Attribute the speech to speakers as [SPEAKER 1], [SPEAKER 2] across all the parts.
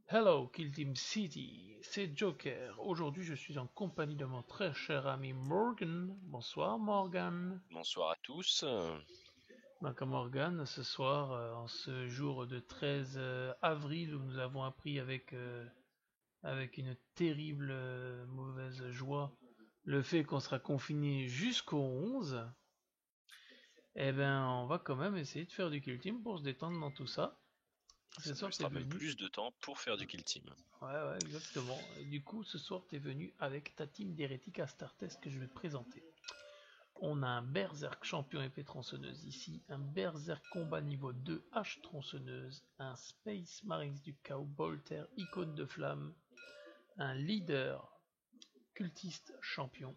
[SPEAKER 1] Hello Kill Team City, c'est Joker. Aujourd'hui je suis en compagnie de mon très cher ami Morgan. Bonsoir Morgan.
[SPEAKER 2] Bonsoir à tous.
[SPEAKER 1] Donc Morgan, ce soir, en ce jour de 13 avril où nous avons appris avec une terrible mauvaise joie le fait qu'on sera confiné jusqu'au 11, eh ben on va quand même essayer de faire du Kill Team pour se détendre dans tout ça. Ce
[SPEAKER 2] Ça nous
[SPEAKER 1] soir t'es
[SPEAKER 2] laissera même
[SPEAKER 1] venu.
[SPEAKER 2] plus de temps pour faire du kill team.
[SPEAKER 1] Ouais, ouais, exactement. Et du coup, ce soir, t'es venu avec ta team d'hérétiques à Startest que je vais te présenter. On a un Berserk champion épée tronçonneuse ici, un Berserk combat niveau 2 hache tronçonneuse, un Space Marines du chaos Bolter icône de flamme, un leader cultiste champion,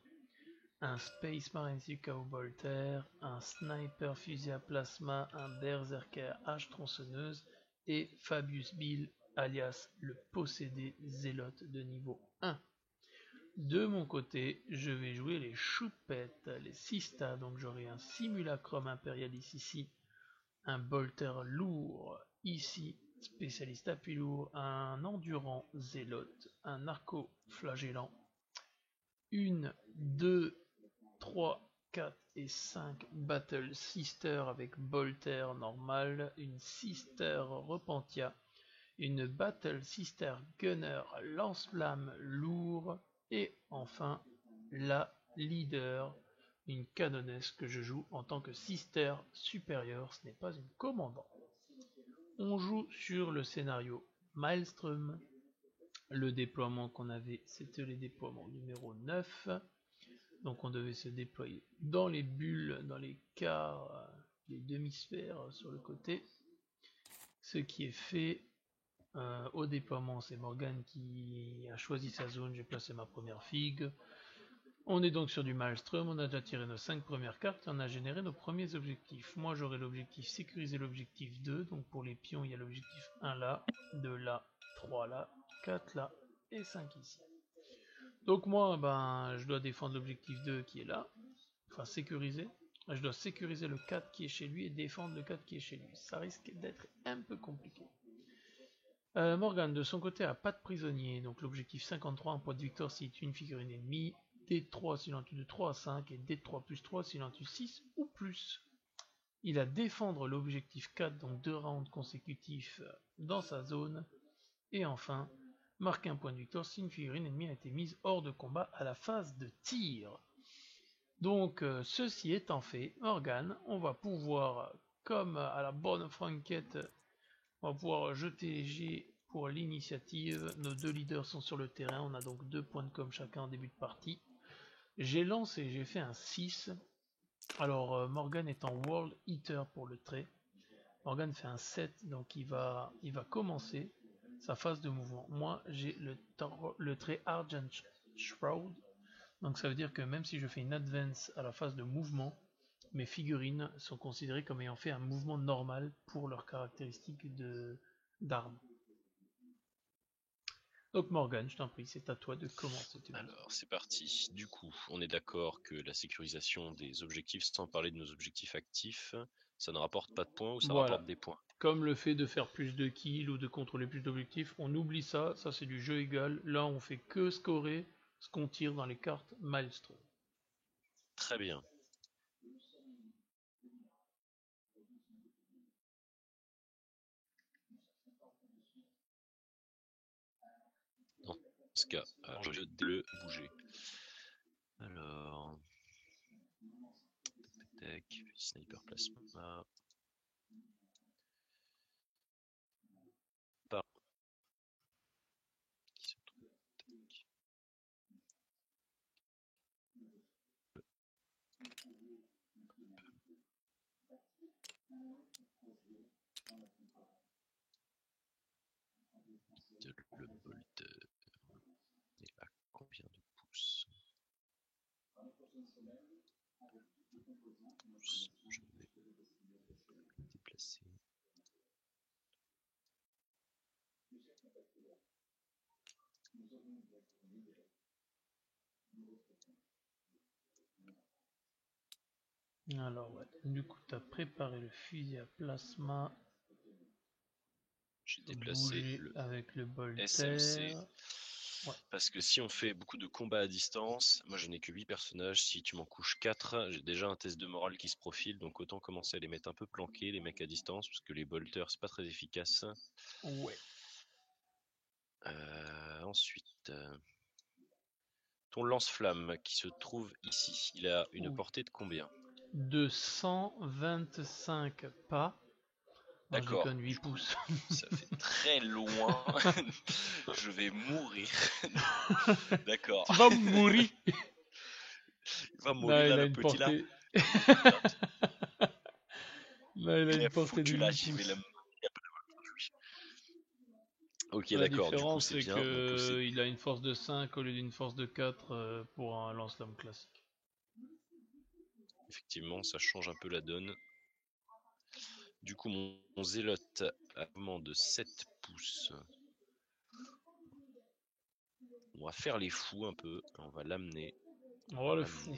[SPEAKER 1] un Space Marines du chaos Bolter, un Sniper fusil à plasma, un Berserker hache tronçonneuse et Fabius Bill alias le possédé zélote de niveau 1. De mon côté, je vais jouer les choupettes, les Sista, donc j'aurai un Simulacrum Imperialis ici, un Bolter lourd ici, spécialiste appui lourd, un Endurant Zélote, un Narco Flagellant, une, deux, 3, 4 et 5 Battle Sister avec Bolter normal, une Sister Repentia, une Battle Sister Gunner lance-flamme lourd et enfin la Leader, une canonesse que je joue en tant que Sister supérieure, ce n'est pas une commandant. On joue sur le scénario Maelstrom. Le déploiement qu'on avait, c'était le déploiement numéro 9. Donc on devait se déployer dans les bulles, dans les quarts, les demi-sphères sur le côté. Ce qui est fait au déploiement, c'est Morgan qui a choisi sa zone, j'ai placé ma première figue. On est donc sur du Maelstrom, on a déjà tiré nos 5 premières cartes et on a généré nos premiers objectifs. Moi j'aurai l'objectif sécuriser l'objectif 2, donc pour les pions il y a l'objectif 1 là, 2 là, 3 là, 4 là et 5 ici. Donc moi ben je dois défendre l'objectif 2 qui est là, enfin sécuriser. Je dois sécuriser le 4 qui est chez lui et défendre le 4 qui est chez lui. Ça risque d'être un peu compliqué. Morgan de son côté a pas de prisonnier, donc l'objectif 53, un point de victoire s'il tue une figurine ennemie, D3 s'il en tue de 3 à 5 et D3 plus 3 s'il en tue 6 ou plus. Il a défendre l'objectif 4, donc 2 rounds consécutifs dans sa zone. Et enfin, marquer un point de victoire si une figurine ennemie a été mise hors de combat à la phase de tir. Donc, ceci étant fait, Morgan, on va pouvoir, comme à la bonne franquette, on va pouvoir jeter les jets pour l'initiative. Nos deux leaders sont sur le terrain, on a donc 2 points de com chacun en début de partie. J'ai lancé, j'ai fait un 6. Alors, Morgan est en World Eater pour le trait. Morgan fait un 7, donc il va commencer sa phase de mouvement. Moi, j'ai le trait Argent Shroud, donc ça veut dire que même si je fais une advance à la phase de mouvement, mes figurines sont considérées comme ayant fait un mouvement normal pour leurs caractéristiques d'armes. Donc Morgan, je t'en prie, c'est à toi de commencer.
[SPEAKER 2] Alors, c'est parti. Du coup, on est d'accord que la sécurisation des objectifs, sans parler de nos objectifs actifs, ça ne rapporte pas de points ou ça
[SPEAKER 1] Voilà.
[SPEAKER 2] rapporte des points.
[SPEAKER 1] Comme le fait de faire plus de kills ou de contrôler plus d'objectifs, on oublie ça, ça c'est du jeu égal. Là on fait que scorer ce qu'on tire dans les cartes Maelstrom.
[SPEAKER 2] Très bien. Dans ce cas, je vais le bouger. Alors, tac, sniper plasma. Par qui se trouve, tac. Le bolt est à combien de pouces? Je vais le déplacer.
[SPEAKER 1] Alors ouais, du coup tu as préparé le fusil à plasma.
[SPEAKER 2] J'ai déplacé
[SPEAKER 1] Bouger
[SPEAKER 2] le
[SPEAKER 1] avec le bol
[SPEAKER 2] SMC.
[SPEAKER 1] terre. Ouais.
[SPEAKER 2] Parce que si on fait beaucoup de combats à distance, moi je n'ai que 8 personnages, si tu m'en couches 4, j'ai déjà un test de morale qui se profile, donc autant commencer à les mettre un peu planqués, les mecs à distance, parce que les bolters c'est pas très efficace.
[SPEAKER 1] Ouais.
[SPEAKER 2] Ensuite, ton lance-flamme qui se trouve ici, il a une portée de combien?
[SPEAKER 1] De 125 pas. Non, je
[SPEAKER 2] D'accord,
[SPEAKER 1] déconne, 8 pouces.
[SPEAKER 2] ça fait très loin, je vais mourir. D'accord.
[SPEAKER 1] Tu vas mourir.
[SPEAKER 2] Il va
[SPEAKER 1] Non,
[SPEAKER 2] mourir là
[SPEAKER 1] il a
[SPEAKER 2] le
[SPEAKER 1] une
[SPEAKER 2] petit là.
[SPEAKER 1] portée. Non, il a une portée de
[SPEAKER 2] Foutu là,
[SPEAKER 1] 8
[SPEAKER 2] j'y vais
[SPEAKER 1] pouces.
[SPEAKER 2] Ok,
[SPEAKER 1] La
[SPEAKER 2] d'accord, du coup
[SPEAKER 1] différence,
[SPEAKER 2] c'est
[SPEAKER 1] c'est
[SPEAKER 2] bien. Donc c'est
[SPEAKER 1] que il a une force de 5 au lieu d'une force de 4 pour un lance-flamme classique.
[SPEAKER 2] effectivement, ça change un peu la donne. Du coup, mon zélote a un mouvement de 7 pouces. On va faire les fous un peu. On va l'amener.
[SPEAKER 1] Oh le fou.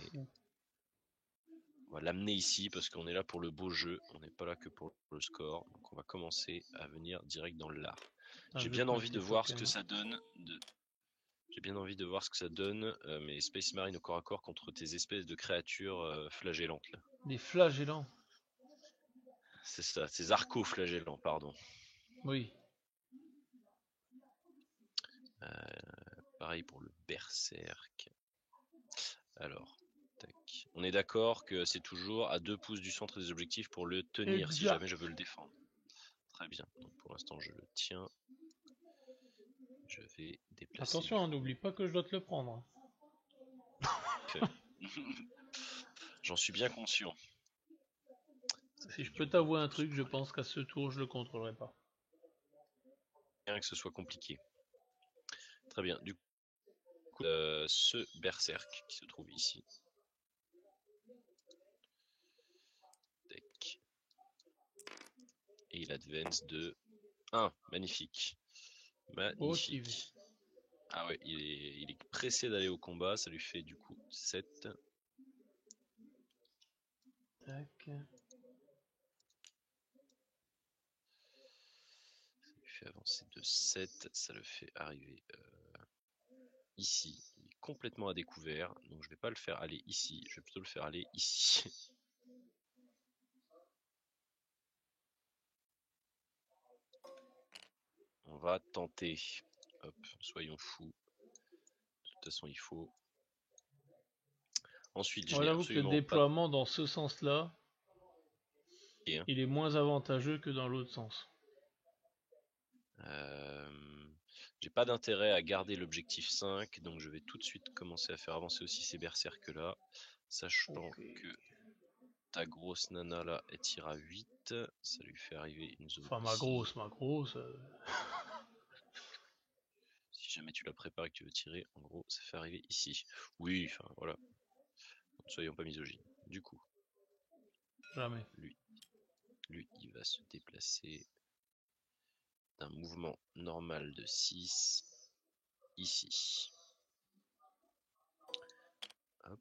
[SPEAKER 2] On va l'amener ici parce qu'on est là pour le beau jeu. On n'est pas là que pour le score. Donc on va commencer à venir direct dans l'art. J'ai bien envie de voir ce que ça donne. J'ai bien envie de voir ce que ça donne, mes Space Marines au corps à corps contre tes espèces de créatures flagellantes là.
[SPEAKER 1] Des flagellants.
[SPEAKER 2] C'est ça, ces arco-flagellants, pardon.
[SPEAKER 1] Oui.
[SPEAKER 2] Pareil pour le berserk. Alors, tac. On est d'accord que c'est toujours à 2 pouces du centre des objectifs pour le tenir
[SPEAKER 1] Exact.
[SPEAKER 2] si jamais je veux le défendre. Très bien. Donc pour l'instant je le tiens. Je vais déplacer.
[SPEAKER 1] Attention, n'oublie pas que je dois te le prendre.
[SPEAKER 2] J'en suis bien conscient.
[SPEAKER 1] Si je peux t'avouer un truc, je pense qu'à ce tour, je le contrôlerai pas.
[SPEAKER 2] Bien que ce soit compliqué. Très bien. Du coup, ce berserk qui se trouve ici. Tac. Et il advance de 1. Magnifique. Magnifique. Ah ouais, il est pressé d'aller au combat. Ça lui fait du coup 7.
[SPEAKER 1] Tac.
[SPEAKER 2] Ça lui fait avancer de 7. Ça le fait arriver ici. Il est complètement à découvert. Donc je vais pas le faire aller ici. Je vais plutôt le faire aller ici. On va tenter. Hop, soyons fous. De toute façon, il faut. Ensuite, je n'ai
[SPEAKER 1] J'avoue que le
[SPEAKER 2] absolument pas.
[SPEAKER 1] déploiement dans ce sens-là, il est moins avantageux que dans l'autre sens.
[SPEAKER 2] J'ai pas d'intérêt à garder l'objectif 5, donc je vais tout de suite commencer à faire avancer aussi ces berserks là, sachant que ta grosse nana là, elle tire à 8, ça lui fait arriver une zone.
[SPEAKER 1] Enfin, ma grosse.
[SPEAKER 2] Si jamais tu la prépares et que tu veux tirer, en gros, ça fait arriver ici. Oui, enfin voilà. Ne soyons pas misogynes. Du coup,
[SPEAKER 1] Jamais.
[SPEAKER 2] Lui, il va se déplacer d'un mouvement normal de 6 ici. Hop.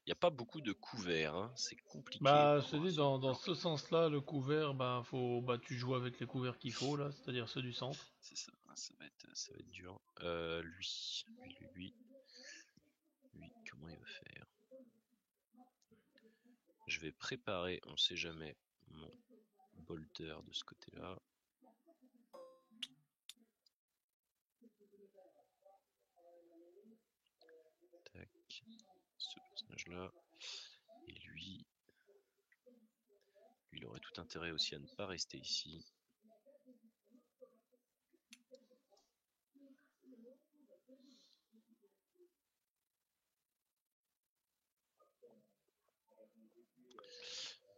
[SPEAKER 2] Il n'y a pas beaucoup de couverts, hein. C'est compliqué.
[SPEAKER 1] Bah, je te dis, dans ce sens-là, le couvert, tu joues avec les couverts qu'il faut, là, c'est-à-dire ceux du centre.
[SPEAKER 2] C'est ça, ça va être dur. Lui, comment il va faire? Je vais préparer, on sait jamais, mon bolter de ce côté-là. Tac, ce personnage-là. Et lui, il aurait tout intérêt aussi à ne pas rester ici.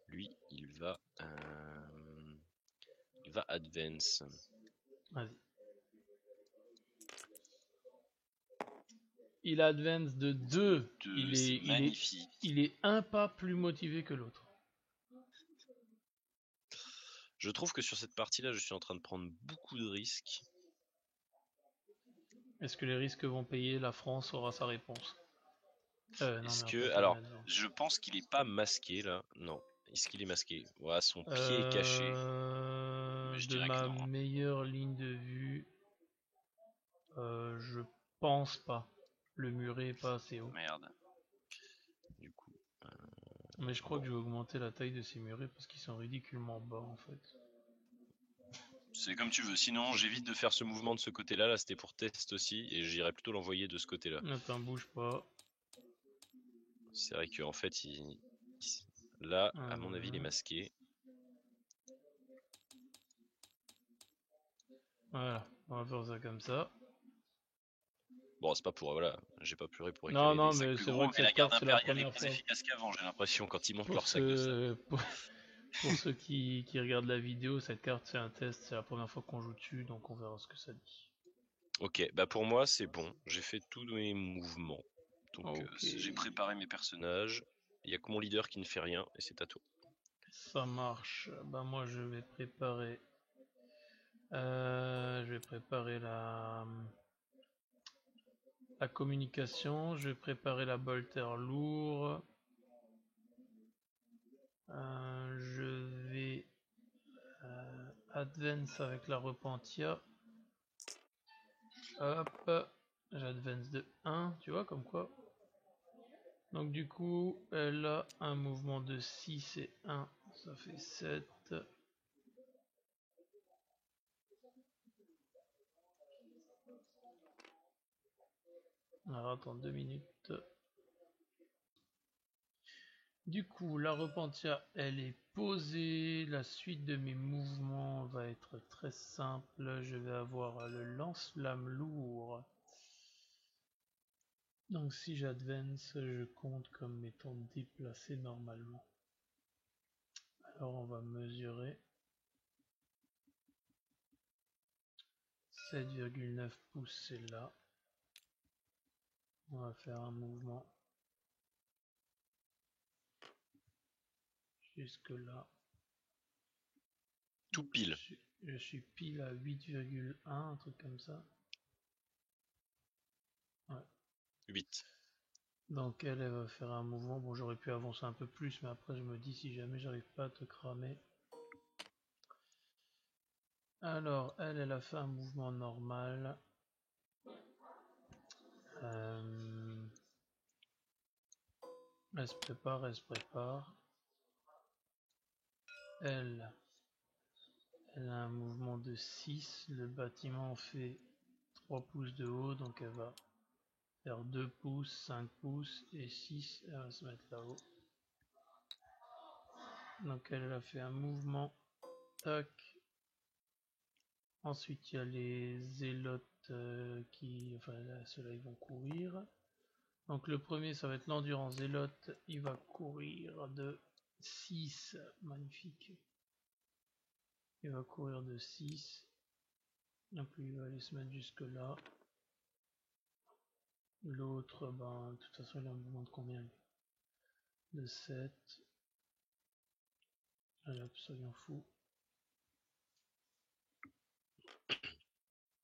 [SPEAKER 2] Lui, il va advance.
[SPEAKER 1] Vas-y. Il advance de 2. Il est un pas plus motivé que l'autre.
[SPEAKER 2] Je trouve que sur cette partie-là, je suis en train de prendre beaucoup de risques.
[SPEAKER 1] Est-ce que les risques vont payer? La France aura sa réponse.
[SPEAKER 2] Alors, je pense qu'il est pas masqué là. Non, Est-ce qu'il est masqué? Ouais, son pied est caché. Je
[SPEAKER 1] De
[SPEAKER 2] dirais que
[SPEAKER 1] ma
[SPEAKER 2] non, hein.
[SPEAKER 1] meilleure ligne de vue, je pense pas. Le muret est pas assez haut.
[SPEAKER 2] Merde. Du coup.
[SPEAKER 1] Mais je crois
[SPEAKER 2] Bon.
[SPEAKER 1] que je vais augmenter la taille de ces murets parce qu'ils sont ridiculement bas en fait.
[SPEAKER 2] C'est comme tu veux. Sinon, j'évite de faire ce mouvement de ce côté-là. Là, c'était pour test aussi. Et j'irais plutôt l'envoyer de ce côté-là.
[SPEAKER 1] Attends, bouge pas.
[SPEAKER 2] C'est vrai qu'en fait, là, à mon avis, il est masqué.
[SPEAKER 1] Voilà, on va faire ça comme ça.
[SPEAKER 2] Bon, c'est pas pour... Voilà, j'ai pas pleuré pour
[SPEAKER 1] Non,
[SPEAKER 2] réclamer
[SPEAKER 1] non,
[SPEAKER 2] des sacs
[SPEAKER 1] mais
[SPEAKER 2] plus
[SPEAKER 1] c'est
[SPEAKER 2] gros,
[SPEAKER 1] vrai que
[SPEAKER 2] mais la
[SPEAKER 1] cette
[SPEAKER 2] garde
[SPEAKER 1] carte c'est la
[SPEAKER 2] impériale est
[SPEAKER 1] première
[SPEAKER 2] moins
[SPEAKER 1] fois.
[SPEAKER 2] efficace qu'avant, j'ai l'impression, quand ils montent
[SPEAKER 1] Pour
[SPEAKER 2] leur sac de sable.
[SPEAKER 1] ceux, pour ceux qui regardent la vidéo, cette carte c'est un test, c'est la première fois qu'on joue dessus, donc on verra ce que ça dit.
[SPEAKER 2] Ok, bah pour moi, c'est bon. J'ai fait tous mes mouvements. Donc,
[SPEAKER 1] Ok,
[SPEAKER 2] j'ai préparé mes personnages. Il y a que mon leader qui ne fait rien, et c'est à toi.
[SPEAKER 1] ça marche. Bah moi je vais préparer, la communication, je vais préparer la bolter lourd. Je vais advance avec la repentia. Hop, j'advance de 1, tu vois comme quoi. Donc du coup, elle a un mouvement de 6 et 1, ça fait 7. Alors attends 2 minutes. Du coup, la repentia, elle est posée. La suite de mes mouvements va être très simple. Je vais avoir le lance-flamme lourd. Donc si j'advance, je compte comme étant déplacé normalement. Alors on va mesurer. 7,9 pouces, c'est là. On va faire un mouvement jusque là.
[SPEAKER 2] Tout pile.
[SPEAKER 1] Je suis pile à 8,1, un truc comme ça. Ouais.
[SPEAKER 2] 8.
[SPEAKER 1] Donc elle va faire un mouvement. Bon, j'aurais pu avancer un peu plus, mais après je me dis si jamais j'arrive pas à te cramer. Alors elle a fait un mouvement normal. Elle se prépare, elle se prépare. Elle a un mouvement de 6. Le bâtiment fait 3 pouces de haut, donc elle va faire 2 pouces, 5 pouces et 6. Elle va se mettre là-haut. Donc elle a fait un mouvement. Tac. Ensuite il y a les zélotes enfin là, ceux-là ils vont courir. Donc le premier ça va être l'endurance zélote. Il va courir de 6. Magnifique. Il va courir de 6. Donc lui il va aller se mettre jusque là. L'autre, ben, de toute façon il a un mouvement de combien lui? De 7. Allez hop, soyons fous.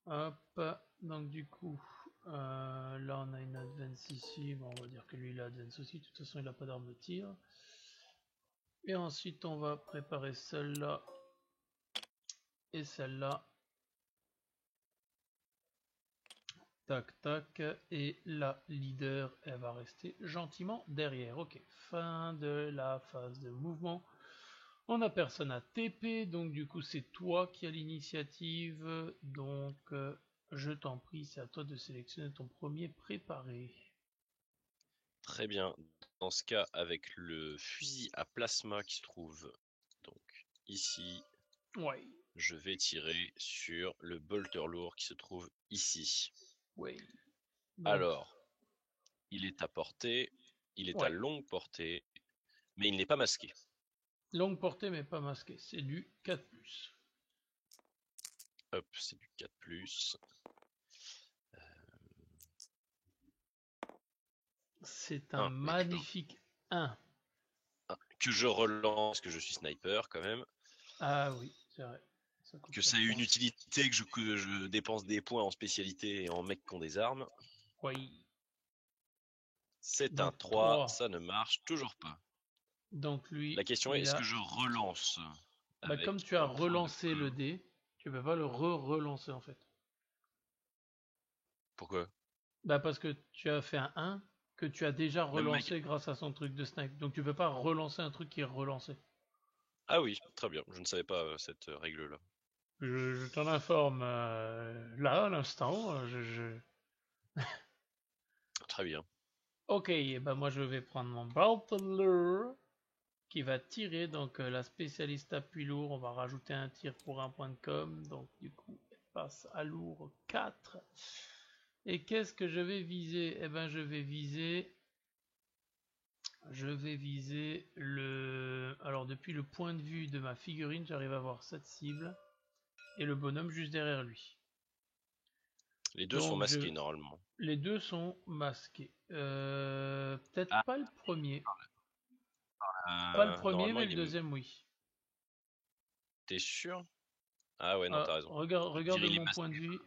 [SPEAKER 1] Hop, donc du coup, là on a une advance ici, bon, on va dire que lui il a advance aussi, de toute façon il n'a pas d'arme de tir. Et ensuite on va préparer celle-là et celle-là. Tac tac, et la leader elle va rester gentiment derrière. Ok, fin de la phase de mouvement. On a personne à TP, donc du coup c'est toi qui as l'initiative, donc je t'en prie, c'est à toi de sélectionner ton premier préparé.
[SPEAKER 2] Très bien. Dans ce cas, avec le fusil à plasma qui se trouve donc ici,
[SPEAKER 1] Ouais.
[SPEAKER 2] je vais tirer sur le bolter lourd qui se trouve ici.
[SPEAKER 1] Ouais. Donc,
[SPEAKER 2] alors, il est à portée, il est à
[SPEAKER 1] ouais.
[SPEAKER 2] longue portée, mais il n'est pas masqué.
[SPEAKER 1] Longue portée mais pas masqué, c'est du 4+.
[SPEAKER 2] Hop, c'est du 4+.
[SPEAKER 1] C'est un magnifique 1.
[SPEAKER 2] Que je relance, que je suis sniper quand même.
[SPEAKER 1] Ah oui, c'est vrai.
[SPEAKER 2] Que ça ait une utilité, que je dépense des points en spécialité et en mecs qui ont des armes.
[SPEAKER 1] Oui.
[SPEAKER 2] C'est
[SPEAKER 1] Donc,
[SPEAKER 2] un 3, ça ne marche toujours pas.
[SPEAKER 1] Donc lui,
[SPEAKER 2] La question est, est-ce que je relance
[SPEAKER 1] bah, comme
[SPEAKER 2] avec
[SPEAKER 1] tu as
[SPEAKER 2] un point de
[SPEAKER 1] relancé le
[SPEAKER 2] com.
[SPEAKER 1] dé, tu peux pas le relancer en fait.
[SPEAKER 2] Pourquoi?
[SPEAKER 1] Bah parce que tu as fait un 1 que tu as déjà
[SPEAKER 2] Même ma...
[SPEAKER 1] relancé grâce à son truc de snipe. Donc tu peux pas relancer un truc qui est relancé.
[SPEAKER 2] Ah oui, très bien. Je ne savais pas cette règle-là.
[SPEAKER 1] Je t'en informe là à l'instant.
[SPEAKER 2] Très bien.
[SPEAKER 1] Ok, bah moi je vais prendre mon Battler qui va tirer. Donc la spécialiste appui lourd, on va rajouter un tir pour un point de com. Donc du coup, elle passe à lourd 4. Et qu'est-ce que je vais viser? Eh ben je vais viser le... Alors depuis le point de vue de ma figurine, j'arrive à voir cette cible et le bonhomme juste derrière lui.
[SPEAKER 2] Les deux sont
[SPEAKER 1] Donc
[SPEAKER 2] masqués normalement.
[SPEAKER 1] les deux sont masqués. Peut-être
[SPEAKER 2] Ah,
[SPEAKER 1] pas le premier. Pas le premier,
[SPEAKER 2] normalement
[SPEAKER 1] mais le
[SPEAKER 2] il est...
[SPEAKER 1] deuxième, oui.
[SPEAKER 2] T'es sûr? Ah ouais, non, t'as raison.
[SPEAKER 1] Regarde
[SPEAKER 2] Virer
[SPEAKER 1] de
[SPEAKER 2] les
[SPEAKER 1] mon point de
[SPEAKER 2] masqués.
[SPEAKER 1] vue.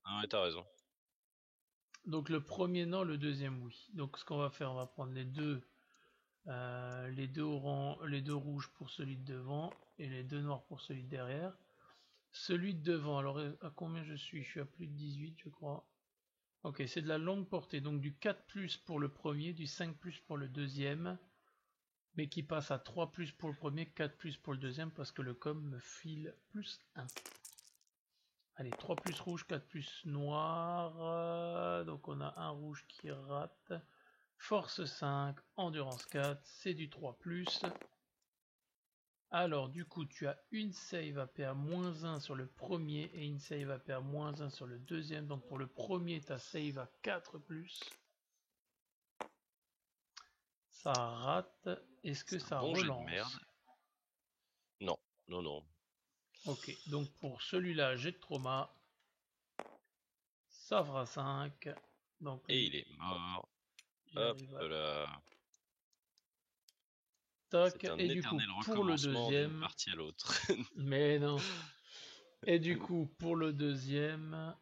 [SPEAKER 2] Ah ouais, t'as raison.
[SPEAKER 1] Donc le premier non, le deuxième oui. Donc ce qu'on va faire, on va prendre les deux rouges pour celui de devant et les deux noirs pour celui de derrière. Celui de devant, alors à combien je suis? Je suis à plus de 18 je crois. Ok, c'est de la longue portée, donc du 4+ pour le premier, du 5+ pour le deuxième, mais qui passe à 3+ pour le premier, 4+ pour le deuxième, parce que le com me file +1. Allez, 3+ rouge, 4+ noir, donc on a un rouge qui rate. Force 5, endurance 4, c'est du 3+. Alors du coup tu as une save AP à -1 sur le premier et une save AP à -1 sur le deuxième. Donc pour le premier ta save à 4+. Ça rate. Est-ce que
[SPEAKER 2] C'est un
[SPEAKER 1] ça
[SPEAKER 2] bon jet de merde.
[SPEAKER 1] relance?
[SPEAKER 2] Non, non, non.
[SPEAKER 1] Ok, donc pour celui-là jet de trauma. Ça fera 5. Donc
[SPEAKER 2] Et
[SPEAKER 1] lui,
[SPEAKER 2] il est mort. Hop
[SPEAKER 1] j'arrive à...
[SPEAKER 2] là.
[SPEAKER 1] Toc.
[SPEAKER 2] C'est un
[SPEAKER 1] Et du coup
[SPEAKER 2] éternel
[SPEAKER 1] pour le
[SPEAKER 2] recommencement d'une
[SPEAKER 1] deuxième...
[SPEAKER 2] partie à l'autre.
[SPEAKER 1] Mais non. Et du coup pour le deuxième...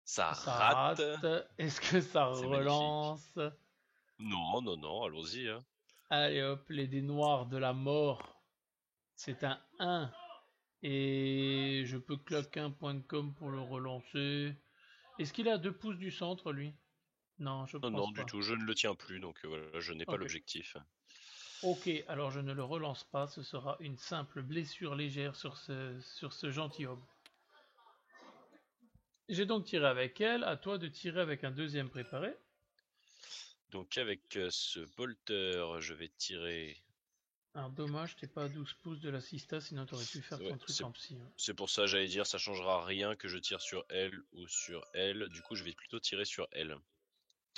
[SPEAKER 2] Ça
[SPEAKER 1] Ça
[SPEAKER 2] rate.
[SPEAKER 1] rate. Est-ce que ça
[SPEAKER 2] C'est magnifique.
[SPEAKER 1] relance?
[SPEAKER 2] Non, non, non, allons-y. Hein.
[SPEAKER 1] Allez hop, les dés noirs de la mort. C'est un 1. Et je peux claquer un point de com pour le relancer. Est-ce qu'il a 2 pouces du centre, lui? Non, je
[SPEAKER 2] Non, non,
[SPEAKER 1] pense
[SPEAKER 2] du
[SPEAKER 1] pas.
[SPEAKER 2] tout. Je ne le tiens plus, donc voilà, je n'ai pas
[SPEAKER 1] Ok.
[SPEAKER 2] l'objectif.
[SPEAKER 1] Ok, alors je ne le relance pas. Ce sera une simple blessure légère sur ce gentilhomme. J'ai donc tiré avec elle. À toi de tirer avec un deuxième préparé.
[SPEAKER 2] Donc avec ce bolter, je vais tirer.
[SPEAKER 1] Alors dommage, t'es pas à 12 pouces de la Sista, sinon t'aurais pu faire
[SPEAKER 2] Ouais,
[SPEAKER 1] ton truc en psy. Hein.
[SPEAKER 2] c'est pour ça, j'allais dire, ça changera rien que je tire sur elle ou sur elle. Du coup, je vais plutôt tirer sur elle.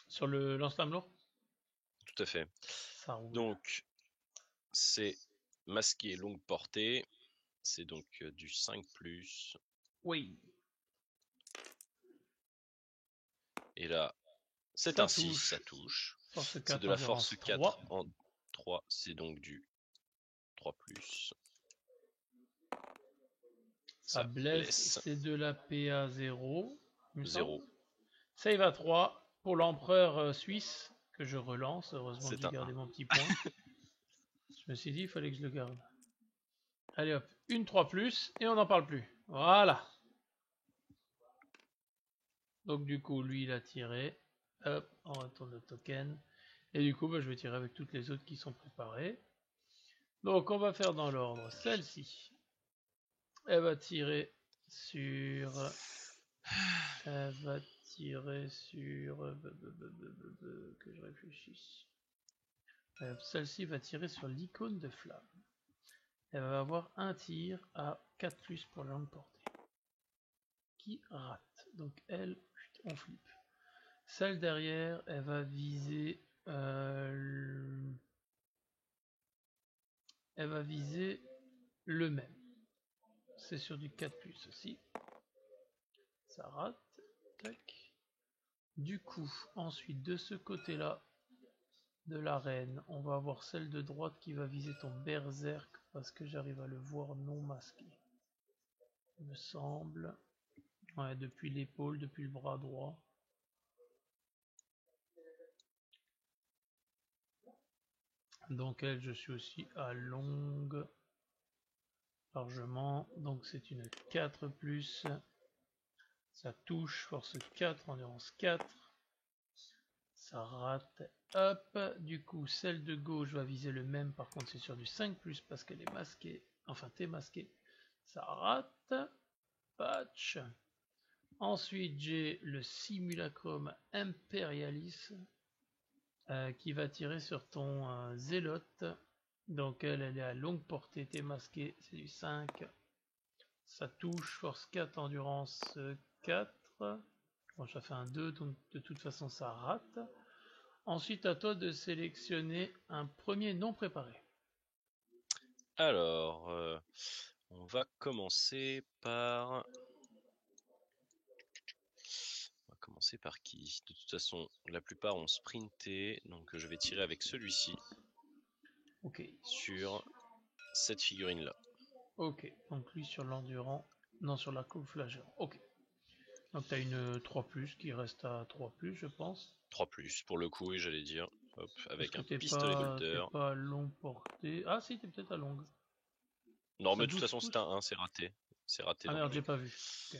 [SPEAKER 1] Sur le lance-flamme lourd?
[SPEAKER 2] Tout à fait.
[SPEAKER 1] Ça roule.
[SPEAKER 2] Donc, c'est masqué longue portée. C'est donc du 5+.
[SPEAKER 1] Oui.
[SPEAKER 2] Et là, c'est
[SPEAKER 1] Ça
[SPEAKER 2] un 6, ça
[SPEAKER 1] touche.
[SPEAKER 2] touche.
[SPEAKER 1] Force
[SPEAKER 2] C'est de
[SPEAKER 1] 4,
[SPEAKER 2] la force
[SPEAKER 1] endurance
[SPEAKER 2] 4
[SPEAKER 1] 3.
[SPEAKER 2] en 3. C'est donc du 3+.
[SPEAKER 1] Ça
[SPEAKER 2] Ça
[SPEAKER 1] blesse,
[SPEAKER 2] blesse.
[SPEAKER 1] c'est de la PA 0, il me semble.
[SPEAKER 2] 0.
[SPEAKER 1] Save à 3 pour l'empereur suisse, que je relance. Heureusement que
[SPEAKER 2] C'est
[SPEAKER 1] j'ai
[SPEAKER 2] un 1.
[SPEAKER 1] gardé mon petit point. Je me suis dit, il fallait que je le garde. Allez hop, une 3+, et on n'en parle plus. Voilà. Donc du coup, lui, il a tiré. Hop, on retourne le token. Et du coup, bah, je vais tirer avec toutes les autres qui sont préparées. Donc on va faire dans l'ordre. Celle-ci, elle va tirer sur... Elle va tirer sur... Que je réfléchisse. Celle-ci va tirer sur l'icône de flamme. Elle va avoir un tir à 4+ pour la longue portée. Qui rate. Donc elle, on flippe. Celle derrière, elle va viser... elle va viser le même. C'est sur du 4+ aussi. Ça rate. Tac. Du coup, ensuite, de ce côté-là de l'arène, on va avoir celle de droite qui va viser ton berserk parce que j'arrive à le voir non masqué. Il me semble. Ouais, depuis l'épaule, depuis le bras droit. Donc elle, je suis aussi à longue. Largement. Donc c'est une 4+. Ça touche, force 4, endurance 4. Ça rate. Hop. Du coup, celle de gauche va viser le même. Par contre, c'est sur du 5+, parce qu'elle est masquée. Enfin, t'es masqué. Ça rate. Patch. Ensuite, j'ai le Simulacrum Imperialis qui va tirer sur ton zélote. Donc elle est à longue portée, t'es masqué, c'est du 5. Ça touche, force 4, endurance 4. Bon, ça fait un 2, donc de toute façon ça rate. Ensuite, à toi de sélectionner un premier non préparé.
[SPEAKER 2] Alors, on va commencer par... qui? De toute façon, la plupart ont sprinté, donc je vais tirer avec celui-ci.
[SPEAKER 1] Ok.
[SPEAKER 2] Sur cette figurine-là.
[SPEAKER 1] Ok, donc lui sur l'endurant, non sur la camouflage. Ok. Donc tu as une 3+, qui reste à 3+, je pense.
[SPEAKER 2] 3+, pour le coup, et j'allais dire, hop,
[SPEAKER 1] Parce
[SPEAKER 2] avec
[SPEAKER 1] que
[SPEAKER 2] un
[SPEAKER 1] t'es
[SPEAKER 2] pistolet bolter.
[SPEAKER 1] pas à longue portée. Ah si, t'es peut-être à longue.
[SPEAKER 2] Non,
[SPEAKER 1] Ça
[SPEAKER 2] mais de toute
[SPEAKER 1] 12
[SPEAKER 2] façon, c'est
[SPEAKER 1] pouces.
[SPEAKER 2] un 1, c'est raté. C'est raté
[SPEAKER 1] Ah
[SPEAKER 2] dans le
[SPEAKER 1] merde, j'ai
[SPEAKER 2] jeu.
[SPEAKER 1] pas vu. Ok.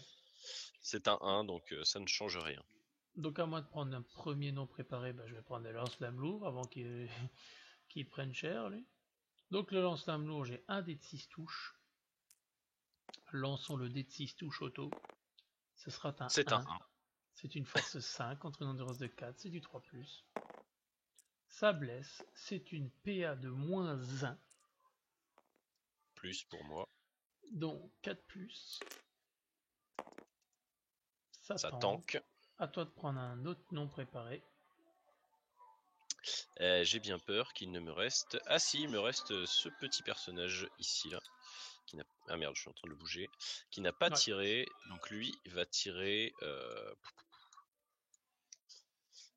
[SPEAKER 2] C'est un 1, donc ça ne change rien.
[SPEAKER 1] Donc à moins de prendre un premier non préparé, bah, je vais prendre le lance-flamme lourd avant qu'il qu prenne cher, lui. Donc le lance-flamme lourd, j'ai un dé de 6 touches. Lançons le dé de 6 touches auto. Ce sera un
[SPEAKER 2] C'est un
[SPEAKER 1] 1.
[SPEAKER 2] 1.
[SPEAKER 1] C'est une force 5 contre une endurance de 4, c'est du 3+. Ça blesse, c'est une PA de -1.
[SPEAKER 2] Plus pour moi.
[SPEAKER 1] Donc 4+. Ça
[SPEAKER 2] Ça
[SPEAKER 1] tank.
[SPEAKER 2] tank.
[SPEAKER 1] À toi de prendre un autre non préparé.
[SPEAKER 2] J'ai bien peur qu'il ne me reste... Ah si, il me reste ce petit personnage ici, là. Qui n'a... Ah merde, je suis en train de le bouger. Qui n'a pas tiré. Donc lui va tirer...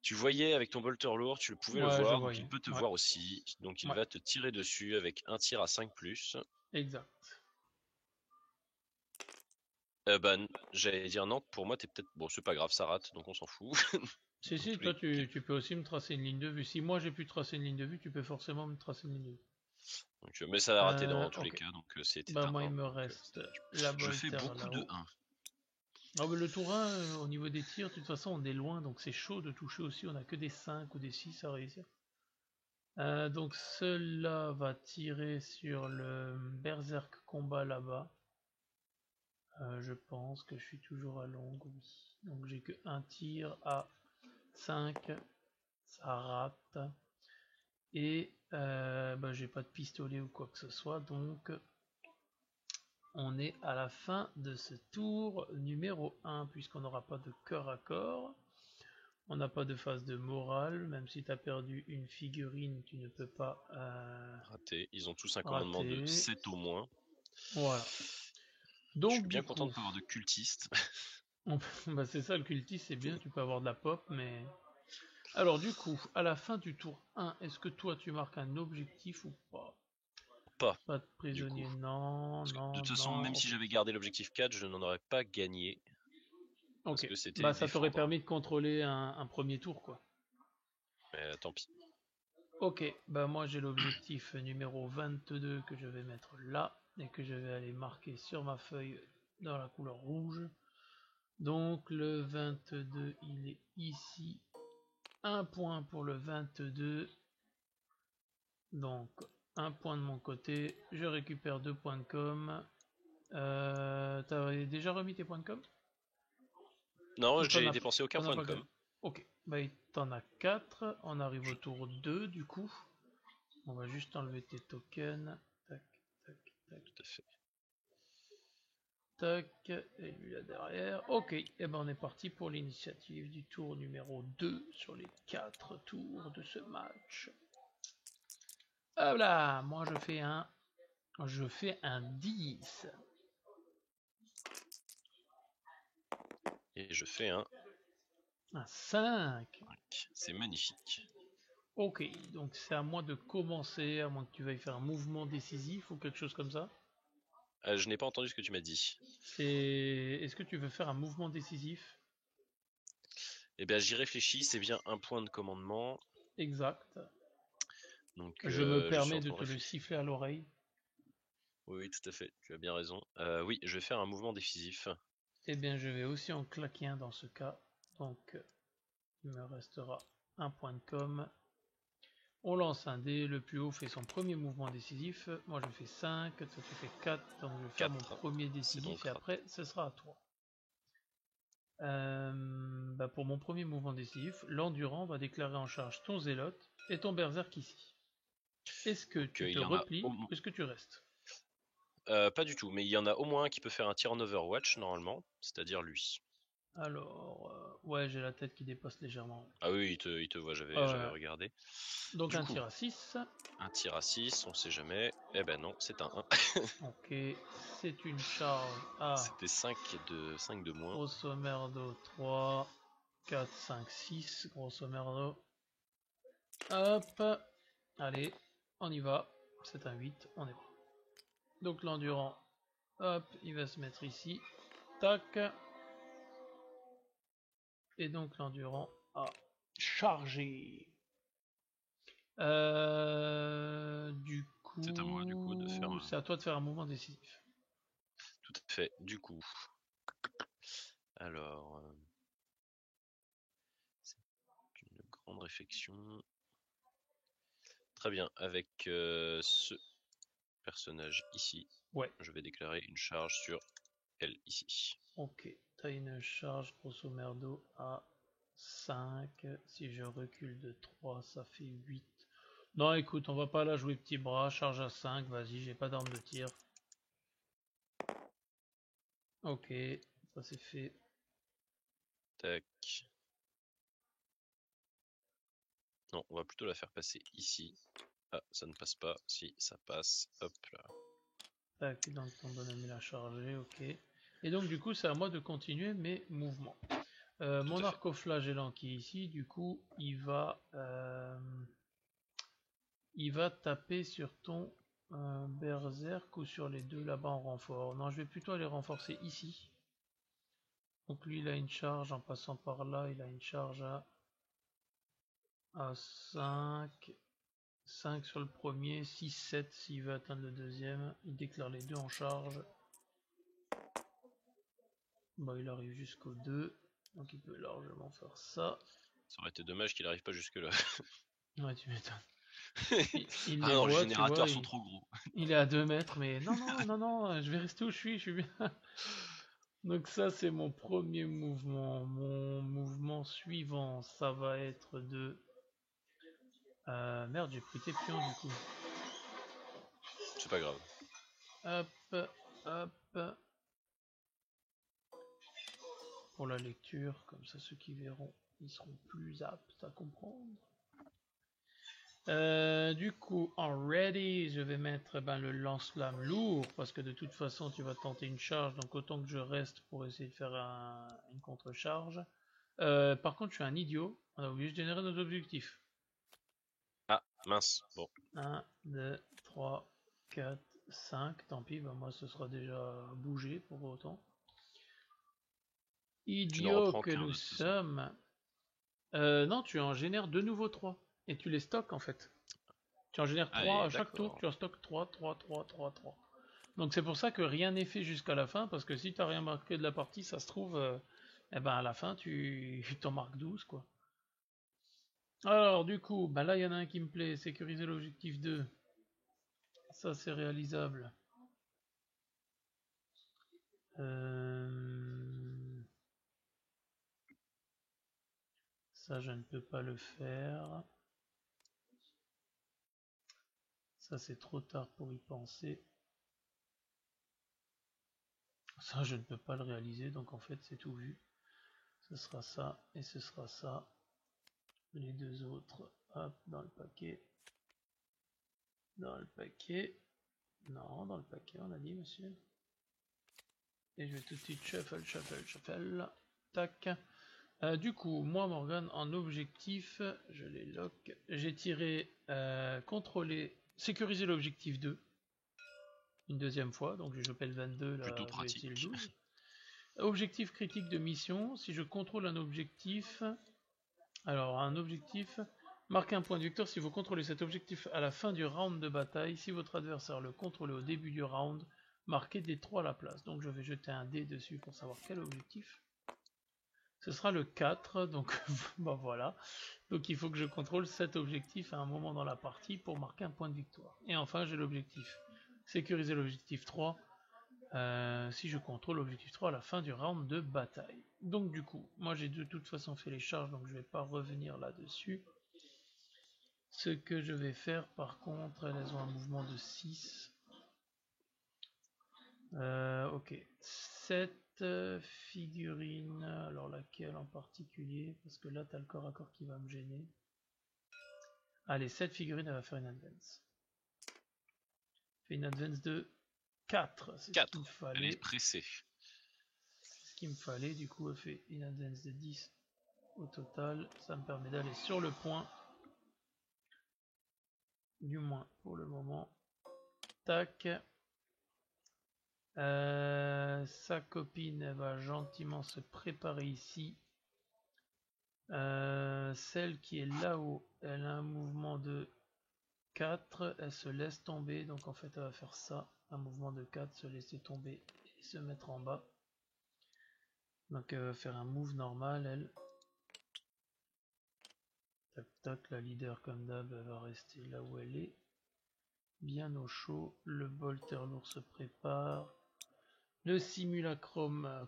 [SPEAKER 2] Tu voyais avec ton bolter lourd, tu pouvais le
[SPEAKER 1] Ouais, je
[SPEAKER 2] voir, donc il
[SPEAKER 1] voyais.
[SPEAKER 2] peut te
[SPEAKER 1] Ouais.
[SPEAKER 2] voir aussi. Donc il
[SPEAKER 1] Ouais.
[SPEAKER 2] va te tirer dessus avec un tir à 5+.
[SPEAKER 1] Exact.
[SPEAKER 2] Bah, j'allais dire non, pour moi t'es peut-être... Bon, c'est pas grave, ça rate, donc on s'en fout.
[SPEAKER 1] Si,
[SPEAKER 2] Dans
[SPEAKER 1] si,
[SPEAKER 2] tous
[SPEAKER 1] toi
[SPEAKER 2] les cas.
[SPEAKER 1] tu peux aussi me tracer une ligne de vue. Si moi j'ai pu tracer une ligne de vue, tu peux forcément me tracer une ligne de vue.
[SPEAKER 2] Donc, mais ça a raté dans tous les
[SPEAKER 1] Ok.
[SPEAKER 2] cas, donc c'était
[SPEAKER 1] Bah
[SPEAKER 2] un
[SPEAKER 1] moi il
[SPEAKER 2] 1.
[SPEAKER 1] me
[SPEAKER 2] Donc,
[SPEAKER 1] reste la
[SPEAKER 2] je fais
[SPEAKER 1] Bolter
[SPEAKER 2] beaucoup de
[SPEAKER 1] là-haut.
[SPEAKER 2] 1.
[SPEAKER 1] Ah bah, le tour 1, au niveau des tirs, de toute façon on est loin, donc c'est chaud de toucher aussi, on a que des 5 ou des 6 à réussir. Donc cela va tirer sur le Berserk combat là-bas. Je pense que je suis toujours à longue, oui. Donc j'ai que un tir à 5, ça rate. Et bah, j'ai pas de pistolet ou quoi que ce soit, donc on est à la fin de ce tour numéro 1, puisqu'on n'aura pas de corps à corps. On n'a pas de phase de morale, même si tu as perdu une figurine, tu ne peux pas
[SPEAKER 2] Raté. Ils ont tous un commandement de
[SPEAKER 1] rater.
[SPEAKER 2] 7 au moins.
[SPEAKER 1] Voilà.
[SPEAKER 2] Je suis
[SPEAKER 1] Donc
[SPEAKER 2] bien
[SPEAKER 1] du
[SPEAKER 2] content de
[SPEAKER 1] coup,
[SPEAKER 2] ne pas avoir de cultistes.
[SPEAKER 1] bah, c'est ça le cultiste, c'est bien, tu peux avoir de la pop, mais... Alors du coup, à la fin du tour 1, est-ce que toi tu marques un objectif ou pas?
[SPEAKER 2] Pas,
[SPEAKER 1] Pas de
[SPEAKER 2] du coup.
[SPEAKER 1] prisonnier, non,
[SPEAKER 2] Parce que de
[SPEAKER 1] non,
[SPEAKER 2] toute façon, même
[SPEAKER 1] non,
[SPEAKER 2] si
[SPEAKER 1] ok.
[SPEAKER 2] j'avais gardé l'objectif 4, je n'en aurais pas gagné. Parce
[SPEAKER 1] Ok,
[SPEAKER 2] que c'était
[SPEAKER 1] bah
[SPEAKER 2] les
[SPEAKER 1] ça t'aurait
[SPEAKER 2] défendre.
[SPEAKER 1] permis de contrôler un premier tour, quoi.
[SPEAKER 2] Mais tant pis.
[SPEAKER 1] Ok, bah moi j'ai l'objectif numéro 22 que je vais mettre là, et que je vais aller marquer sur ma feuille dans la couleur rouge. Donc le 22, il est ici. Un point pour le 22. Donc un point de mon côté. Je récupère 2 points de com. T'avais déjà remis tes points de com?
[SPEAKER 2] Non,
[SPEAKER 1] Ou
[SPEAKER 2] j'ai dépensé aucun
[SPEAKER 1] t'en as
[SPEAKER 2] point de
[SPEAKER 1] pas
[SPEAKER 2] com.
[SPEAKER 1] gagné? Ok, bah t'en as 4. On arrive au tour 2 du coup. On va juste enlever tes tokens. Tac, tac, tac.
[SPEAKER 2] Tout à fait.
[SPEAKER 1] Tac, et lui là derrière. Ok, et ben on est parti pour l'initiative du tour numéro 2 sur les 4 tours de ce match. Hop là, moi je fais un 10.
[SPEAKER 2] Et je fais un
[SPEAKER 1] Un 5.
[SPEAKER 2] 5. C'est magnifique.
[SPEAKER 1] Ok, donc c'est à moi de commencer, à moins que tu veuilles faire un mouvement décisif ou quelque chose comme ça.
[SPEAKER 2] Je n'ai pas entendu ce que tu m'as dit.
[SPEAKER 1] Est-ce que tu veux faire un mouvement décisif?
[SPEAKER 2] Eh bien, j'y réfléchis, c'est bien un point de commandement.
[SPEAKER 1] Exact.
[SPEAKER 2] Donc,
[SPEAKER 1] Je me
[SPEAKER 2] je suis
[SPEAKER 1] permets
[SPEAKER 2] en
[SPEAKER 1] de
[SPEAKER 2] train de
[SPEAKER 1] te le
[SPEAKER 2] réfléchir.
[SPEAKER 1] siffler à l'oreille.
[SPEAKER 2] Oui, tout à fait, tu as bien raison. Oui, je vais faire un mouvement décisif.
[SPEAKER 1] Eh bien, je vais aussi en claquer un dans ce cas. Donc, il me restera un point de com. On lance un dé, le plus haut fait son premier mouvement décisif. Moi, je fais 5, toi tu fais 4, donc je vais faire mon
[SPEAKER 2] 4.
[SPEAKER 1] premier
[SPEAKER 2] C'est
[SPEAKER 1] décisif
[SPEAKER 2] donc
[SPEAKER 1] et après, ce sera à toi. Pour mon premier mouvement décisif, l'endurant va déclarer en charge ton zélote et ton berserk ici. Est-ce que
[SPEAKER 2] Donc,
[SPEAKER 1] tu te
[SPEAKER 2] il y en a
[SPEAKER 1] replies ou est-ce que tu restes?
[SPEAKER 2] pas du tout, mais il y en a au moins un qui peut faire un tir en Overwatch normalement, c'est-à-dire lui.
[SPEAKER 1] Alors, ouais, j'ai la tête qui dépasse légèrement.
[SPEAKER 2] Ah oui, il te voit, j'avais
[SPEAKER 1] Ouais.
[SPEAKER 2] regardé.
[SPEAKER 1] Donc
[SPEAKER 2] Du
[SPEAKER 1] un
[SPEAKER 2] coup,
[SPEAKER 1] tir à 6.
[SPEAKER 2] un tir à 6, on sait jamais. Eh ben non, c'est un 1.
[SPEAKER 1] Ok, c'est une charge à
[SPEAKER 2] C'était 5 de moins.
[SPEAKER 1] grosso merdo 3, 4, 5, 6, grosso merdo. Hop, allez, on y va. C'est un 8, on est bon. Donc l'endurant, hop, il va se mettre ici. Tac. Et donc l'endurant a chargé. Du
[SPEAKER 2] C'est à moi du coup de faire
[SPEAKER 1] coup, c'est à toi de faire un mouvement décisif.
[SPEAKER 2] Tout à fait, du coup. Alors, c'est une grande réflexion. Très bien, avec ce personnage ici,
[SPEAKER 1] Ouais.
[SPEAKER 2] je vais déclarer une charge sur elle ici.
[SPEAKER 1] Ok, t'as une charge grosso merdo à 5. Si je recule de 3, ça fait 8. Non, écoute, on va pas la jouer petit bras. Charge à 5, vas-y, j'ai pas d'arme de tir. Ok, ça c'est fait.
[SPEAKER 2] Tac. Non, on va plutôt la faire passer ici. Ah, ça ne passe pas. Si, ça passe. Hop là.
[SPEAKER 1] Tac, donc ton bonhomme il a chargé, ok. Et donc du coup, c'est à moi de continuer mes mouvements. Mon arco-flagellant qui est ici, du coup, il va taper sur ton berserk ou sur les deux là-bas en renfort. Non, je vais plutôt aller renforcer ici. Donc lui, il a une charge en passant par là, il a une charge à 5. 5 sur le premier, 6, 7 s'il veut atteindre le deuxième. Il déclare les deux en charge. Bon, il arrive jusqu'au 2. Donc il peut largement faire ça.
[SPEAKER 2] Ça aurait été dommage qu'il n'arrive pas jusque là.
[SPEAKER 1] Ouais, tu m'étonnes. Il
[SPEAKER 2] Ah
[SPEAKER 1] les
[SPEAKER 2] non, les
[SPEAKER 1] voit, tu vois.
[SPEAKER 2] générateurs sont trop gros.
[SPEAKER 1] Il est à 2 mètres, mais non, non, non, non, je vais rester où je suis bien. Donc ça, c'est mon premier mouvement. Mon mouvement suivant, ça va être de... merde, j'ai pris tes pions du coup.
[SPEAKER 2] C'est pas grave.
[SPEAKER 1] Hop, hop. Pour la lecture, comme ça ceux qui verront, ils seront plus aptes à comprendre. Du coup, en ready, je vais mettre le lance-flamme lourd, parce que de toute façon, tu vas tenter une charge, donc autant que je reste pour essayer de faire une contre-charge. Par contre, je suis un idiot, on a oublié de générer nos objectifs.
[SPEAKER 2] Ah, mince, bon.
[SPEAKER 1] 1, 2, 3, 4, 5, tant pis, moi ce sera déjà bougé pour autant. Idiot que nous sommes. Non, tu en génères de nouveau 3, et tu les stocks en fait. Tu en génères 3 à chaque tour, tu en stockes 3, 3, 3, 3, 3. Donc c'est pour ça que rien n'est fait jusqu'à la fin, parce que si t'as rien marqué de la partie, ça se trouve, à la fin, tu t'en marques 12, quoi. Alors, du coup, là, il y en a un qui me plaît, sécuriser l'objectif 2. Ça, c'est réalisable. Ça, je ne peux pas le faire. Ça, c'est trop tard pour y penser. Ça, je ne peux pas le réaliser, donc en fait, c'est tout vu. Ce sera ça, et ce sera ça. Les deux autres, hop, dans le paquet. Dans le paquet. Non, dans le paquet, on a dit, monsieur. Et je vais tout de suite shuffle, shuffle, shuffle. Tac. Du coup, moi, Morgan, en objectif, je les lock. J'ai tiré contrôler, sécuriser l'objectif 2. Une deuxième fois, donc j'ai chopé le 22, là,
[SPEAKER 2] Plutôt
[SPEAKER 1] je vais essayer le
[SPEAKER 2] pratique.
[SPEAKER 1] 12. Objectif critique de mission, si je contrôle un objectif. Alors, un objectif, Marquez un point de victoire si vous contrôlez cet objectif à la fin du round de bataille. Si votre adversaire le contrôle au début du round, marquez D3 à la place. Donc je vais jeter un dé dessus pour savoir quel objectif. Ce sera le 4, donc bah voilà. Donc il faut que je contrôle cet objectif à un moment dans la partie pour marquer un point de victoire. Et enfin j'ai l'objectif. Sécuriser l'objectif 3 si je contrôle l'objectif 3 à la fin du round de bataille. Donc du coup, moi j'ai de toute façon fait les charges, donc je vais pas revenir là-dessus. Ce que je vais faire par contre, elles ont un mouvement de 6. Ok, 7 figurines, alors laquelle en particulier? Parce que là, tu as le corps à corps qui va me gêner. Allez, 7 figurines, elle va faire une advance. Fait une advance de 4, c'est ce qu'il me fallait.
[SPEAKER 2] Elle est pressée.
[SPEAKER 1] C'est ce qu'il me fallait, du coup, elle fait une advance de 10 au total. Ça me permet d'aller sur le point. Du moins, pour le moment. Tac. Sa copine, elle va gentiment se préparer ici. Celle qui est là-haut, elle a un mouvement de 4, elle se laisse tomber, donc en fait elle va faire ça, un mouvement de 4, se laisser tomber et se mettre en bas. Donc elle va faire un move normal, elle. Tac tac, la leader comme d'hab, elle va rester là où elle est. Bien au chaud, le bolter lourd se prépare. Le simulacrum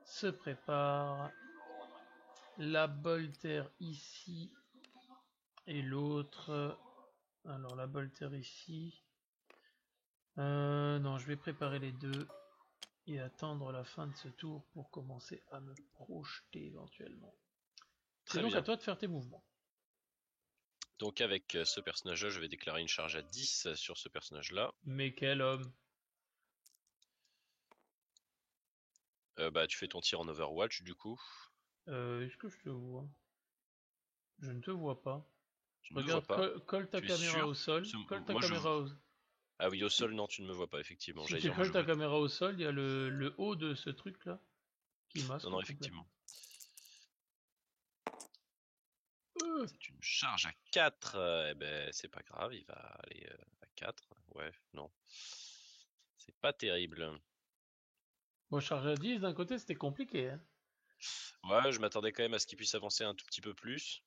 [SPEAKER 1] se prépare. La bolter ici et l'autre. Alors la bolter ici. Non, je vais préparer les deux et attendre la fin de ce tour pour commencer à me projeter éventuellement. C'est donc à toi de faire tes mouvements.
[SPEAKER 2] Donc avec ce personnage-là, je vais déclarer une charge à 10 sur ce personnage-là.
[SPEAKER 1] Mais quel homme!
[SPEAKER 2] Bah tu fais ton tir en Overwatch du coup.
[SPEAKER 1] Est-ce que je te vois? Je ne te vois pas.
[SPEAKER 2] Tu ne me vois
[SPEAKER 1] Regarde,
[SPEAKER 2] pas.
[SPEAKER 1] colle ta caméra au sol. Colle ta caméra au sol.
[SPEAKER 2] Ah oui, au sol, non, tu ne me vois pas, effectivement.
[SPEAKER 1] Si tu colles ta caméra au sol, il y a le haut de ce truc-là qui masque.
[SPEAKER 2] Non, effectivement. C'est une charge à 4. Eh ben, c'est pas grave, il va aller à 4. Ouais, non. C'est pas terrible.
[SPEAKER 1] Bon, charge à 10, d'un côté, c'était compliqué. Hein.
[SPEAKER 2] Ouais, je m'attendais quand même à ce qu'il puisse avancer un tout petit peu plus.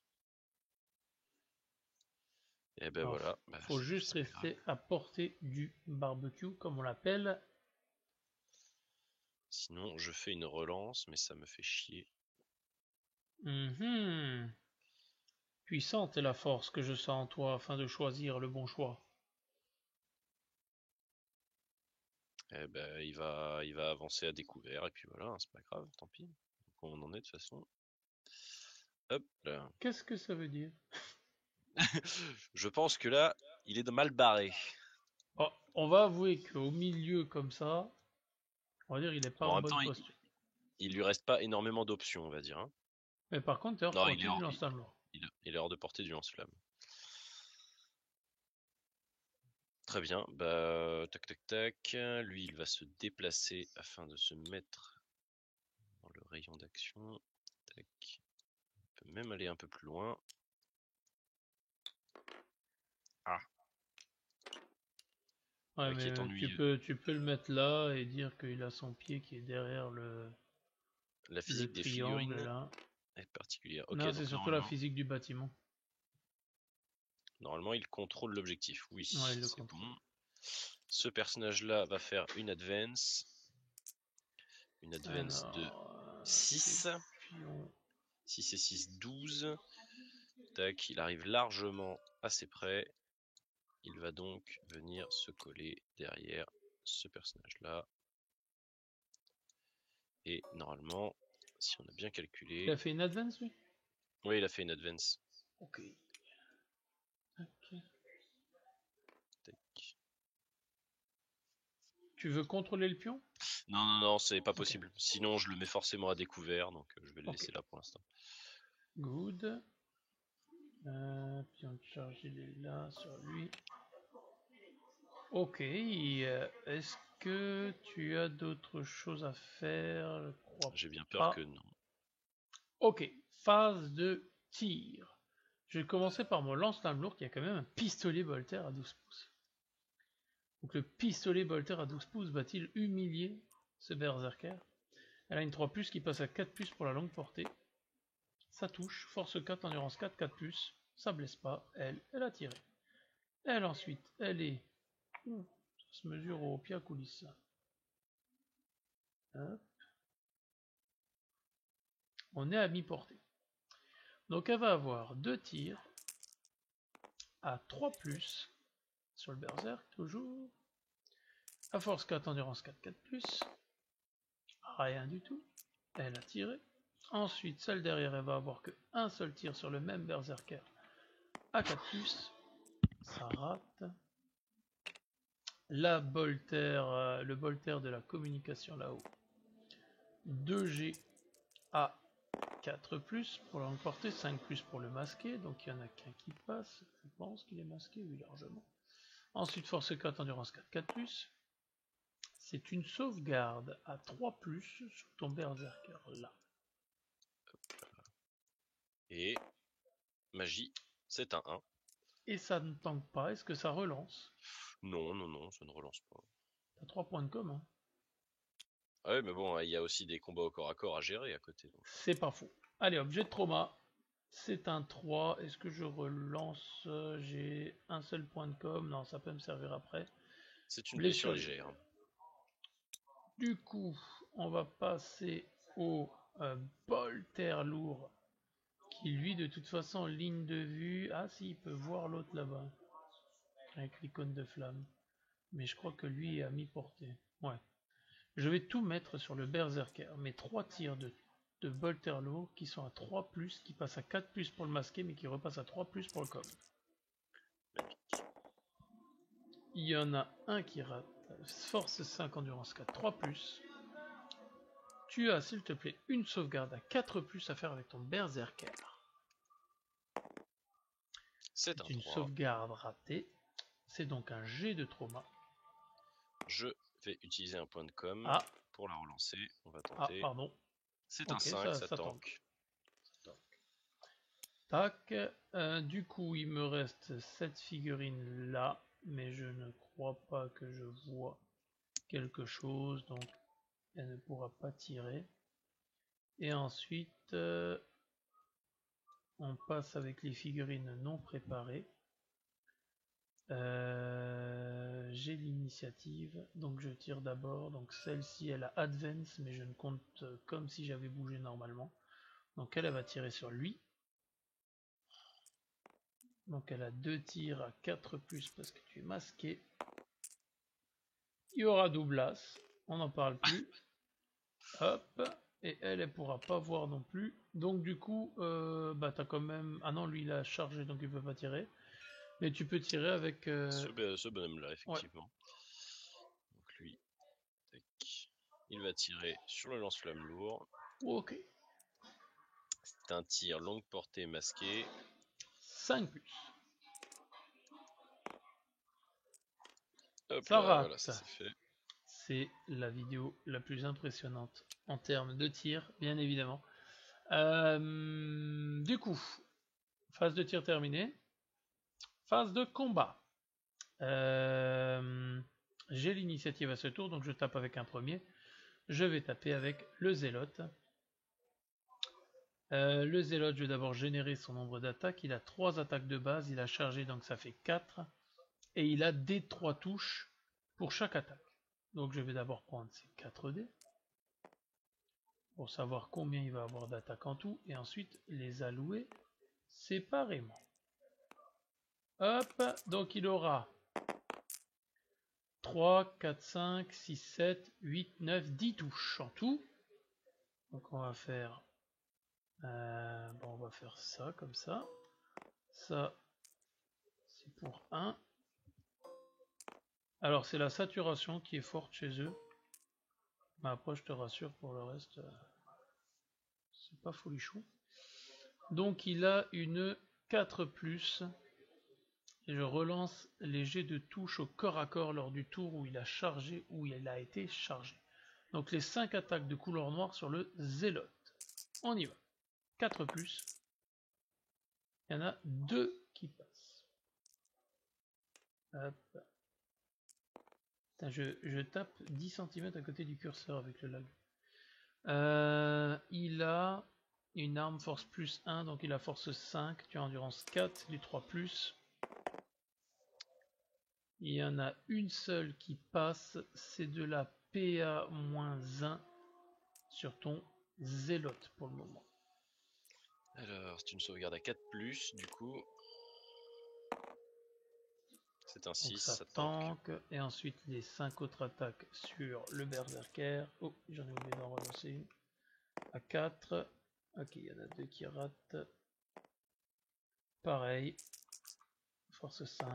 [SPEAKER 2] Et ben
[SPEAKER 1] alors,
[SPEAKER 2] voilà.
[SPEAKER 1] Faut juste rester à portée du barbecue, comme on l'appelle.
[SPEAKER 2] Sinon, je fais une relance, mais ça me fait chier.
[SPEAKER 1] Puissante est la force que je sens en toi afin de choisir le bon choix.
[SPEAKER 2] Eh ben, il va avancer à découvert, et puis voilà, c'est pas grave, tant pis. Donc on en est de toute façon. Hop là.
[SPEAKER 1] Qu'est-ce que ça veut dire?
[SPEAKER 2] Je pense que là, il est mal barré.
[SPEAKER 1] Oh, on va avouer qu'au milieu comme ça, on va dire il est pas en bonne posture.
[SPEAKER 2] Il lui reste pas énormément d'options, on va dire. Hein.
[SPEAKER 1] Mais par contre, t'es hors portée du lance-flamme.
[SPEAKER 2] Il est hors de portée du lance-flamme. Très bien, bah tac tac tac. Lui, il va se déplacer afin de se mettre dans le rayon d'action. Tac. Il peut même aller un peu plus loin. Ah.
[SPEAKER 1] Ouais, mais tu peux le mettre là et dire qu'il a son pied qui est derrière
[SPEAKER 2] la physique des figurines là. Est particulière. Okay,
[SPEAKER 1] non, c'est surtout la physique du bâtiment.
[SPEAKER 2] Normalement, il contrôle l'objectif. Oui,
[SPEAKER 1] ouais,
[SPEAKER 2] c'est bon. Ce personnage-là va faire une advance. Une advance de 6. 6 et 6, 12. Tac, il arrive largement assez près. Il va donc venir se coller derrière ce personnage-là. Et normalement, si on a bien calculé...
[SPEAKER 1] Il a fait une advance, lui?
[SPEAKER 2] Oui, il a fait une advance.
[SPEAKER 1] Ok.
[SPEAKER 2] Tac.
[SPEAKER 1] Tu veux contrôler le pion?
[SPEAKER 2] Non, non, non, c'est pas possible. Sinon, je le mets forcément à découvert, donc je vais le laisser là pour l'instant.
[SPEAKER 1] Good. Pion de charge, il est là, sur lui. Ok, est-ce que tu as d'autres choses à faire? Je crois
[SPEAKER 2] J'ai bien peur que non.
[SPEAKER 1] Ok, phase de tir. Je vais commencer par mon lance-flamme lourd qui a quand même un pistolet Bolter à 12 pouces. Donc le pistolet Bolter à 12 pouces va-t-il humilier ce berserker? Elle a une 3+, qui passe à 4+, pour la longue portée. Ça touche, force 4, endurance 4, 4+, ça blesse pas, elle a tiré. Elle ensuite, elle est... ça se mesure au pied à coulisses. Hop. On est à mi-portée. Donc elle va avoir 2 tirs à 3+, sur le berserk, toujours. À force 4, endurance 4, 4+. Rien du tout. Elle a tiré. Ensuite, celle derrière, elle va avoir que un seul tir sur le même berserker à 4+. Ça rate. La Bolter, le Bolter de la communication là-haut. 2G à 4+, pour l'emporter, 5+ pour le masquer. Donc il n'y en a qu'un qui passe. Je pense qu'il est masqué, oui, largement. Ensuite, force 4, endurance 4, 4+. C'est une sauvegarde à 3+ sur ton berserker là.
[SPEAKER 2] Et magie, c'est un 1.
[SPEAKER 1] Et ça ne tank pas, est-ce que ça relance?
[SPEAKER 2] Non, non, non, ça ne relance pas.
[SPEAKER 1] T'as 3 points de com, hein.
[SPEAKER 2] Ah ouais, mais bon, il y a aussi des combats au corps à corps à gérer à côté.
[SPEAKER 1] C'est pas faux. Allez hop, jet de trauma. C'est un 3. Est-ce que je relance? J'ai un seul point de com. Non, ça peut me servir après.
[SPEAKER 2] C'est une blessure légère.
[SPEAKER 1] Du coup, on va passer au Bolter lourd. Qui lui, de toute façon, ligne de vue. Ah si, il peut voir l'autre là-bas. Avec l'icône de flamme. Mais je crois que lui est à mi-portée. Ouais. Je vais tout mettre sur le berserker. Mes 3 tirs de Bolter lourd qui sont à 3+, qui passent à 4+ pour le masquer, mais qui repassent à 3+ pour le com. Il y en a un qui rate. Force 5, endurance 4, 3+. Tu as, s'il te plaît, une sauvegarde à 4+ à faire avec ton berserker. C'est une sauvegarde ratée. C'est donc un jet de trauma.
[SPEAKER 2] Je vais utiliser un point de com pour la relancer. On va tenter.
[SPEAKER 1] Ah, pardon.
[SPEAKER 2] C'est un 5, ça tank.
[SPEAKER 1] Tac. Du coup, il me reste cette figurine là, mais je ne crois pas que je vois quelque chose, donc elle ne pourra pas tirer. Et ensuite, on passe avec les figurines non préparées. J'ai l'initiative, donc je tire d'abord. Donc celle-ci, elle a advance, mais je ne compte comme si j'avais bougé normalement. Donc elle va tirer sur lui. Donc elle a 2 tirs à 4+ parce que tu es masqué. Il y aura doublas, on n'en parle plus. Hop, et elle pourra pas voir non plus. Donc du coup, bah t'as quand même... Ah non, lui il a chargé, donc il peut pas tirer. Mais tu peux tirer avec...
[SPEAKER 2] Ce bonhomme-là, effectivement. Ouais. Donc lui, tac. Il va tirer sur le lance-flamme lourd.
[SPEAKER 1] Ok.
[SPEAKER 2] C'est un tir longue portée masqué.
[SPEAKER 1] 5+.
[SPEAKER 2] Hop
[SPEAKER 1] ça
[SPEAKER 2] là,
[SPEAKER 1] rate.
[SPEAKER 2] voilà, ça c'est fait.
[SPEAKER 1] C'est la vidéo la plus impressionnante en termes de tir, bien évidemment. Du coup, phase de tir terminée. Phase de combat. J'ai l'initiative à ce tour, donc je tape avec un premier. Je vais taper avec le zélote. Le zélote, je vais d'abord générer son nombre d'attaques. Il a 3 attaques de base, il a chargé, donc ça fait 4. Et il a des 3 touches pour chaque attaque. Donc je vais d'abord prendre ces 4 dés pour savoir combien il va avoir d'attaques en tout, et ensuite les allouer séparément. Hop, donc il aura 3, 4, 5, 6, 7, 8, 9, 10 touches en tout. Donc on va faire ça comme ça. Ça, c'est pour 1. Alors c'est la saturation qui est forte chez eux. Mais après je te rassure, pour le reste, c'est pas folichou. Donc il a une 4+. Et je relance les jets de touche au corps à corps lors du tour où il a chargé, où il a été chargé. Donc les 5 attaques de couleur noire sur le zélote. On y va. 4+. Il y en a 2 qui passent. Hop. Putain, je tape 10 cm à côté du curseur avec le lag. Il a une arme force plus 1, donc il a force 5, tu as endurance 4, du 3+. Il y en a une seule qui passe, c'est de la PA-1 sur ton zélote pour le moment.
[SPEAKER 2] Alors, c'est une sauvegarde à 4+, du coup. C'est un 6,
[SPEAKER 1] ça tank. Et ensuite les 5 autres attaques sur le berserker. Oh, j'en ai oublié d'en relancer une. À 4. Ok, il y en a 2 qui ratent. Pareil. Force 5,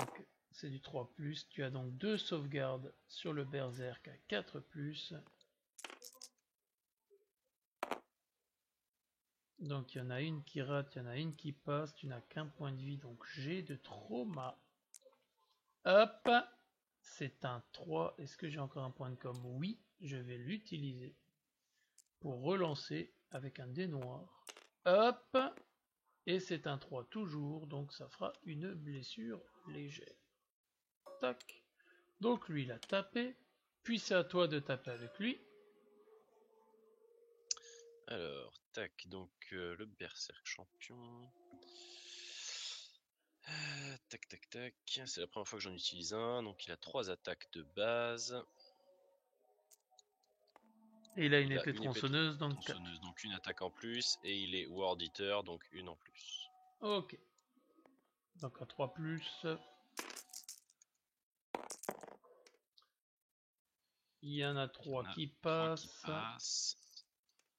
[SPEAKER 1] c'est du 3+. Tu as donc 2 sauvegardes sur le berserk à 4+. Donc il y en a une qui rate, il y en a une qui passe. Tu n'as qu'un point de vie, donc j'ai de trauma. Hop, c'est un 3. Est-ce que j'ai encore un point de com? Oui, je vais l'utiliser pour relancer avec un dé noir. Hop, et c'est un 3 toujours, donc ça fera une blessure légère. Tac. Donc lui il a tapé, puis c'est à toi de taper avec lui.
[SPEAKER 2] Alors, tac, donc le berserk champion. Tac, tac, tac. C'est la première fois que j'en utilise un, donc il a 3 attaques de base.
[SPEAKER 1] Et il a une épée tronçonneuse, donc
[SPEAKER 2] une attaque en plus, et il est Ward Eater, donc une en plus.
[SPEAKER 1] Ok. Donc à 3+. Il y en a 3 qui passent.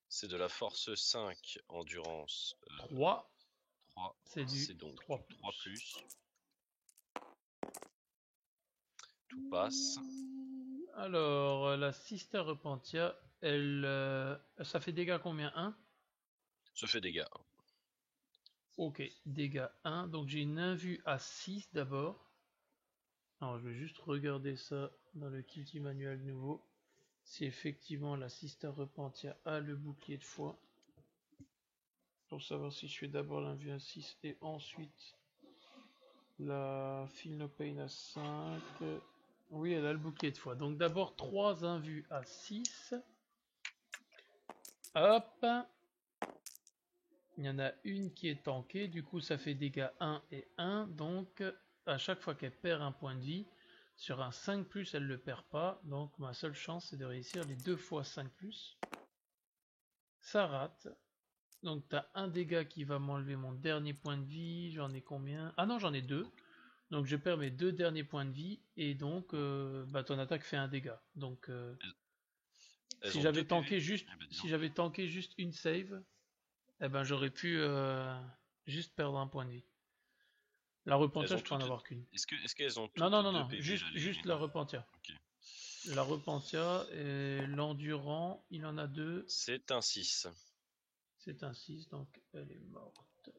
[SPEAKER 2] C'est de la force 5, endurance
[SPEAKER 1] 3.
[SPEAKER 2] 3.
[SPEAKER 1] C'est
[SPEAKER 2] donc
[SPEAKER 1] 3+.
[SPEAKER 2] 3+. Tout passe.
[SPEAKER 1] Alors, la Sister Repentia, elle, ça fait dégâts combien? 1?
[SPEAKER 2] Ça fait dégâts.
[SPEAKER 1] Ok, dégâts 1. Donc j'ai une invue à 6 d'abord. Alors je vais juste regarder ça dans le Kilti manuel nouveau. Si effectivement la Sister Repentia a le bouclier de foi. Pour savoir si je fais d'abord l'invue à 6 et ensuite la Feel No Pain à 5. Oui, elle a le bouclier de foi. Donc d'abord 3 invus à 6. Hop. Il y en a une qui est tankée. Du coup, ça fait dégâts 1 et 1. Donc, à chaque fois qu'elle perd un point de vie, sur un 5+, elle ne le perd pas. Donc, ma seule chance, c'est de réussir les 2 fois 5+. Ça rate. Donc, tu as un dégât qui va m'enlever mon dernier point de vie. J'en ai combien? Ah non, j'en ai 2. Donc je perds mes 2 derniers points de vie et donc ton attaque fait un dégât. Donc si j'avais tanké juste une save, eh ben j'aurais pu juste perdre un point de vie. La repentia, je peux en avoir qu'une.
[SPEAKER 2] Est-ce qu'elles ont toutes
[SPEAKER 1] non, juste la repentia.
[SPEAKER 2] Okay.
[SPEAKER 1] La repentia et l'endurant, il en a 2.
[SPEAKER 2] C'est un 6.
[SPEAKER 1] C'est un 6, donc elle est morte.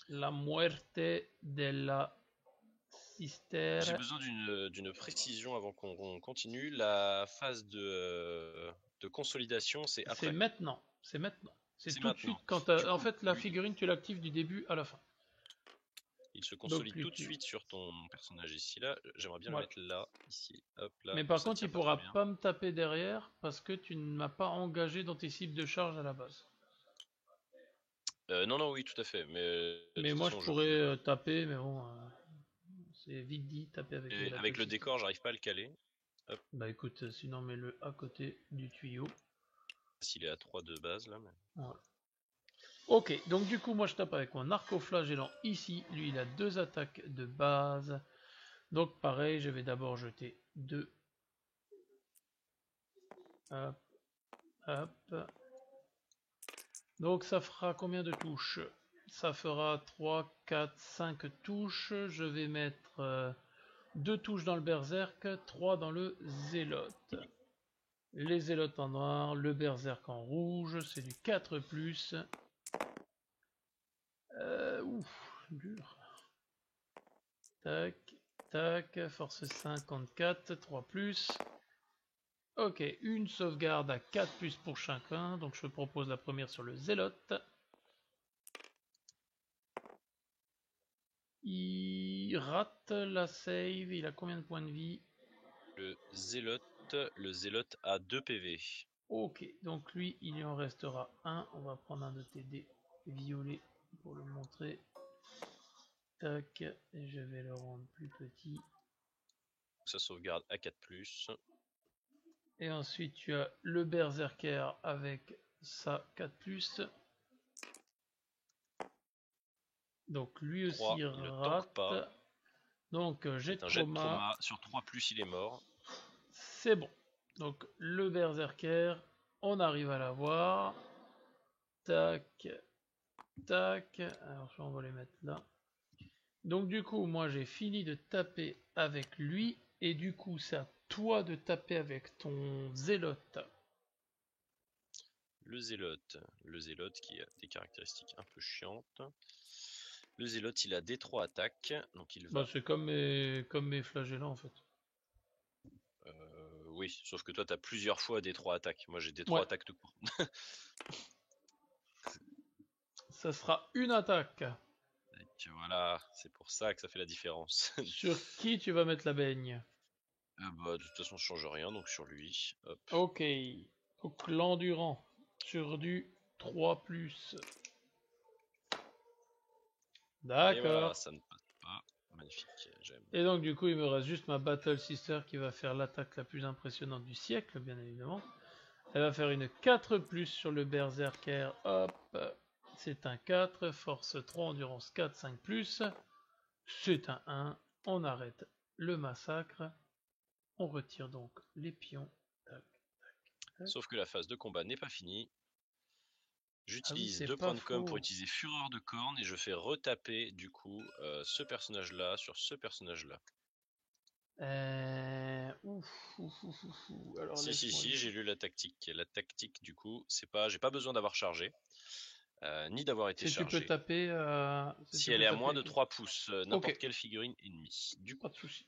[SPEAKER 1] La muerte de la
[SPEAKER 2] J'ai besoin d'une précision avant qu'on continue. La phase de consolidation, c'est après.
[SPEAKER 1] C'est maintenant. C'est tout de suite quand en fait la figurine tu l'actives du début à la fin.
[SPEAKER 2] Il se consolide tout de suite sur ton personnage ici là. J'aimerais bien le mettre là, ici. Hop, là.
[SPEAKER 1] Mais par contre il pourra pas me taper derrière parce que tu ne m'as pas engagé dans tes cibles de charge à la base.
[SPEAKER 2] Non, oui, tout à fait.
[SPEAKER 1] Mais moi je pourrais taper, mais bon, c'est vite dit, taper avec les
[SPEAKER 2] avec le décor, j'arrive pas à le caler. Hop.
[SPEAKER 1] Bah écoute, sinon mets-le à côté du tuyau.
[SPEAKER 2] S'il est à 3 de base là. Mais...
[SPEAKER 1] Ouais. Ok, donc du coup moi je tape avec mon arco-flagellant ici. Lui il a 2 attaques de base. Donc pareil, je vais d'abord jeter 2. Hop, hop. Donc ça fera combien de touches? Ça fera 3, 4, 5 touches. Je vais mettre 2 touches dans le berserk, 3 dans le zélote. Les zélotes en noir, le berserk en rouge, c'est du 4+. Ouf, dur. Tac, tac, force 54, 3+. Ok, une sauvegarde à 4+ pour chacun, donc je propose la première sur le zélote. Il rate la save. Il a combien de points de vie?
[SPEAKER 2] Le zélote a 2 PV.
[SPEAKER 1] Ok, donc lui, il en restera un. On va prendre un de tes dés violets pour le montrer. Tac, et je vais le rendre plus petit.
[SPEAKER 2] Ça sauvegarde à 4+.
[SPEAKER 1] Et ensuite, tu as le berserker avec sa 4+. Donc lui
[SPEAKER 2] 3,
[SPEAKER 1] aussi
[SPEAKER 2] il le tank pas.
[SPEAKER 1] rate. Donc jet de
[SPEAKER 2] un jet de
[SPEAKER 1] trauma.
[SPEAKER 2] trauma. Sur 3+, il est mort.
[SPEAKER 1] C'est bon. Donc le berserker, on arrive à l'avoir. Tac, tac. Alors on va les mettre là. Donc du coup, moi j'ai fini de taper avec lui. Et du coup, c'est à toi de taper avec ton zélote.
[SPEAKER 2] Le zélote qui a des caractéristiques un peu chiantes. Le zélote, il a D3 attaques, donc il va...
[SPEAKER 1] Bah, c'est comme mes flagellants en fait.
[SPEAKER 2] Oui, sauf que toi, tu as plusieurs fois D3 attaques. Moi, j'ai D3
[SPEAKER 1] Ouais.
[SPEAKER 2] attaques tout court.
[SPEAKER 1] Ça sera une attaque.
[SPEAKER 2] Donc, voilà, c'est pour ça que ça fait la différence.
[SPEAKER 1] Sur qui tu vas mettre la baigne?
[SPEAKER 2] Bah, de toute façon, je change rien, donc sur lui. Hop.
[SPEAKER 1] Ok. Donc l'endurant sur du 3+.
[SPEAKER 2] Et voilà,
[SPEAKER 1] D'accord.
[SPEAKER 2] ça ne passe pas. Magnifique, j'aime.
[SPEAKER 1] Et donc du coup il me reste juste ma Battle Sister qui va faire l'attaque la plus impressionnante du siècle, bien évidemment. Elle va faire une 4+ sur le berserker. Hop. C'est un 4. Force 3, endurance 4, 5+. C'est un 1. On arrête le massacre. On retire donc les pions. Tac, tac.
[SPEAKER 2] Sauf que la phase de combat n'est pas finie. J'utilise
[SPEAKER 1] c'est
[SPEAKER 2] 2
[SPEAKER 1] pas
[SPEAKER 2] points de com pour
[SPEAKER 1] faux.
[SPEAKER 2] utiliser Fureur de corne et je fais retaper du coup ce personnage-là sur ce personnage-là.
[SPEAKER 1] Alors
[SPEAKER 2] Si, j'ai lu la tactique. La tactique du coup, c'est pas, j'ai pas besoin d'avoir chargé, ni d'avoir été
[SPEAKER 1] si tu peux
[SPEAKER 2] chargé.
[SPEAKER 1] taper,
[SPEAKER 2] Si elle est à moins de 3 pouces, n'importe quelle figurine ennemie. Du
[SPEAKER 1] pas
[SPEAKER 2] coup,
[SPEAKER 1] de souci.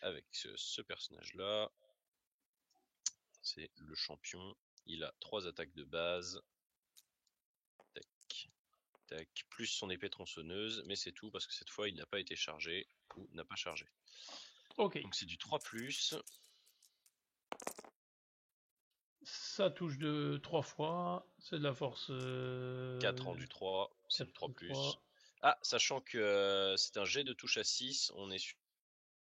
[SPEAKER 2] avec ce personnage-là, c'est le champion. Il a 3 attaques de base. Tac, tac, plus son épée tronçonneuse, mais c'est tout parce que cette fois il n'a pas été chargé ou n'a pas chargé.
[SPEAKER 1] Ok.
[SPEAKER 2] Donc c'est du 3+.
[SPEAKER 1] Ça touche de 3 fois. C'est de la force.
[SPEAKER 2] 4 en du 3, c'est du 3+.
[SPEAKER 1] 3.
[SPEAKER 2] Ah, sachant que c'est un jet de touche à 6, on est sur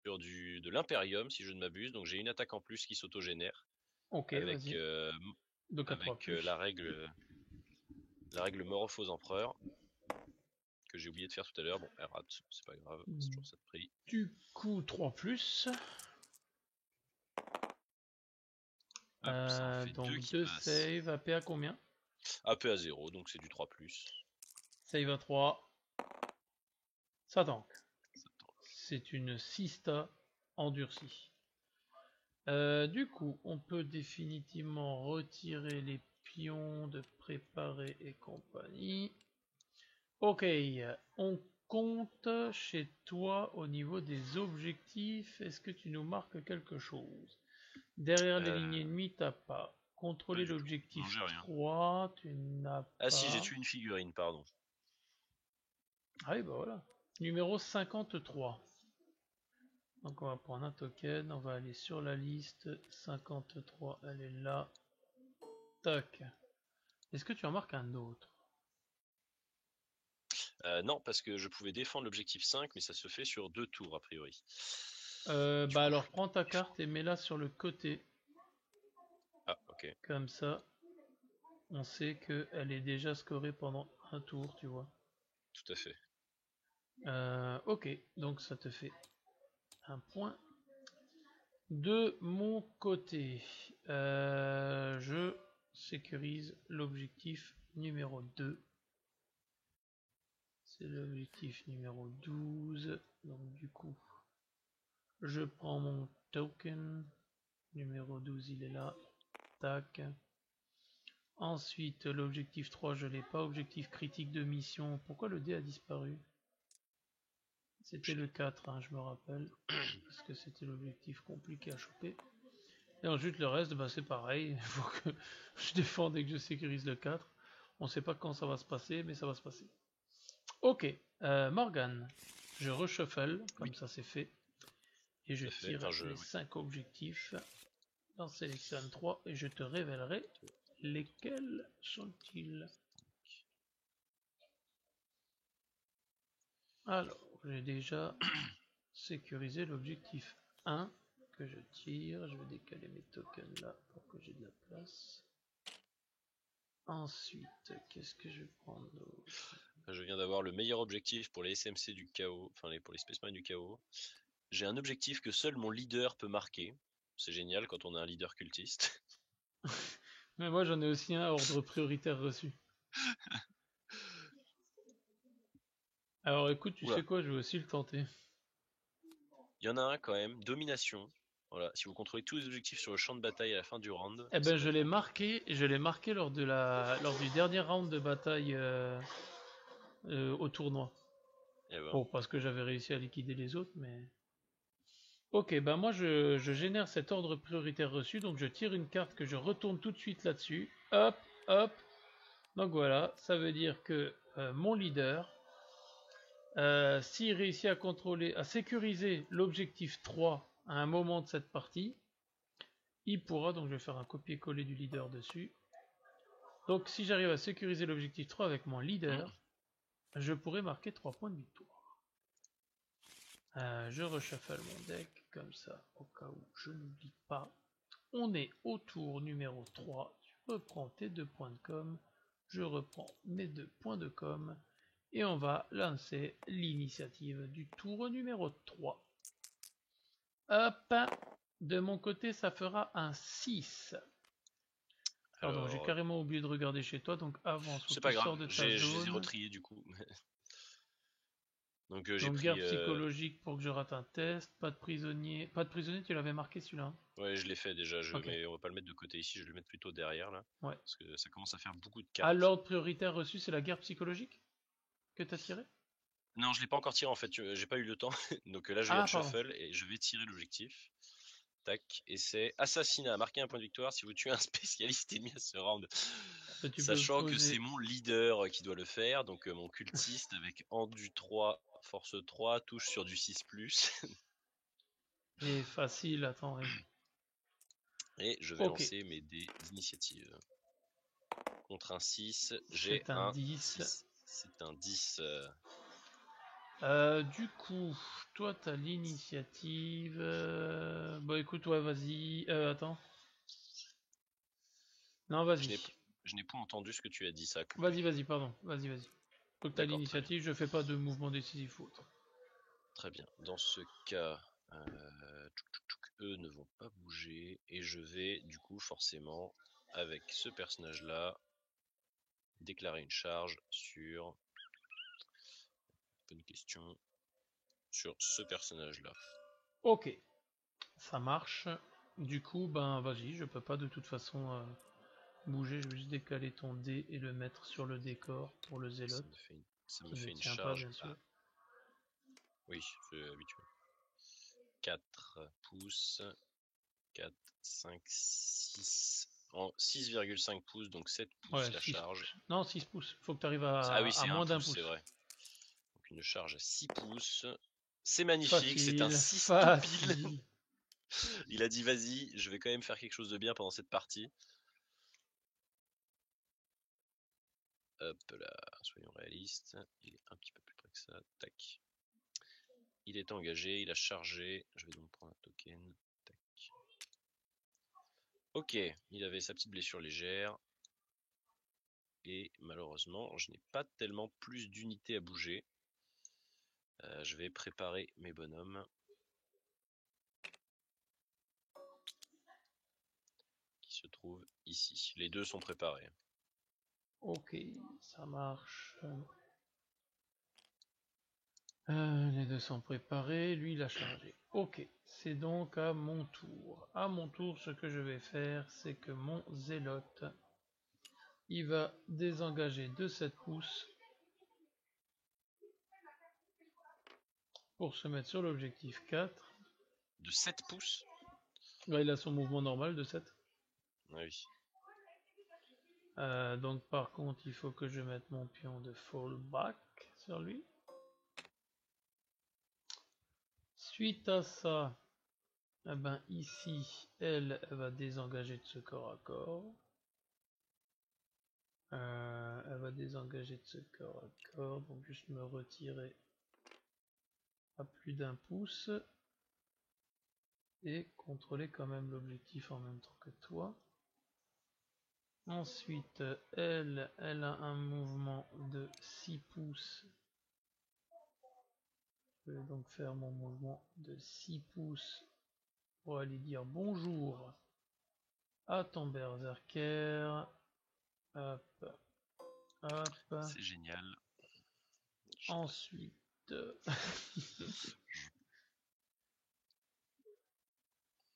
[SPEAKER 2] de l'impérium si je ne m'abuse, donc j'ai une attaque en plus qui s'autogénère.
[SPEAKER 1] Ok,
[SPEAKER 2] avec,
[SPEAKER 1] donc à 3+.
[SPEAKER 2] la règle mort aux faux empereurs que j'ai oublié de faire tout à l'heure. Bon, elle rate, c'est pas grave, c'est toujours ça de prix.
[SPEAKER 1] Du coup, 3+.
[SPEAKER 2] Hop, ça en fait
[SPEAKER 1] donc
[SPEAKER 2] 2
[SPEAKER 1] save, AP à combien?
[SPEAKER 2] AP à 0, donc c'est du 3+.
[SPEAKER 1] Save à 3. Ça tank. C'est une Sista endurcie. Du coup, on peut définitivement retirer les pions de préparer et compagnie. Ok, on compte chez toi au niveau des objectifs. Est-ce que tu nous marques quelque chose? Derrière les lignes ennemies, t'as pas. Contrôler l'objectif 3, tu n'as pas.
[SPEAKER 2] Ah si, j'ai tué une figurine, pardon.
[SPEAKER 1] Ah oui, bah voilà. Numéro 53. Donc on va prendre un token, on va aller sur la liste. 53, elle est là. Tac. Est-ce que tu en marques un autre?
[SPEAKER 2] Non, parce que je pouvais défendre l'objectif 5, mais ça se fait sur 2 tours a priori.
[SPEAKER 1] Bah alors prends ta carte et mets-la sur le côté.
[SPEAKER 2] Ah, ok.
[SPEAKER 1] Comme ça, on sait qu'elle est déjà scorée pendant un tour, tu vois.
[SPEAKER 2] Tout à fait.
[SPEAKER 1] Ok, donc ça te fait un point. De mon côté, je sécurise l'objectif numéro 2. C'est l'objectif numéro 12. Donc du coup, je prends mon token. Numéro 12, il est là. Tac. Ensuite, l'objectif 3, je l'ai pas. Objectif critique de mission. Pourquoi le dé a disparu? C'était le 4, hein, je me rappelle. Parce que c'était l'objectif compliqué à choper. Et ensuite, le reste, bah, c'est pareil. Il faut que je défende et que je sécurise le 4. On sait pas quand ça va se passer, mais ça va se passer. Ok, Morgane. je reshuffle, comme
[SPEAKER 2] Oui.
[SPEAKER 1] ça c'est fait. Et je tire les
[SPEAKER 2] oui.
[SPEAKER 1] 5 objectifs. J'en sélectionne 3 et je te révélerai lesquels sont-ils. Alors, j'ai déjà sécurisé l'objectif 1 que je tire. Je vais décaler mes tokens là pour que j'ai de la place. Ensuite, qu'est-ce que je vais prendre d'autre?
[SPEAKER 2] Je viens d'avoir le meilleur objectif pour les SMC du chaos, enfin pour les Space Marines du chaos. J'ai un objectif que seul mon leader peut marquer. C'est génial quand on a un leader cultiste.
[SPEAKER 1] Mais moi j'en ai aussi un ordre prioritaire reçu. Alors écoute, tu sais quoi, je vais aussi le tenter.
[SPEAKER 2] Il y en a un quand même, domination. Voilà, si vous contrôlez tous les objectifs sur le champ de bataille à la fin du round.
[SPEAKER 1] Eh ben je l'ai marqué lors du dernier round de bataille au tournoi.
[SPEAKER 2] Ben.
[SPEAKER 1] Bon, parce que j'avais réussi à liquider les autres, mais... Ok, ben moi je génère cet ordre prioritaire reçu, donc je tire une carte que je retourne tout de suite là-dessus. Hop, hop. Donc voilà, ça veut dire que mon leader, s'il réussit à sécuriser l'objectif 3 à un moment de cette partie, il pourra, donc je vais faire un copier-coller du leader dessus. Donc si j'arrive à sécuriser l'objectif 3 avec mon leader, je pourrais marquer 3 points de victoire. Je reshuffle mon deck comme ça, au cas où je n'oublie pas. On est au tour numéro 3. Tu reprends tes 2 points de com. Je reprends mes 2 points de com. Et on va lancer l'initiative du tour numéro 3. Hop. De mon côté, ça fera un 6. Pardon, j'ai carrément oublié de regarder chez toi, donc avance.
[SPEAKER 2] C'est pas grave,
[SPEAKER 1] de ta
[SPEAKER 2] je
[SPEAKER 1] zone.
[SPEAKER 2] les ai retriés du coup. Donc j'ai pris...
[SPEAKER 1] guerre psychologique pour que je rate un test. Pas de prisonnier. Pas de prisonnier, tu l'avais marqué celui-là.
[SPEAKER 2] Ouais, je l'ai fait déjà, mais on va pas le mettre de côté ici, je vais le mettre plutôt derrière là.
[SPEAKER 1] Ouais.
[SPEAKER 2] Parce que ça commence à faire beaucoup de cartes.
[SPEAKER 1] À l'ordre prioritaire reçu, c'est la guerre psychologique que tu as tiré?
[SPEAKER 2] Non, je l'ai pas encore tiré en fait, j'ai pas eu le temps. Donc là je viens de shuffle et je vais tirer l'objectif. Tac, et c'est assassinat, marquer un point de victoire si vous tuez un spécialiste ennemi à ce round. Sachant que c'est mon leader qui doit le faire, donc mon cultiste avec endu 3, force 3, touche sur du 6+.
[SPEAKER 1] Et facile, attends.
[SPEAKER 2] Et je vais lancer mes dés d'initiative. Contre un 6, j'ai un 10. C'est un 10.
[SPEAKER 1] Du coup, toi t'as l'initiative. Bon écoute, ouais, vas-y. Attends. Non, vas-y.
[SPEAKER 2] Je n'ai pas entendu ce que tu as dit, ça.
[SPEAKER 1] Vas-y, pardon. Vas-y. Donc t'as l'initiative, je fais pas de mouvement décisif ou autre.
[SPEAKER 2] Très bien. Dans ce cas, eux ne vont pas bouger. Et je vais, du coup, forcément, avec ce personnage-là, déclarer une charge sur... Bonne question. Sur ce personnage-là.
[SPEAKER 1] Ok. Ça marche. Du coup, ben vas-y, je peux pas de toute façon bouger. Je vais juste décaler ton dé et le mettre sur le décor pour le zélote.
[SPEAKER 2] Ça me fait une charge.
[SPEAKER 1] Pas, bien sûr.
[SPEAKER 2] Oui, c'est habituel. 4 pouces. 4, 5, 6. En 6,5 pouces, donc 7 pouces la charge.
[SPEAKER 1] Pouces. Non, 6 pouces. Faut que tu arrives à, moins d'un pouce.
[SPEAKER 2] C'est vrai. Donc une charge à 6 pouces. C'est magnifique, c'est un 6 tout pile. Il a dit vas-y, je vais quand même faire quelque chose de bien pendant cette partie. Hop là, soyons réalistes. Il est un petit peu plus près que ça. Tac. Il est engagé, il a chargé. Je vais donc prendre un token. Tac. Ok, il avait sa petite blessure légère. Et malheureusement, je n'ai pas tellement plus d'unités à bouger. Je vais préparer mes bonhommes. Qui se trouvent ici. Les deux sont préparés.
[SPEAKER 1] Ok, ça marche. Les deux sont préparés, lui il a chargé. Ok, c'est donc à mon tour. À mon tour, ce que je vais faire, c'est que mon zélote, il va désengager de 7 pouces pour se mettre sur l'objectif 4.
[SPEAKER 2] De 7 pouces?
[SPEAKER 1] Là, il a son mouvement normal de 7.
[SPEAKER 2] Oui.
[SPEAKER 1] Donc par contre, il faut que je mette mon pion de fallback sur lui. Suite à ça, eh ben ici, elle va désengager de ce corps à corps. Elle va désengager de ce corps à corps, donc juste me retirer à plus d'un pouce et contrôler quand même l'objectif en même temps que toi. Ensuite, elle a un mouvement de 6 pouces. Je vais donc faire mon mouvement de 6 pouces pour aller dire bonjour à ton berserker. Hop, hop.
[SPEAKER 2] C'est génial.
[SPEAKER 1] Ensuite,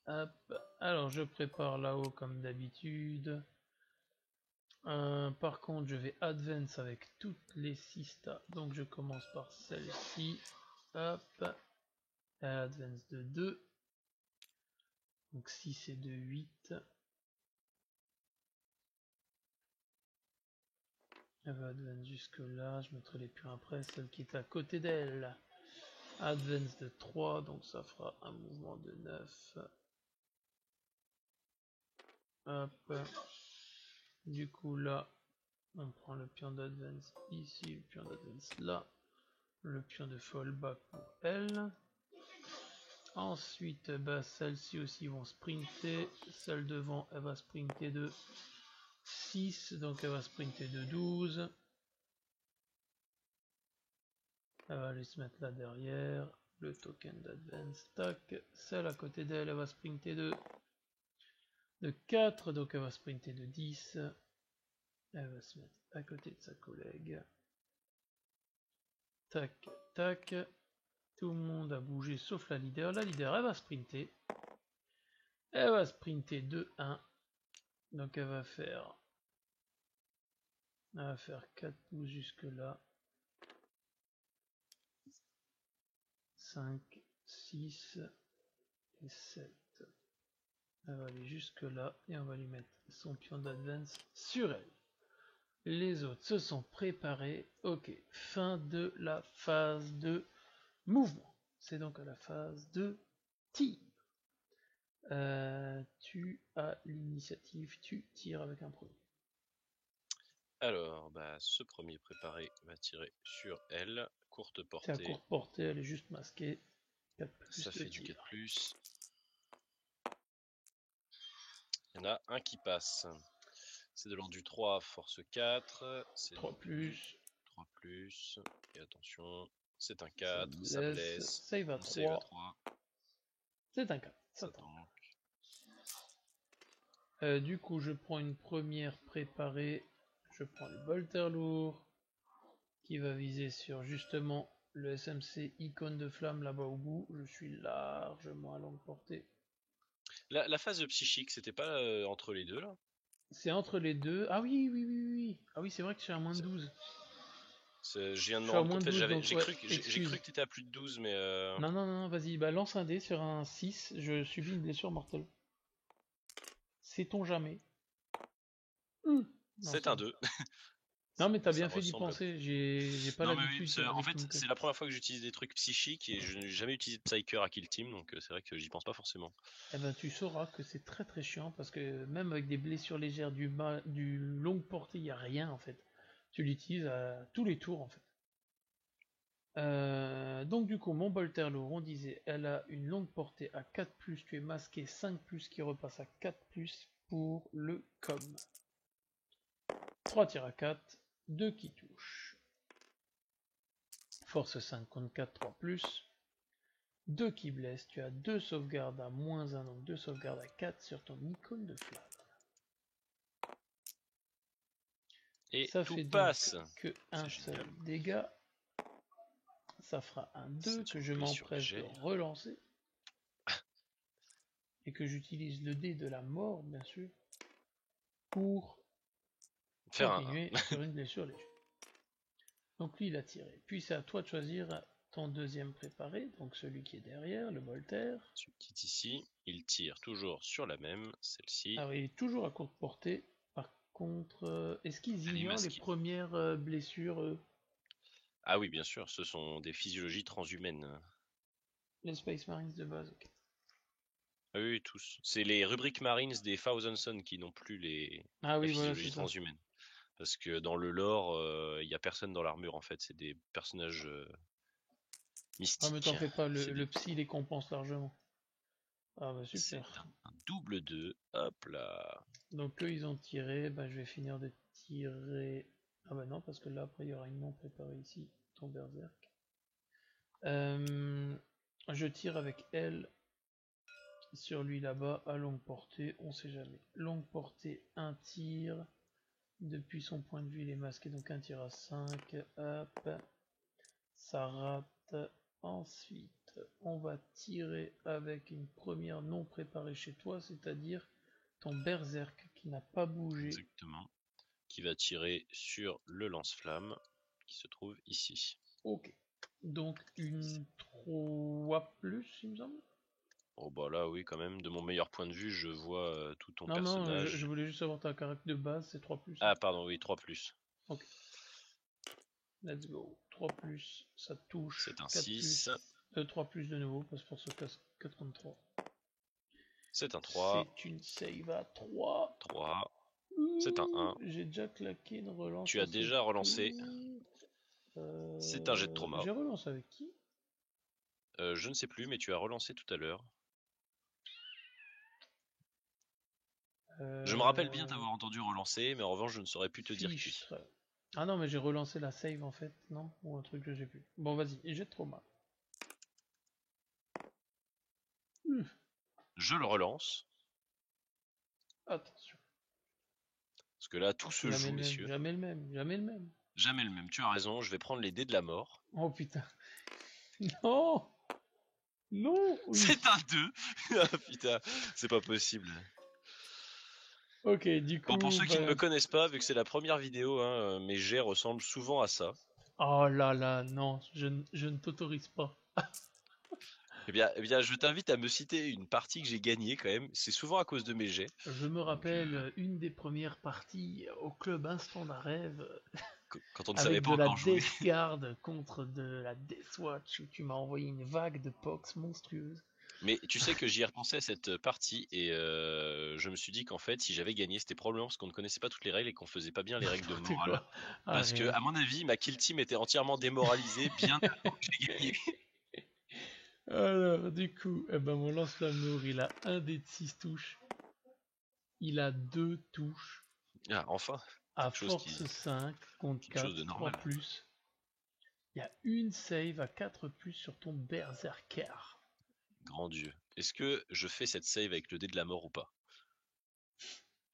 [SPEAKER 1] hop. Alors je prépare là-haut comme d'habitude. Par contre, je vais advance avec toutes les 6 stats. Donc je commence par celle-ci. Hop. Elle advance de 2. Donc 6 et 2, 8. Elle va advance jusque là. Je mettrai les pions après. Celle qui est à côté d'elle. Advance de 3. Donc ça fera un mouvement de 9. Hop. Du coup là, on prend le pion d'advance ici, le pion d'advance là, le pion de fallback pour elle. Ensuite, bah, celles-ci aussi vont sprinter. Celle devant, elle va sprinter de 6, donc elle va sprinter de 12. Elle va aller se mettre là derrière. Le token d'advance, tac. Celle à côté d'elle, elle va sprinter de 4, donc elle va sprinter de 10. Elle va se mettre à côté de sa collègue. Tac, tac. Tout le monde a bougé sauf la leader. La leader, elle va sprinter. Elle va sprinter de 1. Donc elle va faire 4 pouces jusque là. 5, 6 et 7. Elle va aller jusque là et on va lui mettre son pion d'advance sur elle. Les autres se sont préparés. Ok, fin de la phase de mouvement. C'est donc à la phase de team. Tu as l'initiative, tu tires avec un premier.
[SPEAKER 2] Alors, bah, ce premier préparé va tirer sur elle. Courte portée.
[SPEAKER 1] C'est à courte portée, elle est juste masquée. 4 plus
[SPEAKER 2] ça fait
[SPEAKER 1] tir.
[SPEAKER 2] du 4+. Il y en a un qui passe. C'est de l'ordre du 3, force 4. C'est
[SPEAKER 1] 3 plus.
[SPEAKER 2] 3+. Et attention, c'est un 4, ça
[SPEAKER 1] blesse.
[SPEAKER 2] blesse.
[SPEAKER 1] Save à 3.
[SPEAKER 2] Save à 3.
[SPEAKER 1] C'est un 4. Ça du coup, je prends une première préparée. Je prends le bolter lourd qui va viser sur justement le SMC icône de flamme là-bas au bout. Je suis largement à longue portée.
[SPEAKER 2] La phase psychique, c'était pas entre les deux là?
[SPEAKER 1] C'est entre les deux. Ah oui, oui, oui, oui. Ah oui, c'est vrai que je suis à moins de 12.
[SPEAKER 2] Je viens de me rendre compte. En fait, j'ai cru que t'étais à plus de 12, mais.
[SPEAKER 1] Non, non, non, vas-y, bah lance un dé sur un 6. Je subis une blessure mortelle. Sait-on jamais?
[SPEAKER 2] C'est un 2.
[SPEAKER 1] Non, mais t'as bien fait d'y penser. J'ai pas l'habitude.
[SPEAKER 2] Oui, en fait, c'est la première fois que j'utilise des trucs psychiques et je n'ai jamais utilisé de Psyker à Kill Team, donc c'est vrai que j'y pense pas forcément.
[SPEAKER 1] Eh ben, tu sauras que c'est très très chiant parce que même avec des blessures légères du longue portée, il n'y a rien en fait. Tu l'utilises à tous les tours en fait. Donc du coup, mon bolter lourd, on disait, elle a une longue portée à 4+, tu es masqué 5+, qui repasse à 4+, pour le com. 3 tirs à 4, 2 qui touchent. Force 5 contre 4, 3+. 2 qui blessent, tu as 2 sauvegardes à -1, donc 2 sauvegardes à 4 sur ton icône de flamme.
[SPEAKER 2] Et
[SPEAKER 1] ça
[SPEAKER 2] tout
[SPEAKER 1] fait
[SPEAKER 2] passe.
[SPEAKER 1] Donc que un seul dégât. Ça fera un 2 que je m'empresse de relancer. Et que j'utilise le dé de la mort, bien sûr, pour continuer sur une blessure légère. Donc lui, il a tiré. Puis c'est à toi de choisir ton deuxième préparé, donc celui qui est derrière, le bolter.
[SPEAKER 2] Celui qui est ici, il tire toujours sur la même, celle-ci.
[SPEAKER 1] Alors il est toujours à courte portée. Par contre, est-ce qu'ils ignorent les premières blessures
[SPEAKER 2] Ah oui, bien sûr, ce sont des physiologies transhumaines.
[SPEAKER 1] Les Space Marines de base, ok.
[SPEAKER 2] Ah oui, tous. C'est les rubriques Marines des Thousand Sons qui n'ont plus
[SPEAKER 1] Ah
[SPEAKER 2] la
[SPEAKER 1] oui, voilà, c'est
[SPEAKER 2] physiologie
[SPEAKER 1] ça.
[SPEAKER 2] transhumaine. Parce que dans le lore, il n'y a personne dans l'armure en fait. C'est des personnages
[SPEAKER 1] Ah, mais t'en
[SPEAKER 2] mystiques.
[SPEAKER 1] fais pas,
[SPEAKER 2] C'est
[SPEAKER 1] le psy les compense largement. Ah bah
[SPEAKER 2] c'est
[SPEAKER 1] super.
[SPEAKER 2] un double 2. Hop là.
[SPEAKER 1] Donc eux ils ont tiré, bah je vais finir de tirer. Ah bah non, parce que là après il y aura une non préparée ici, ton berserk. Je tire avec elle sur lui là-bas à longue portée, on sait jamais. Longue portée, un tir. Depuis son point de vue, il est masqué, donc un tir à 5. Hop, ça rate. Ensuite, on va tirer avec une première non préparée chez toi, c'est-à-dire ton berserk qui n'a pas bougé.
[SPEAKER 2] Exactement. Qui va tirer sur le lance-flamme qui se trouve ici.
[SPEAKER 1] Ok. Donc une 3 plus, il me semble.
[SPEAKER 2] Oh bah là oui quand même, de mon meilleur point de vue, je vois tout ton
[SPEAKER 1] Non, non, je
[SPEAKER 2] personnage.
[SPEAKER 1] voulais juste savoir ta caractère de base, c'est 3 plus. Hein.
[SPEAKER 2] Ah pardon, oui, 3 plus.
[SPEAKER 1] Ok. Let's go. 3 plus, ça touche.
[SPEAKER 2] C'est un
[SPEAKER 1] 4
[SPEAKER 2] 6.
[SPEAKER 1] plus. 3 plus de nouveau, parce que pour ce casse 83.
[SPEAKER 2] C'est un 3.
[SPEAKER 1] C'est une save à 3.
[SPEAKER 2] 3. C'est un 1.
[SPEAKER 1] J'ai déjà claqué une relance.
[SPEAKER 2] Tu as déjà relancé. C'est un jet de trauma.
[SPEAKER 1] J'ai relancé avec qui?
[SPEAKER 2] Je ne sais plus, mais tu as relancé tout à l'heure. Je me rappelle bien t'avoir entendu relancer, mais en revanche, je ne saurais plus te dire qui.
[SPEAKER 1] Ah non, mais j'ai relancé la save en fait, non? Ou un truc que j'ai plus. Bon, vas-y, et j'ai trop mal.
[SPEAKER 2] Je le relance.
[SPEAKER 1] Attention.
[SPEAKER 2] Parce que là, tout se joue, messieurs.
[SPEAKER 1] Jamais le même, jamais le même.
[SPEAKER 2] Jamais le même, tu as raison, je vais prendre les dés de la mort.
[SPEAKER 1] Oh putain. Non! Non! Oui.
[SPEAKER 2] C'est un 2. Ah putain, c'est pas possible.
[SPEAKER 1] Ok, du coup.
[SPEAKER 2] Bon, pour ceux qui ne me connaissent pas, vu que c'est la première vidéo, hein, mes jets ressemblent souvent à ça.
[SPEAKER 1] Oh là là, non, je ne t'autorise pas.
[SPEAKER 2] Eh bien, je t'invite à me citer une partie que j'ai gagnée quand même. C'est souvent à cause de mes jets.
[SPEAKER 1] Je me rappelle une des premières parties au club Instant d'un rêve.
[SPEAKER 2] Quand on ne
[SPEAKER 1] avec
[SPEAKER 2] savait pas
[SPEAKER 1] de la
[SPEAKER 2] encore jouer.
[SPEAKER 1] Death Guard contre de la Death Watch où tu m'as envoyé une vague de pox monstrueuse.
[SPEAKER 2] Mais tu sais que j'y ai repensé à cette partie et je me suis dit qu'en fait, si j'avais gagné, c'était probablement parce qu'on ne connaissait pas toutes les règles et qu'on faisait pas bien les règles de morale. Parce que, à mon avis, ma kill team était entièrement démoralisée bien avant que j'ai gagné.
[SPEAKER 1] Alors, du coup, eh ben, mon lance-flamme il a un dé de 6 touches. Il a 2 touches.
[SPEAKER 2] Ah, enfin.
[SPEAKER 1] À force 5 contre 4, 3 plus. Il y a une save à 4 plus sur ton Berserker.
[SPEAKER 2] Grand Dieu. Est-ce que je fais cette save avec le dé de la mort ou pas?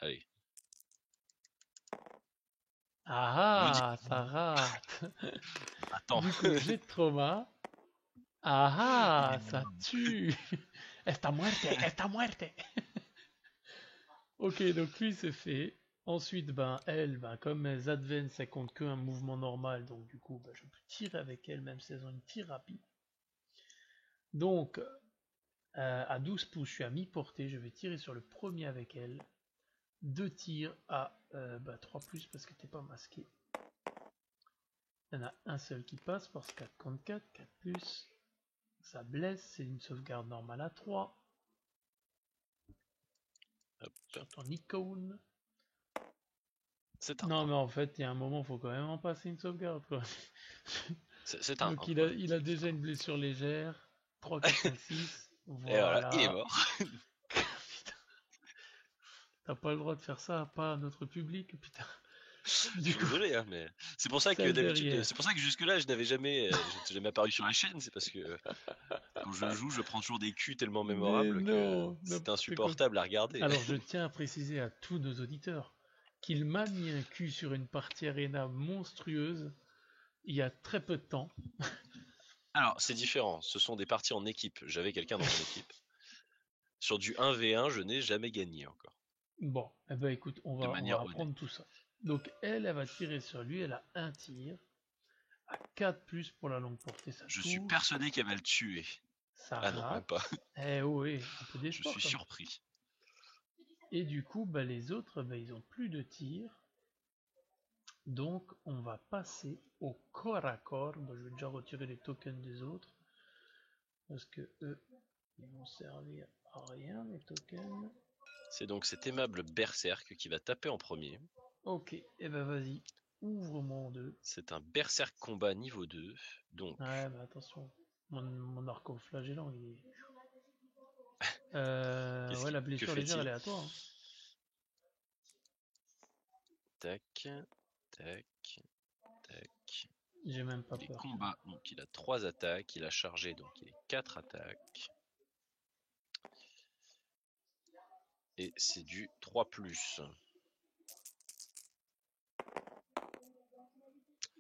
[SPEAKER 2] Allez.
[SPEAKER 1] Ah, ça rate.
[SPEAKER 2] Attends.
[SPEAKER 1] Du coup, j'ai de trauma. Ah, ça tue. Esta muerte, esta muerte. Ok, donc lui c'est fait. Ensuite, ben elle, ben, comme elles advance, elles comptent qu'un mouvement normal, donc du coup, ben, je peux tirer avec elle, même si elles ont une tir rapide. Donc, à 12 pouces, je suis à mi-portée, je vais tirer sur le premier avec elle. 2 tirs à 3 plus parce que t'es pas masqué. Il y en a un seul qui passe, parce 4 contre 4, 4 plus. Ça blesse, c'est une sauvegarde normale à 3.
[SPEAKER 2] Hop.
[SPEAKER 1] Sur ton icône.
[SPEAKER 2] C'est un
[SPEAKER 1] Non,
[SPEAKER 2] 1.
[SPEAKER 1] mais en fait, il y a un moment, faut quand même en passer une sauvegarde, quoi.
[SPEAKER 2] C'est un 1.
[SPEAKER 1] Donc, il a déjà une blessure légère. 3, 4, 5, 6.
[SPEAKER 2] Et voilà, il est
[SPEAKER 1] Voilà.
[SPEAKER 2] mort.
[SPEAKER 1] Putain. T'as pas le droit de faire ça, pas à notre public, putain.
[SPEAKER 2] Je suis désolé, hein, mais c'est pour ça que d'habitude, c'est pour ça que jusque-là, je n'avais jamais apparu sur la chaîne. C'est parce que quand je joue, je prends toujours des culs tellement mémorables que c'est insupportable à regarder.
[SPEAKER 1] Alors, je tiens à préciser à tous nos auditeurs qu'il m'a mis un cul sur une partie Arena monstrueuse il y a très peu de temps.
[SPEAKER 2] Alors, c'est différent. Ce sont des parties en équipe. J'avais quelqu'un dans mon équipe. Sur du 1v1, je n'ai jamais gagné encore.
[SPEAKER 1] Bon, eh ben écoute, on va apprendre tout ça. Donc, elle va tirer sur lui. Elle a un tir. À 4 plus pour la longue portée, ça
[SPEAKER 2] Je
[SPEAKER 1] touche.
[SPEAKER 2] suis persuadé qu'elle va le tuer.
[SPEAKER 1] Ça
[SPEAKER 2] rate. Non, même pas.
[SPEAKER 1] Eh oui, un peu d'espoir.
[SPEAKER 2] Je suis surpris.
[SPEAKER 1] Et du coup, les autres, ils ont plus de tirs. Donc, on va passer au corps à corps. Je vais déjà retirer les tokens des autres. Parce que eux, ils vont servir à rien, les tokens.
[SPEAKER 2] C'est donc cet aimable berserk qui va taper en premier.
[SPEAKER 1] Ok, et ben vas-y, ouvre-moi en deux.
[SPEAKER 2] C'est un berserk combat niveau 2. Donc,
[SPEAKER 1] Ouais, bah attention, mon arco-flagellant, il est... ouais, la
[SPEAKER 2] que
[SPEAKER 1] blessure légère, elle
[SPEAKER 2] fait-il?
[SPEAKER 1] est à toi. Hein.
[SPEAKER 2] Tac, tac, tac.
[SPEAKER 1] J'ai même pas
[SPEAKER 2] Il est
[SPEAKER 1] peur.
[SPEAKER 2] combat, donc il a 3 attaques. Il a chargé, donc il est 4 attaques. Et c'est du 3+.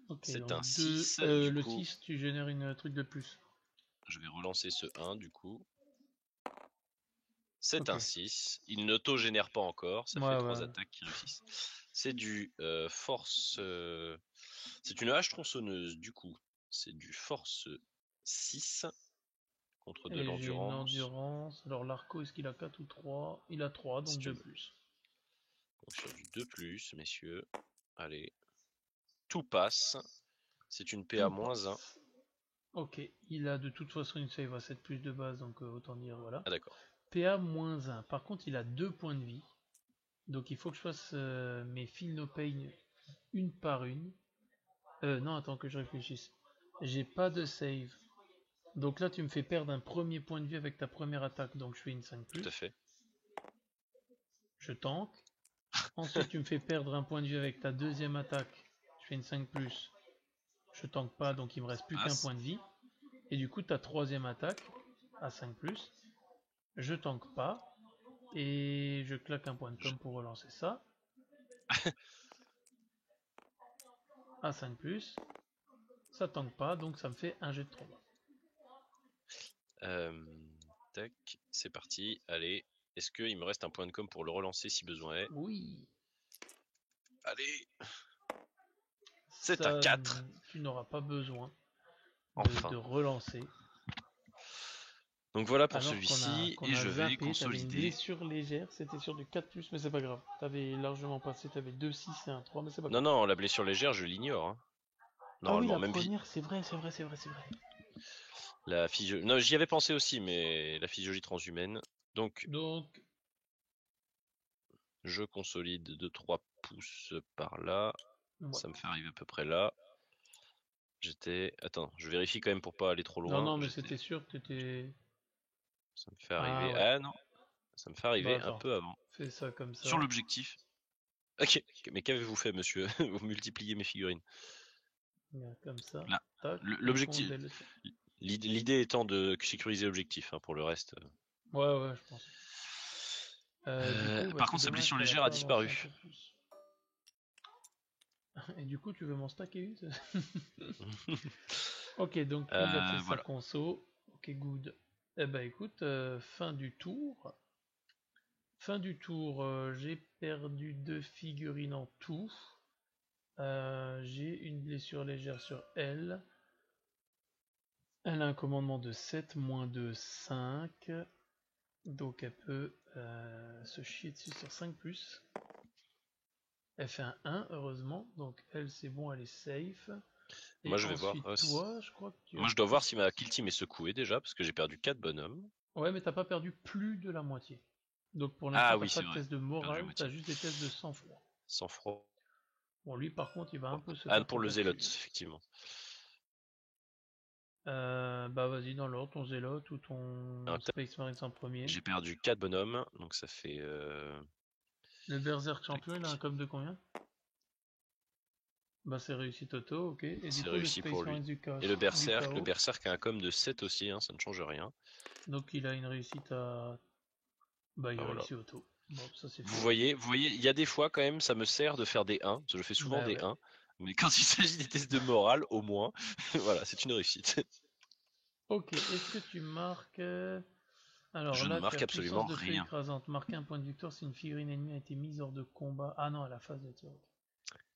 [SPEAKER 1] Ok,
[SPEAKER 2] C'est
[SPEAKER 1] donc
[SPEAKER 2] un 6, du
[SPEAKER 1] le
[SPEAKER 2] coup,
[SPEAKER 1] 6, tu génères une truc de plus.
[SPEAKER 2] je vais relancer ce 1 du coup. C'est
[SPEAKER 1] Ok.
[SPEAKER 2] un 6. Il n'auto-génère pas encore, ça fait
[SPEAKER 1] Ouais,
[SPEAKER 2] 3
[SPEAKER 1] ouais.
[SPEAKER 2] attaques qui réussissent. C'est du force... c'est une hache tronçonneuse du coup. C'est du force 6 contre de
[SPEAKER 1] Et j'ai une
[SPEAKER 2] l'endurance.
[SPEAKER 1] endurance. Alors l'arco, est-ce qu'il a 4 ou 3? Il a 3, donc
[SPEAKER 2] C'est
[SPEAKER 1] 2
[SPEAKER 2] une...
[SPEAKER 1] plus.
[SPEAKER 2] Donc sur du 2+, messieurs. Allez. Tout passe. C'est une PA
[SPEAKER 1] Tout
[SPEAKER 2] -1.
[SPEAKER 1] passe. Ok, il a de toute façon une save à 7 plus de base, donc autant dire voilà.
[SPEAKER 2] Ah d'accord.
[SPEAKER 1] PA -1. Par contre, il a 2 points de vie. Donc il faut que je fasse mes Feel No Pain une par une. Non, attends que je réfléchisse. J'ai pas de save. Donc là, tu me fais perdre un premier point de vie avec ta première attaque, donc je fais une 5+.
[SPEAKER 2] Tout à fait.
[SPEAKER 1] Je tank. Ensuite, tu me fais perdre un point de vie avec ta deuxième attaque. Je fais une 5+. Je tank pas, donc il me reste plus qu'un point de vie. Et du coup, ta troisième attaque, à 5+. Je tank pas. Et je claque un point de com pour relancer ça. À 5+. Ça tank pas, donc ça me fait un jet de 3.
[SPEAKER 2] Tac, c'est parti. Allez. Est-ce qu'il me reste un point de com pour le relancer si besoin est?
[SPEAKER 1] Oui.
[SPEAKER 2] Allez. C'est un
[SPEAKER 1] Ça,
[SPEAKER 2] 4.
[SPEAKER 1] tu n'auras pas besoin
[SPEAKER 2] Enfin.
[SPEAKER 1] de relancer.
[SPEAKER 2] Donc voilà pour
[SPEAKER 1] Alors
[SPEAKER 2] celui-ci.
[SPEAKER 1] qu'on
[SPEAKER 2] Et
[SPEAKER 1] a
[SPEAKER 2] je vais
[SPEAKER 1] zappé, t'avais une
[SPEAKER 2] consolider.
[SPEAKER 1] blessure légère, c'était sur du 4+, mais c'est pas grave. T'avais largement passé, t'avais 2, 6 et un 3, mais c'est pas
[SPEAKER 2] Non,
[SPEAKER 1] grave.
[SPEAKER 2] non, la blessure légère, je l'ignore. Hein.
[SPEAKER 1] Ah oui,
[SPEAKER 2] Normalement,
[SPEAKER 1] la
[SPEAKER 2] même
[SPEAKER 1] première, c'est vrai, c'est vrai, c'est vrai, c'est vrai.
[SPEAKER 2] la physio... Non, j'y avais pensé aussi, mais la physiologie transhumaine. Donc, je consolide de 3 pouces par là.
[SPEAKER 1] Ouais.
[SPEAKER 2] Ça me fait arriver à peu près là. J'étais... Attends, je vérifie quand même pour pas aller trop
[SPEAKER 1] Non,
[SPEAKER 2] loin.
[SPEAKER 1] non, mais c'était sûr que t'étais...
[SPEAKER 2] Ça me fait
[SPEAKER 1] Ah
[SPEAKER 2] arriver...
[SPEAKER 1] ouais.
[SPEAKER 2] Ah non, ça me fait
[SPEAKER 1] Bah
[SPEAKER 2] arriver un
[SPEAKER 1] attends,
[SPEAKER 2] peu avant.
[SPEAKER 1] fais ça comme
[SPEAKER 2] Sur
[SPEAKER 1] ça.
[SPEAKER 2] l'objectif. Ok, mais qu'avez-vous fait, monsieur? Vous multipliez mes figurines.
[SPEAKER 1] Comme ça.
[SPEAKER 2] Là,
[SPEAKER 1] Tac, et qu'on
[SPEAKER 2] l'objectif...
[SPEAKER 1] délaisse.
[SPEAKER 2] L'idée étant de sécuriser l'objectif, hein, pour le reste.
[SPEAKER 1] Ouais, ouais, je pense. Du coup, bah,
[SPEAKER 2] Par
[SPEAKER 1] c'est
[SPEAKER 2] contre, sa
[SPEAKER 1] dommage
[SPEAKER 2] blessure
[SPEAKER 1] qu'elle a
[SPEAKER 2] légère a
[SPEAKER 1] pas avancé un
[SPEAKER 2] disparu.
[SPEAKER 1] peu plus. Et du coup, tu veux m'en stacker une? Ok, donc lui, il a fait sa
[SPEAKER 2] Voilà.
[SPEAKER 1] conso. Ok, good. Eh ben écoute, fin du tour. Fin du tour, j'ai perdu 2 figurines en tout. J'ai une blessure légère sur elle. Elle a un commandement de 7, moins 2, 5. Donc elle peut se chier dessus sur 5+. Elle fait un 1, heureusement. Donc elle, c'est bon, elle est safe.
[SPEAKER 2] Moi,
[SPEAKER 1] Et
[SPEAKER 2] je vais voir.
[SPEAKER 1] ensuite, toi, je crois que tu as
[SPEAKER 2] Moi, je dois voir si
[SPEAKER 1] plus...
[SPEAKER 2] ma kill team est secouée déjà, parce que j'ai perdu 4 bonhommes.
[SPEAKER 1] Ouais, mais t'as pas perdu plus de la moitié. Donc pour l'instant,
[SPEAKER 2] Ah
[SPEAKER 1] t'as
[SPEAKER 2] oui,
[SPEAKER 1] pas
[SPEAKER 2] c'est
[SPEAKER 1] de
[SPEAKER 2] vrai.
[SPEAKER 1] test de
[SPEAKER 2] J'ai perdu la
[SPEAKER 1] morale, t'as
[SPEAKER 2] moitié.
[SPEAKER 1] juste des tests de sang-froid.
[SPEAKER 2] Sans froid.
[SPEAKER 1] Bon, lui, par contre, il va un peu se
[SPEAKER 2] Ah,
[SPEAKER 1] faire
[SPEAKER 2] pour le
[SPEAKER 1] taper
[SPEAKER 2] zélote,
[SPEAKER 1] dessus.
[SPEAKER 2] effectivement.
[SPEAKER 1] Bah vas-y, dans l'ordre, ton Zélote ou ton Space Marines en premier.
[SPEAKER 2] J'ai perdu 4 bonhommes, donc ça fait...
[SPEAKER 1] Le Berserk
[SPEAKER 2] tac.
[SPEAKER 1] champion, il a un com de combien? Bah c'est réussi Toto, ok. Et du
[SPEAKER 2] C'est
[SPEAKER 1] coup, le
[SPEAKER 2] réussi pour
[SPEAKER 1] Space
[SPEAKER 2] lui.
[SPEAKER 1] Marines
[SPEAKER 2] Et le
[SPEAKER 1] du chaos.
[SPEAKER 2] berserk a un com de 7 aussi, hein, ça ne change rien.
[SPEAKER 1] Donc il a une réussite à... Bah il
[SPEAKER 2] Ah, voilà.
[SPEAKER 1] réussit auto. Bon, ça c'est
[SPEAKER 2] Vous
[SPEAKER 1] fait.
[SPEAKER 2] voyez, il y a des fois quand même, ça me sert de faire des 1, parce que je fais souvent
[SPEAKER 1] Bah
[SPEAKER 2] des
[SPEAKER 1] ouais.
[SPEAKER 2] 1. Mais quand il s'agit des tests de morale, au moins, voilà, c'est une réussite.
[SPEAKER 1] Ok, est-ce que tu marques... Alors
[SPEAKER 2] Je ne
[SPEAKER 1] là, tu as
[SPEAKER 2] marque absolument
[SPEAKER 1] puissance de feu
[SPEAKER 2] rien.
[SPEAKER 1] écrasante. Marquer un point de victoire si une figurine ennemie a été mise hors de combat. Ah non, à la phase de tir.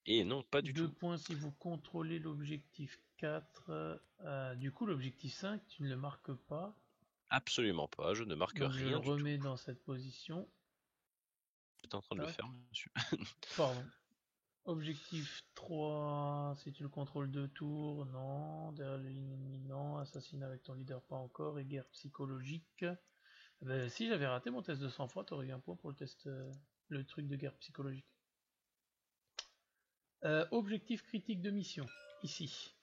[SPEAKER 2] Et non, pas du
[SPEAKER 1] 2
[SPEAKER 2] tout.
[SPEAKER 1] points si vous contrôlez l'objectif 4. Du coup, l'objectif 5, tu ne le marques pas.
[SPEAKER 2] Absolument pas, je ne marque
[SPEAKER 1] Donc je le
[SPEAKER 2] rien du tout.
[SPEAKER 1] remets dans cette position.
[SPEAKER 2] J'étais en train de le
[SPEAKER 1] Tac.
[SPEAKER 2] faire, monsieur.
[SPEAKER 1] Pardon. Objectif 3, si tu le contrôles 2 tours, non. Derrière les lignes ennemies, non. Assassinat avec ton leader, pas encore. Et guerre psychologique. Ben, si j'avais raté mon test de sang-froid, t'aurais eu un point pour le test, le truc de guerre psychologique. Objectif critique de mission, ici.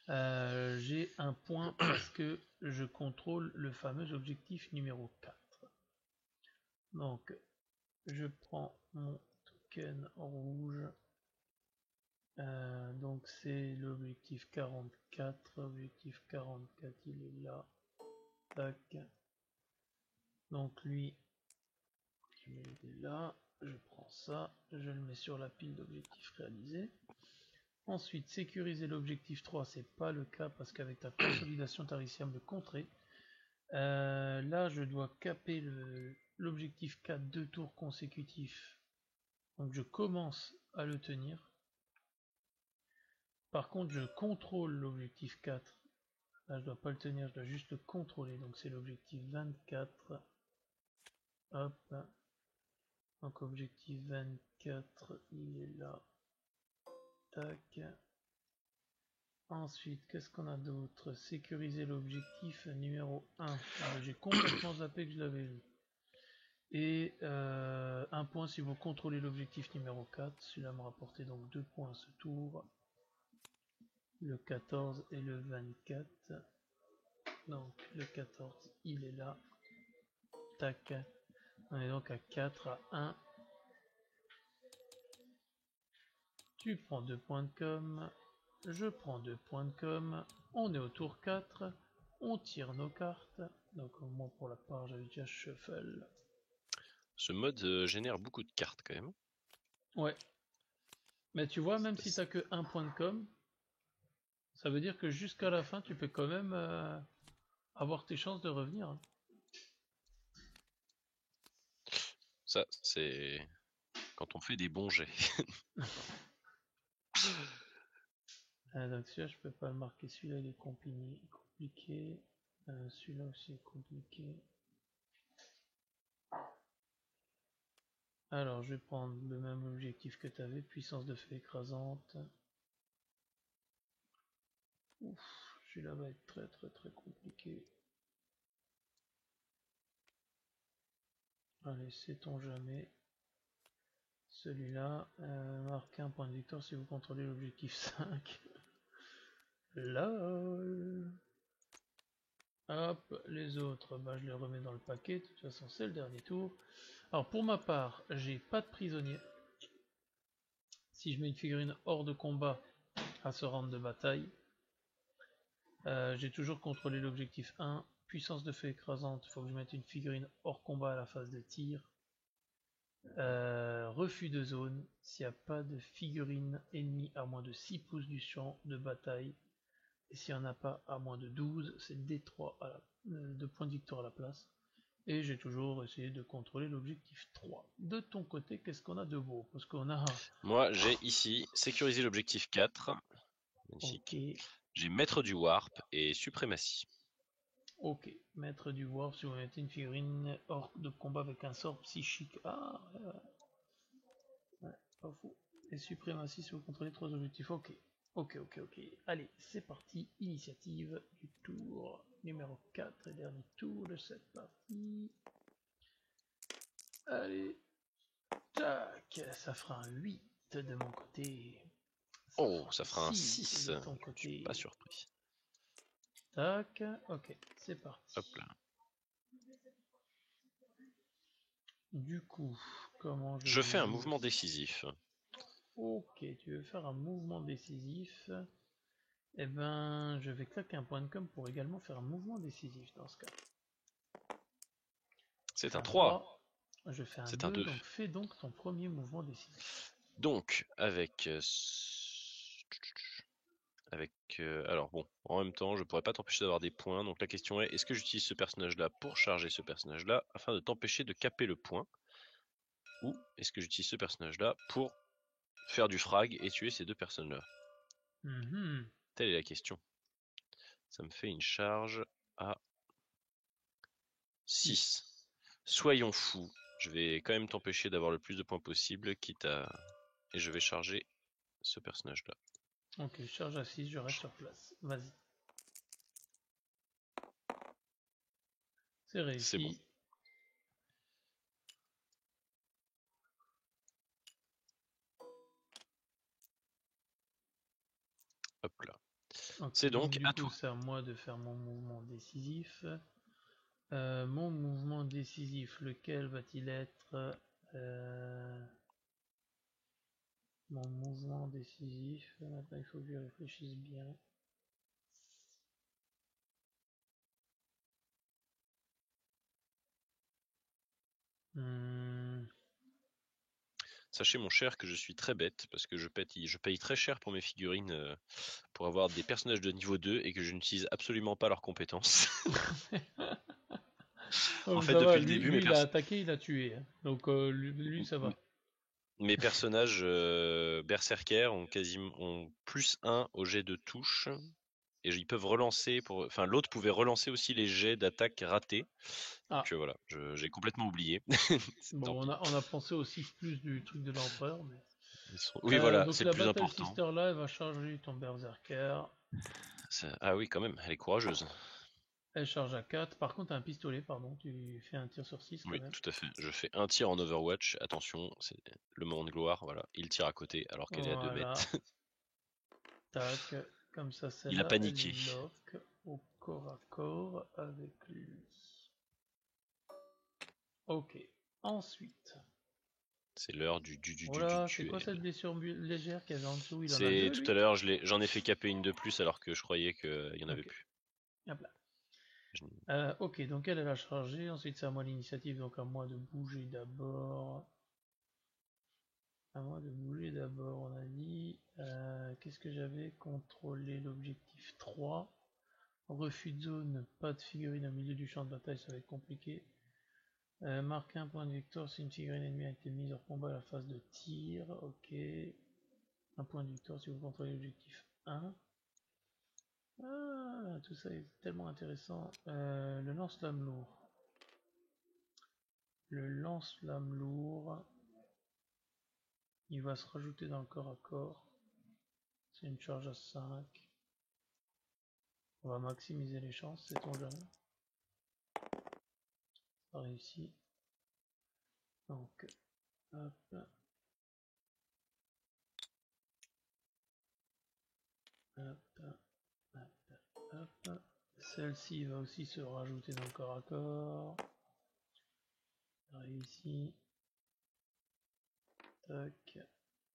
[SPEAKER 1] J'ai un point parce que je contrôle le fameux objectif numéro 4. Donc, je prends mon token rouge. Donc c'est l'objectif 44. Objectif 44, il est là. Tac. Donc lui, il est là. Je prends ça. Je le mets sur la pile d'objectifs réalisés. Ensuite, sécuriser l'objectif 3, c'est pas le cas parce qu'avec ta consolidation, tu as réussi à me le contrer. Là, je dois caper l'objectif 4 2 tours consécutifs. Donc je commence à le tenir. Par contre, je contrôle l'objectif 4. Là, je dois pas le tenir, je dois juste le contrôler. Donc c'est l'objectif 24. Hop. Donc objectif 24, il est là. Tac. Ensuite, qu'est-ce qu'on a d'autre? Sécuriser l'objectif numéro 1. J'ai complètement zappé que je l'avais vu. Et un point si vous contrôlez l'objectif numéro 4. Celui-là me rapportait donc 2 points ce tour. Le 14 et le 24. Donc le 14, il est là. Tac. On est donc à 4 à 1. Tu prends 2 points de com. Je prends 2 points de com. On est au tour 4. On tire nos cartes. Donc moi pour la part j'avais déjà shuffle.
[SPEAKER 2] Ce mode génère beaucoup de cartes quand même.
[SPEAKER 1] Ouais. Mais tu vois, même si t'as que 1 point de com, ça veut dire que jusqu'à la fin tu peux quand même avoir tes chances de revenir. Hein.
[SPEAKER 2] Ça, c'est quand on fait des bons jets.
[SPEAKER 1] Donc celui-là je peux pas le marquer, celui-là il est compliqué. Celui-là aussi est compliqué. Alors je vais prendre le même objectif que tu avais, puissance de feu écrasante. Ouf, celui-là va être très compliqué. Allez, sait-on jamais. Celui-là, marquez un point de victoire si vous contrôlez l'objectif 5. LOL. Hop, les autres, bah, je les remets dans le paquet, de toute façon c'est le dernier tour. Alors pour ma part, j'ai pas de prisonnier. Si je mets une figurine hors de combat à ce round de bataille, j'ai toujours contrôlé l'objectif 1. Puissance de feu écrasante, il faut que je mette une figurine hors combat à la phase de tir. Refus de zone, s'il n'y a pas de figurine ennemie à moins de 6 pouces du champ de bataille. Et s'il n'y en a pas à moins de 12, c'est D3 de points de victoire à la place. Et j'ai toujours essayé de contrôler l'objectif 3. De ton côté, qu'est-ce qu'on a de beau? Parce qu'on a...
[SPEAKER 2] Moi, j'ai ici sécuriser l'objectif 4. Magnifique.
[SPEAKER 1] Ok.
[SPEAKER 2] J'ai maître du warp et suprématie.
[SPEAKER 1] Ok. Maître du warp, si vous mettez une figurine hors de combat avec un sort psychique. Ah, ouais, pas fou. Et suprématie si vous contrôlez 3 objectifs. Ok. Ok. Allez, c'est parti. Initiative du tour numéro 4 et dernier tour de cette partie. Allez. Tac. Ça fera un 8 de mon côté.
[SPEAKER 2] Ça fera un 6
[SPEAKER 1] de ton
[SPEAKER 2] côté.
[SPEAKER 1] côté.
[SPEAKER 2] Je suis pas surpris.
[SPEAKER 1] Tac. Ok, c'est parti.
[SPEAKER 2] Hop là.
[SPEAKER 1] Du coup, comment
[SPEAKER 2] je fais un mouvement décisif.
[SPEAKER 1] Ok, tu veux faire un mouvement décisif. Eh ben, je vais claquer un point de com pour également faire un mouvement décisif dans ce cas.
[SPEAKER 2] C'est un 3.
[SPEAKER 1] Je fais un
[SPEAKER 2] C'est
[SPEAKER 1] 2,
[SPEAKER 2] un 2.
[SPEAKER 1] Donc fais donc ton premier mouvement décisif.
[SPEAKER 2] Donc, avec... alors bon, en même temps, je pourrais pas t'empêcher d'avoir des points. Donc la question est que j'utilise ce personnage-là pour charger ce personnage-là afin de t'empêcher de caper le point? Ou est-ce que j'utilise ce personnage-là pour faire du frag et tuer ces deux personnes-là? Telle est la question. Ça me fait une charge à 6. Soyons fous. Je vais quand même t'empêcher d'avoir le plus de points possible, quitte à et je vais charger ce personnage-là.
[SPEAKER 1] Ok, je charge à 6, je reste sur place. Vas-y. C'est réussi.
[SPEAKER 2] C'est bon. Hop là.
[SPEAKER 1] Okay,
[SPEAKER 2] c'est donc
[SPEAKER 1] du
[SPEAKER 2] à
[SPEAKER 1] coup,
[SPEAKER 2] toi.
[SPEAKER 1] c'est à moi de faire mon mouvement décisif. Mon mouvement décisif, lequel va-t-il être Mon mouvement décisif, maintenant il faut que je réfléchisse bien.
[SPEAKER 2] Sachez mon cher que je suis très bête parce que je paye très cher pour mes figurines pour avoir des personnages de niveau 2 et que je n'utilise absolument pas leurs compétences.
[SPEAKER 1] Oh,
[SPEAKER 2] En fait,
[SPEAKER 1] ça va,
[SPEAKER 2] depuis le
[SPEAKER 1] lui,
[SPEAKER 2] début,
[SPEAKER 1] il a attaqué, il a tué. Hein. Donc lui, ça va.
[SPEAKER 2] mes personnages berserkers ont plus 1 au jet de touche. Et ils peuvent relancer enfin, l'autre pouvait relancer aussi les jets d'attaque ratés.
[SPEAKER 1] Ah.
[SPEAKER 2] Donc voilà, j'ai complètement oublié.
[SPEAKER 1] Bon, on a pensé au 6+ du truc de l'empereur, mais.
[SPEAKER 2] Oui, voilà,
[SPEAKER 1] Donc
[SPEAKER 2] c'est le
[SPEAKER 1] la
[SPEAKER 2] plus
[SPEAKER 1] Battle
[SPEAKER 2] important.
[SPEAKER 1] Sister là, elle va charger ton berserker.
[SPEAKER 2] Ah oui, quand même, elle est courageuse.
[SPEAKER 1] Elle charge à 4. Par contre, t'as un pistolet, pardon. Tu fais un tir sur 6 quand
[SPEAKER 2] Oui,
[SPEAKER 1] même.
[SPEAKER 2] tout à fait. Je fais un tir en Overwatch. Attention, c'est le moment de gloire. Voilà, il tire à côté alors qu'elle est à 2 mètres.
[SPEAKER 1] Tac. Comme ça,
[SPEAKER 2] Il a
[SPEAKER 1] celle-là, elle
[SPEAKER 2] paniqué.
[SPEAKER 1] est lock au corps à corps avec lui. Ok. Ensuite.
[SPEAKER 2] C'est l'heure du
[SPEAKER 1] Voilà, c'est quoi
[SPEAKER 2] duel.
[SPEAKER 1] cette blessure légère qu'il y avait en dessous? Il en a
[SPEAKER 2] C'est
[SPEAKER 1] deux,
[SPEAKER 2] tout
[SPEAKER 1] lui?
[SPEAKER 2] à l'heure, j'en ai fait caper une de plus alors que je croyais qu'il y en avait
[SPEAKER 1] Ok.
[SPEAKER 2] plus.
[SPEAKER 1] Hop là. Ok, donc elle a chargé. Ensuite, c'est à moi l'initiative, donc à moi de bouger d'abord. À moi de bouger d'abord, on a dit. Qu'est-ce que j'avais? Contrôler l'objectif 3. Refus de zone, pas de figurine au milieu du champ de bataille, ça va être compliqué. Marquer un point de victoire si une figurine ennemie a été mise hors combat à la phase de tir. Ok. Un point de victoire si vous contrôlez l'objectif 1. Ah, tout ça est tellement intéressant. Le lance-flamme lourd. Le lance-flamme lourd, il va se rajouter dans le corps à corps. C'est une charge à 5. On va maximiser les chances, sait-on jamais. Ça réussit. Donc, hop. Hop, hop, hop. Celle-ci va aussi se rajouter dans le corps à corps. Réussi. Tac,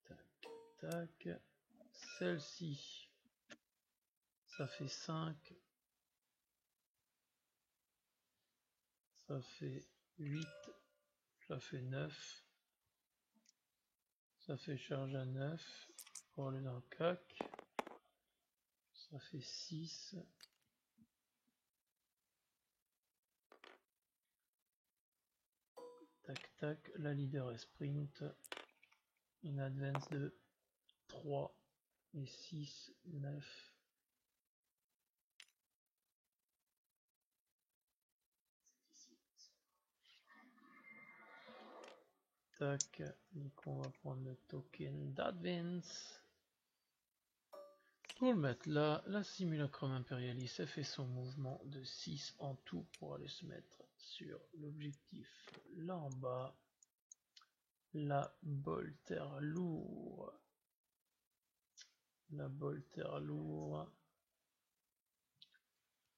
[SPEAKER 1] tac, tac. Celle-ci, ça fait 5. Ça fait 8. Ça fait 9. Ça fait charge à 9. Pour aller dans le cac. Ça fait 6. Tac tac, la leader est sprint. Une advance de 3 et 6, 9. Tac, donc on va prendre le token d'advance. Pour le mettre là, la simulacrum impérialiste a fait son mouvement de 6 en tout pour aller se mettre sur l'objectif là en bas. La bolter lourd. La bolter lourd.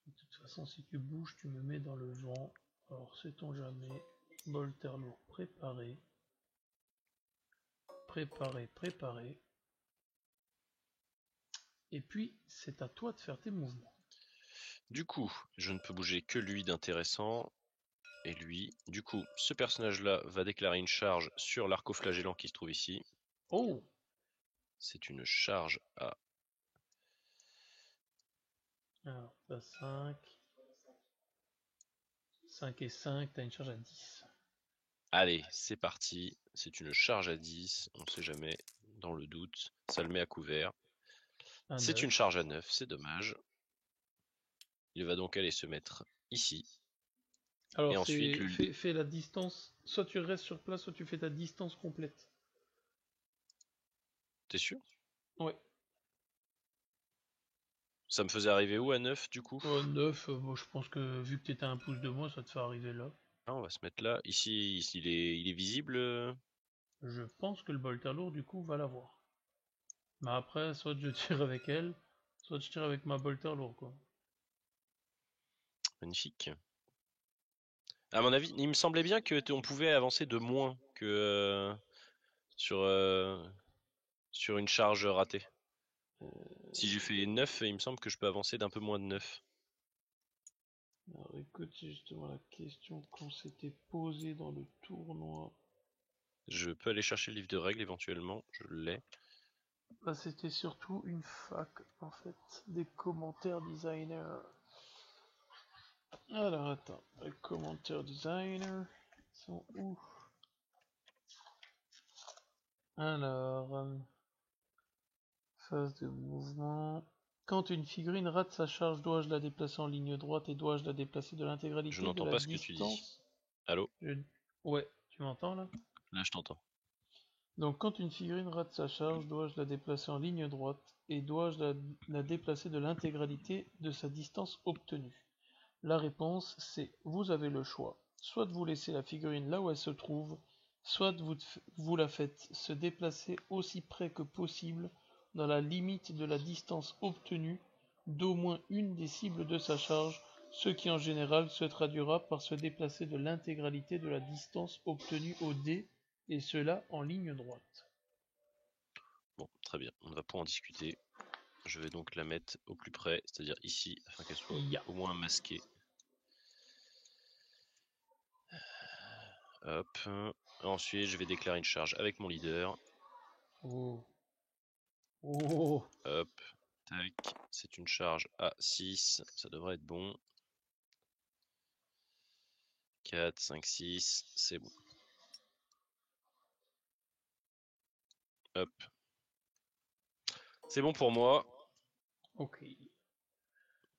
[SPEAKER 1] De toute façon, si tu bouges, tu me mets dans le vent. Alors, sait-on jamais. Bolter lourd préparé. Préparé, préparé. Et puis, c'est à toi de faire tes mouvements.
[SPEAKER 2] Du coup, je ne peux bouger que lui d'intéressant. Et lui, du coup, ce personnage-là va déclarer une charge sur l'arco-flagellant qui se trouve ici.
[SPEAKER 1] Oh!
[SPEAKER 2] C'est une charge à...
[SPEAKER 1] Alors, t'as 5. 5 et 5, t'as une charge à 10.
[SPEAKER 2] Allez, c'est parti. C'est une charge à 10. On ne sait jamais, dans le doute. Ça le met à couvert. C'est une charge à 9, c'est dommage. Il va donc aller se mettre ici.
[SPEAKER 1] Alors,
[SPEAKER 2] et ensuite,
[SPEAKER 1] fais la distance. Soit tu restes sur place, soit tu fais ta distance complète.
[SPEAKER 2] T'es sûr?
[SPEAKER 1] Ouais.
[SPEAKER 2] Ça me faisait arriver où à 9 du coup?
[SPEAKER 1] 9, bon, je pense que vu que t'étais à un pouce de moi, ça te fait arriver là.
[SPEAKER 2] Ah, on va se mettre là. Ici, il est visible.
[SPEAKER 1] Je pense que le bolter lourd du coup va l'avoir. Mais après, soit je tire avec elle, soit je tire avec ma bolter lourd quoi.
[SPEAKER 2] Magnifique. À mon avis, il me semblait bien que on pouvait avancer de moins que sur, sur une charge ratée. Si j'ai fait 9, il me semble que je peux avancer d'un peu moins de 9.
[SPEAKER 1] Alors écoute, c'est justement la question qu'on s'était posée dans le tournoi.
[SPEAKER 2] Je peux aller chercher le livre de règles éventuellement, je l'ai.
[SPEAKER 1] Là, c'était surtout une fac en fait, des commentaires designer. Alors attends, les commentaires designer sont où? Alors, phase de mouvement. Quand une figurine rate sa charge, dois-je la déplacer en ligne droite et dois-je la déplacer de
[SPEAKER 2] Je
[SPEAKER 1] l'intégralité de
[SPEAKER 2] n'entends
[SPEAKER 1] la
[SPEAKER 2] pas ce que tu dis.
[SPEAKER 1] distance?
[SPEAKER 2] Allô?
[SPEAKER 1] Ouais, tu m'entends là?
[SPEAKER 2] Là, je t'entends.
[SPEAKER 1] Donc quand une figurine rate sa charge, dois-je la déplacer en ligne droite et dois-je la déplacer de l'intégralité de sa distance obtenue? La réponse c'est vous avez le choix. Soit vous laissez la figurine là où elle se trouve, soit vous la faites se déplacer aussi près que possible dans la limite de la distance obtenue d'au moins une des cibles de sa charge, ce qui en général se traduira par se déplacer de l'intégralité de la distance obtenue au dé, et cela en ligne droite.
[SPEAKER 2] Bon, très bien, on ne va pas en discuter. Je vais donc la mettre au plus près, c'est-à-dire ici, afin qu'elle soit au moins masquée. Hop. Ensuite, je vais déclarer une charge avec mon leader.
[SPEAKER 1] Oh. Oh.
[SPEAKER 2] Hop. Tac. C'est une charge à 6. Ça devrait être bon. 4, 5, 6. C'est bon. Hop. C'est bon pour moi.
[SPEAKER 1] Ok.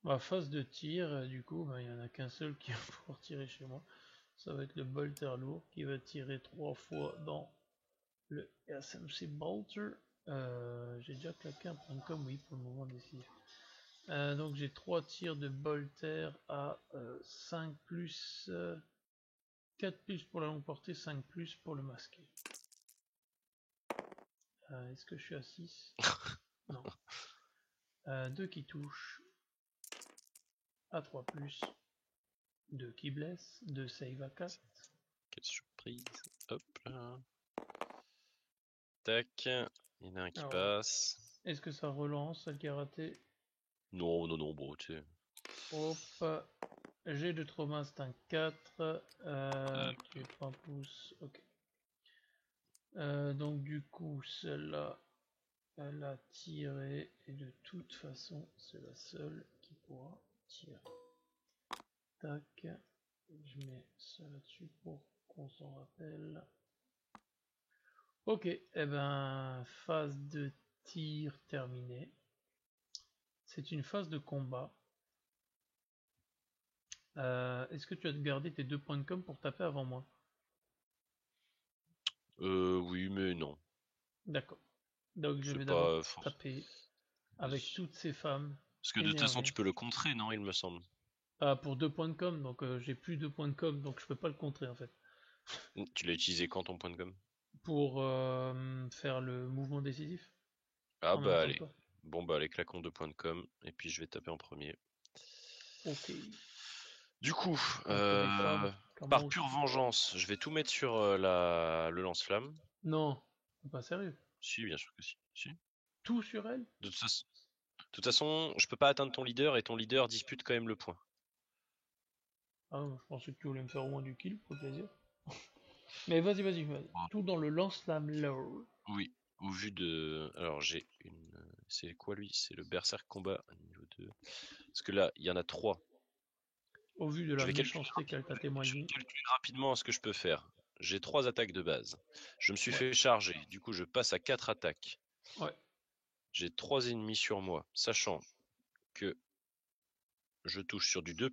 [SPEAKER 1] Ma phase de tir, du coup, il n'y en a qu'un seul qui va pouvoir tirer chez moi. Ça va être le bolter lourd qui va tirer 3 fois dans le SMC Bolter. J'ai déjà claqué un point com, oui, pour le moment décisif. Donc j'ai 3 tirs de bolter à 5 plus, 4 plus pour la longue portée, 5 plus pour le masqué. Est-ce que je suis à 6? Non. 2 qui touchent à 3 plus, 2 qui blessent, 2 save à 4.
[SPEAKER 2] Quelle surprise. Hop là. Tac. Il y en a un qui passe.
[SPEAKER 1] Est-ce que ça relance celle qui a raté?
[SPEAKER 2] Non, non, non, bon, tu sais.
[SPEAKER 1] Hop. J'ai de trauma, c'est un 4. Tu es 3 pouces. Ok. Donc du coup, celle-là, elle a tiré. Et de toute façon, c'est la seule qui pourra tirer. Tac. Je mets ça là-dessus pour qu'on s'en rappelle. Ok, et ben phase de tir terminée. C'est une phase de combat. Est-ce que tu as gardé tes 2 points de com pour taper avant moi?
[SPEAKER 2] Oui, mais non.
[SPEAKER 1] D'accord. Donc je
[SPEAKER 2] C'est
[SPEAKER 1] vais d'abord
[SPEAKER 2] pas
[SPEAKER 1] taper avec toutes ces femmes
[SPEAKER 2] Parce que de toute façon,
[SPEAKER 1] énervées.
[SPEAKER 2] tu peux le contrer, non, il me semble.
[SPEAKER 1] Ah, pour 2 points de com, donc j'ai plus 2 points de com, donc je peux pas le contrer en fait.
[SPEAKER 2] Tu l'as utilisé quand ton point de com?
[SPEAKER 1] Pour faire le mouvement décisif
[SPEAKER 2] Ah
[SPEAKER 1] en même
[SPEAKER 2] bah
[SPEAKER 1] temps que
[SPEAKER 2] allez.
[SPEAKER 1] toi.
[SPEAKER 2] Bon bah allez, claquons 2 points de com. Et puis je vais taper en premier.
[SPEAKER 1] Ok.
[SPEAKER 2] Du coup,
[SPEAKER 1] Contre des femmes,
[SPEAKER 2] par
[SPEAKER 1] comment
[SPEAKER 2] pure
[SPEAKER 1] aussi.
[SPEAKER 2] vengeance, je vais tout mettre sur le lance-flamme.
[SPEAKER 1] Non, pas sérieux.
[SPEAKER 2] Si, bien sûr que si. Si.
[SPEAKER 1] Tout sur elle?
[SPEAKER 2] De toute façon, je peux pas atteindre ton leader et ton leader dispute quand même le point.
[SPEAKER 1] Ah, je pensais que tu voulais me faire au moins du kill, pour le plaisir. Mais vas-y, vas-y, vas-y.
[SPEAKER 2] Ah,
[SPEAKER 1] Tout dans le lance-flamme low.
[SPEAKER 2] oui, au vu de. Alors j'ai une. C'est quoi lui? C'est le Berserk combat niveau 2. Parce que là, il y en a 3.
[SPEAKER 1] Au vu de
[SPEAKER 2] Je
[SPEAKER 1] la
[SPEAKER 2] vais calculer,
[SPEAKER 1] méchanceté qu'elle t'a
[SPEAKER 2] je vais
[SPEAKER 1] témoigné.
[SPEAKER 2] calculer rapidement ce que je peux faire. J'ai 3 attaques de base. Je me suis
[SPEAKER 1] Ouais.
[SPEAKER 2] fait charger. Du coup, je passe à 4 attaques.
[SPEAKER 1] Ouais.
[SPEAKER 2] J'ai 3 ennemis sur moi, sachant que je touche sur du 2+,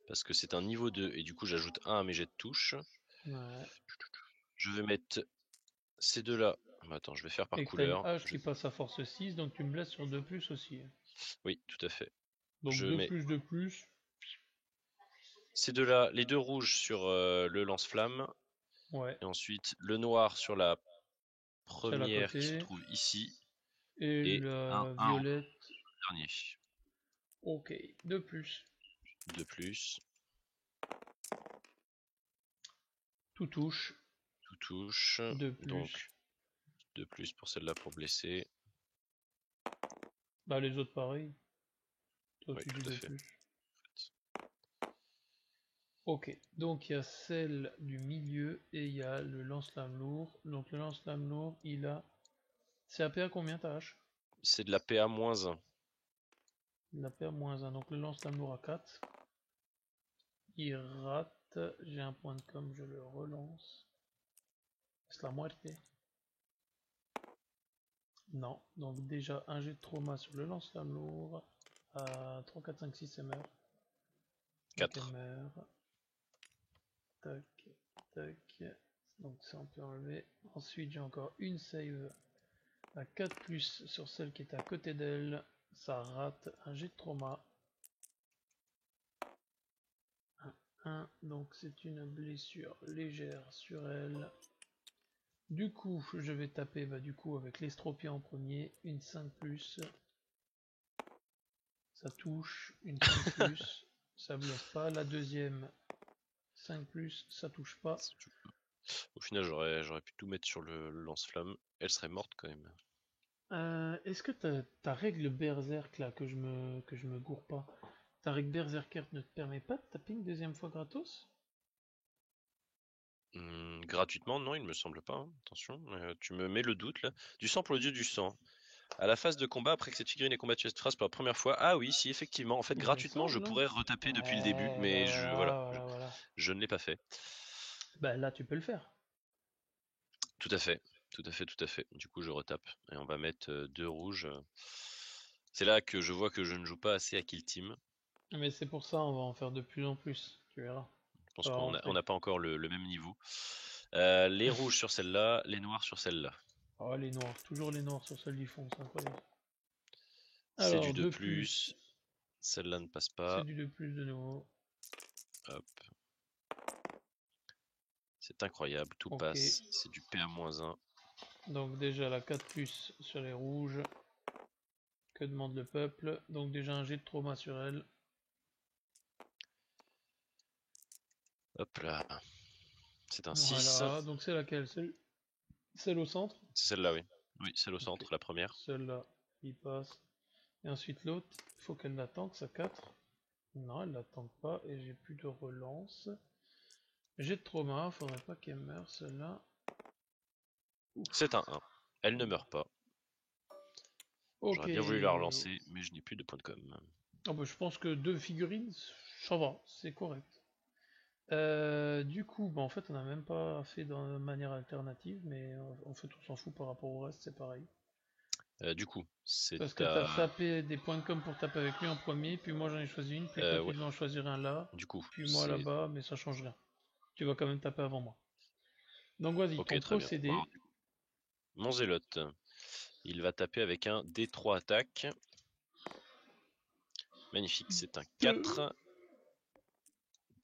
[SPEAKER 2] parce que c'est un niveau 2, et du coup j'ajoute 1 à mes jets de touche.
[SPEAKER 1] Ouais.
[SPEAKER 2] Je vais mettre Ces deux-là. Attends, je vais faire par
[SPEAKER 1] Et que t'as une
[SPEAKER 2] couleur.
[SPEAKER 1] hache qui passe à force 6, donc tu me blesses sur 2+ aussi.
[SPEAKER 2] Oui, tout à fait.
[SPEAKER 1] Donc
[SPEAKER 2] Je
[SPEAKER 1] 2+,
[SPEAKER 2] mets
[SPEAKER 1] 2+.
[SPEAKER 2] ces deux-là, les deux rouges sur le lance-flamme.
[SPEAKER 1] Ouais.
[SPEAKER 2] Et ensuite le noir sur la
[SPEAKER 1] Celle à
[SPEAKER 2] première qui se
[SPEAKER 1] côté.
[SPEAKER 2] trouve ici.
[SPEAKER 1] Et
[SPEAKER 2] Et
[SPEAKER 1] la
[SPEAKER 2] un en
[SPEAKER 1] violette.
[SPEAKER 2] dernier.
[SPEAKER 1] Ok, 2+.
[SPEAKER 2] De plus.
[SPEAKER 1] Tout touche.
[SPEAKER 2] Tout touche.
[SPEAKER 1] 2+.
[SPEAKER 2] Donc, de plus pour celle-là pour blesser.
[SPEAKER 1] Bah les autres pareil. Toi
[SPEAKER 2] Oui,
[SPEAKER 1] tu dis
[SPEAKER 2] tout à
[SPEAKER 1] 2+.
[SPEAKER 2] fait.
[SPEAKER 1] Ok, donc il y a celle du milieu et il y a le lance-flamme lourd. Donc le lance-flamme lourd, il a... C'est AP à combien ta hache?
[SPEAKER 2] C'est de la PA-1.
[SPEAKER 1] Il a PA -1, donc le lance-flamme lourd à 4. Il rate, j'ai un point de com, je le relance. C'est la moitié. Non, donc déjà un jet de trauma sur le lance-flamme lourd. À 3, 4, 5, 6, elle meurt.
[SPEAKER 2] 4.
[SPEAKER 1] Elle meurt. Tac, tac. Donc ça on peut enlever. Ensuite j'ai encore une save à 4+ sur celle qui est à côté d'elle. Ça rate un jet de trauma. 1, donc c'est une blessure légère sur elle. Du coup, je vais taper du coup avec l'estropie en premier, une 5+, ça touche, une 5+, ça blesse pas. La deuxième, 5+, ça touche pas.
[SPEAKER 2] Au final, j'aurais pu tout mettre sur le lance-flamme. Elle serait morte quand même.
[SPEAKER 1] Est-ce que ta règle berserk là, que je me gourre pas, ta règle berserker ne te permet pas de taper une deuxième fois gratos?
[SPEAKER 2] Gratuitement, non, il me semble pas. Hein. Attention, tu me mets le doute là. Du sang pour le dieu du sang. À la phase de combat, après que cette figurine ait combattu cette phrase pour la première fois. Ah oui, si, effectivement. En fait,
[SPEAKER 1] Il me
[SPEAKER 2] gratuitement, je
[SPEAKER 1] semble, hein.
[SPEAKER 2] pourrais retaper depuis le début,
[SPEAKER 1] Ouais,
[SPEAKER 2] mais
[SPEAKER 1] voilà.
[SPEAKER 2] je ne l'ai pas fait.
[SPEAKER 1] Bah là, tu peux le faire.
[SPEAKER 2] Tout à fait, tout à fait, tout à fait. Du coup, je retape. Et on va mettre 2 rouges. C'est là que je vois que je ne joue pas assez à Kill Team.
[SPEAKER 1] Mais c'est pour ça, on va en faire de plus en plus, tu verras.
[SPEAKER 2] Je pense
[SPEAKER 1] Ça va
[SPEAKER 2] qu'on
[SPEAKER 1] rentrer.
[SPEAKER 2] n'a pas encore le même niveau. Les rouges sur celle-là, les noirs sur celle-là.
[SPEAKER 1] Oh, les noirs, toujours les noirs sur celle du fond, c'est incroyable.
[SPEAKER 2] C'est du
[SPEAKER 1] Alors,
[SPEAKER 2] 2+.
[SPEAKER 1] 2+,
[SPEAKER 2] Celle-là ne passe
[SPEAKER 1] c'est
[SPEAKER 2] pas.
[SPEAKER 1] du 2+ de nouveau.
[SPEAKER 2] Hop. C'est incroyable, tout
[SPEAKER 1] Ok.
[SPEAKER 2] passe. C'est du PA-1.
[SPEAKER 1] Donc déjà la 4+ sur les rouges. Que demande le peuple? Donc déjà un jet de trauma sur elle.
[SPEAKER 2] Hop là. C'est un 6.
[SPEAKER 1] Voilà, donc c'est laquelle? Celle au centre?
[SPEAKER 2] C'est celle-là, oui. Oui, celle au
[SPEAKER 1] Ok.
[SPEAKER 2] centre, la première.
[SPEAKER 1] Celle-là, il passe. Et ensuite l'autre, il faut qu'elle la tank, ça 4. Non, elle la tank pas et j'ai plus de relance. Jet de trauma, faudrait pas qu'elle meure celle-là.
[SPEAKER 2] C'est un 1. Elle ne meurt pas.
[SPEAKER 1] Ok.
[SPEAKER 2] J'aurais bien voulu la relancer, mais je n'ai plus de points de com.
[SPEAKER 1] Ah bah, je pense que 2 figurines, ça va, c'est correct. Du coup, bah en fait, on n'a même pas fait de manière alternative, mais en fait, on s'en fout par rapport au reste, c'est pareil.
[SPEAKER 2] Du coup, c'est
[SPEAKER 1] Parce que t'as tapé des points de com pour taper avec lui en premier, puis moi j'en ai choisi une, puis toi tu
[SPEAKER 2] ouais.
[SPEAKER 1] devais en choisir un là,
[SPEAKER 2] Du coup,
[SPEAKER 1] puis moi
[SPEAKER 2] c'est...
[SPEAKER 1] là-bas, mais ça change rien. Tu vas quand même taper avant moi. Donc vas-y,
[SPEAKER 2] Ok,
[SPEAKER 1] ton
[SPEAKER 2] très bien.
[SPEAKER 1] procédé.
[SPEAKER 2] Alors, du coup, mon zélote, il va taper avec un D3 attaque. Magnifique, c'est un 4.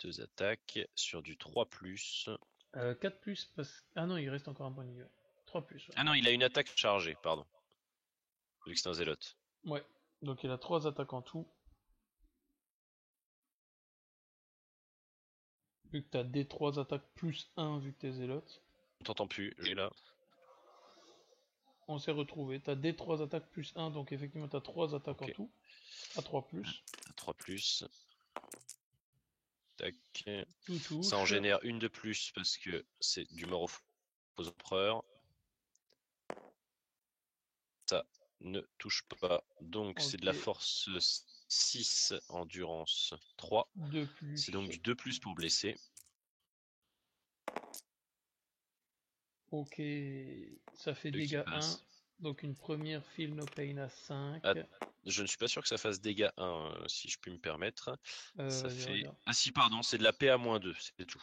[SPEAKER 2] 2 attaques sur du 3+.
[SPEAKER 1] 4+, parce... Ah non, il reste encore un point de niveau. 3+, ouais.
[SPEAKER 2] Ah non, il a une attaque chargée, pardon. Vu que c'est un zélote.
[SPEAKER 1] Ouais, donc il a 3 attaques en tout. Vu que t'as des 3 attaques plus 1 vu que t'es zélote.
[SPEAKER 2] On t'entend plus, j'ai là.
[SPEAKER 1] On s'est retrouvé. T'as des 3 attaques plus 1, donc effectivement t'as 3 attaques en
[SPEAKER 2] Ok.
[SPEAKER 1] tout. À 3+.
[SPEAKER 2] À 3+. Tac.
[SPEAKER 1] Tout
[SPEAKER 2] Ça en
[SPEAKER 1] touche.
[SPEAKER 2] génère une de plus parce que c'est du mort aux empereurs. Ça ne touche pas. Donc c'est de la
[SPEAKER 1] Ok.
[SPEAKER 2] force 6, endurance 3.
[SPEAKER 1] 2+.
[SPEAKER 2] C'est donc du 2+ pour blesser.
[SPEAKER 1] Ok. Ça fait
[SPEAKER 2] 2 qui
[SPEAKER 1] dégâts 1.
[SPEAKER 2] passe.
[SPEAKER 1] Donc une première feel no pain à 5.
[SPEAKER 2] Ah, je ne suis pas sûr que ça fasse dégâts 1, si je puis me permettre. Ça
[SPEAKER 1] Vas-y,
[SPEAKER 2] fait...
[SPEAKER 1] regarde.
[SPEAKER 2] Ah si, pardon, c'est de la PA-2, c'est tout.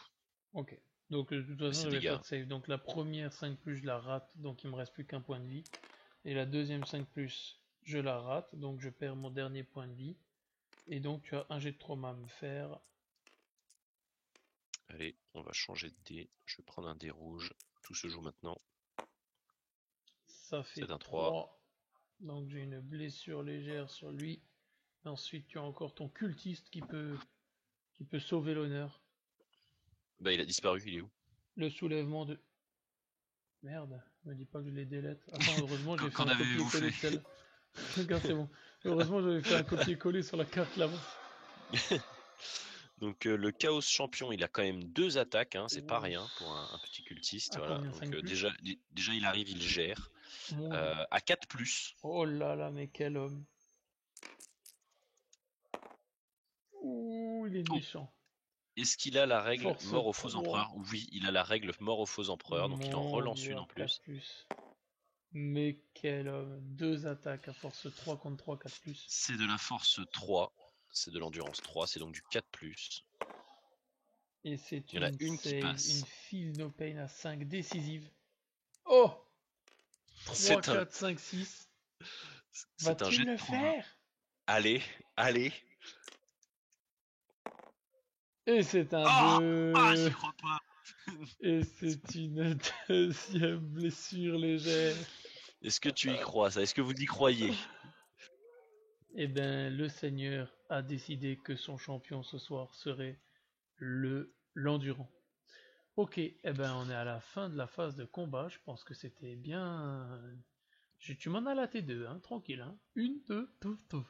[SPEAKER 1] Ok. Donc de toute façon,
[SPEAKER 2] C'est
[SPEAKER 1] je vais
[SPEAKER 2] dégâts.
[SPEAKER 1] faire de save. Donc la première 5 plus, je la rate, donc il me reste plus qu'un point de vie. Et la deuxième 5 plus, je la rate, donc je perds mon dernier point de vie. Et donc tu as un jet de trauma à me faire.
[SPEAKER 2] Allez, on va changer de dé. Je vais prendre un dé rouge. Tout se joue maintenant.
[SPEAKER 1] Ça fait
[SPEAKER 2] C'est un
[SPEAKER 1] 3. Donc j'ai une blessure légère sur lui. Et ensuite tu as encore ton cultiste qui peut sauver l'honneur.
[SPEAKER 2] Bah il a disparu, il est où?
[SPEAKER 1] Le soulèvement de... Merde, me dis pas que je les délète. Attends, heureusement j'ai fait
[SPEAKER 2] Qu'en
[SPEAKER 1] un
[SPEAKER 2] avez-vous
[SPEAKER 1] copier-coller
[SPEAKER 2] fait?
[SPEAKER 1] de celle. Regarde, c'est bon. Heureusement j'avais fait un copier-coller sur la carte là-bas.
[SPEAKER 2] Donc le Chaos Champion, il a quand même 2 attaques, hein, c'est pas rien pour un petit cultiste.
[SPEAKER 1] À
[SPEAKER 2] Voilà.
[SPEAKER 1] combien?
[SPEAKER 2] Donc
[SPEAKER 1] 5 plus?
[SPEAKER 2] déjà il arrive, il gère.
[SPEAKER 1] Mon dieu.
[SPEAKER 2] À 4+.
[SPEAKER 1] Oh là là, mais quel homme. Ouh, il est
[SPEAKER 2] Oh,
[SPEAKER 1] méchant.
[SPEAKER 2] est-ce qu'il a la règle
[SPEAKER 1] Force
[SPEAKER 2] mort aux faux
[SPEAKER 1] 3.
[SPEAKER 2] empereurs? Oui, il a la règle mort aux faux empereurs, donc il en
[SPEAKER 1] Mon
[SPEAKER 2] relance
[SPEAKER 1] dieu,
[SPEAKER 2] une
[SPEAKER 1] à
[SPEAKER 2] en
[SPEAKER 1] 4
[SPEAKER 2] plus.
[SPEAKER 1] plus. Mais quel homme. 2 attaques à force 3 contre 3, 4 plus.
[SPEAKER 2] C'est de la force 3, c'est de l'endurance 3, c'est donc du 4+.
[SPEAKER 1] Et c'est
[SPEAKER 2] Il y en a
[SPEAKER 1] une
[SPEAKER 2] une qui
[SPEAKER 1] save, une
[SPEAKER 2] passe.
[SPEAKER 1] feel no pain à 5 décisive. Oh 3,
[SPEAKER 2] C'est un,
[SPEAKER 1] 4, 5, 6.
[SPEAKER 2] c'est un
[SPEAKER 1] Va-t-il
[SPEAKER 2] jet de
[SPEAKER 1] le
[SPEAKER 2] trauma.
[SPEAKER 1] faire?
[SPEAKER 2] Allez, allez.
[SPEAKER 1] Et c'est un
[SPEAKER 2] Ah,
[SPEAKER 1] 2.
[SPEAKER 2] j'y crois pas.
[SPEAKER 1] Et c'est une deuxième blessure légère.
[SPEAKER 2] Est-ce que tu y crois, ça? Est-ce que vous y croyez?
[SPEAKER 1] Eh bien, le Seigneur a décidé que son champion ce soir serait l'endurant. Ok, eh ben on est à la fin de la phase de combat. Je pense que c'était bien. Tu m'en as laté 2, hein, tranquille. Hein. 1, 2, pouf, pouf.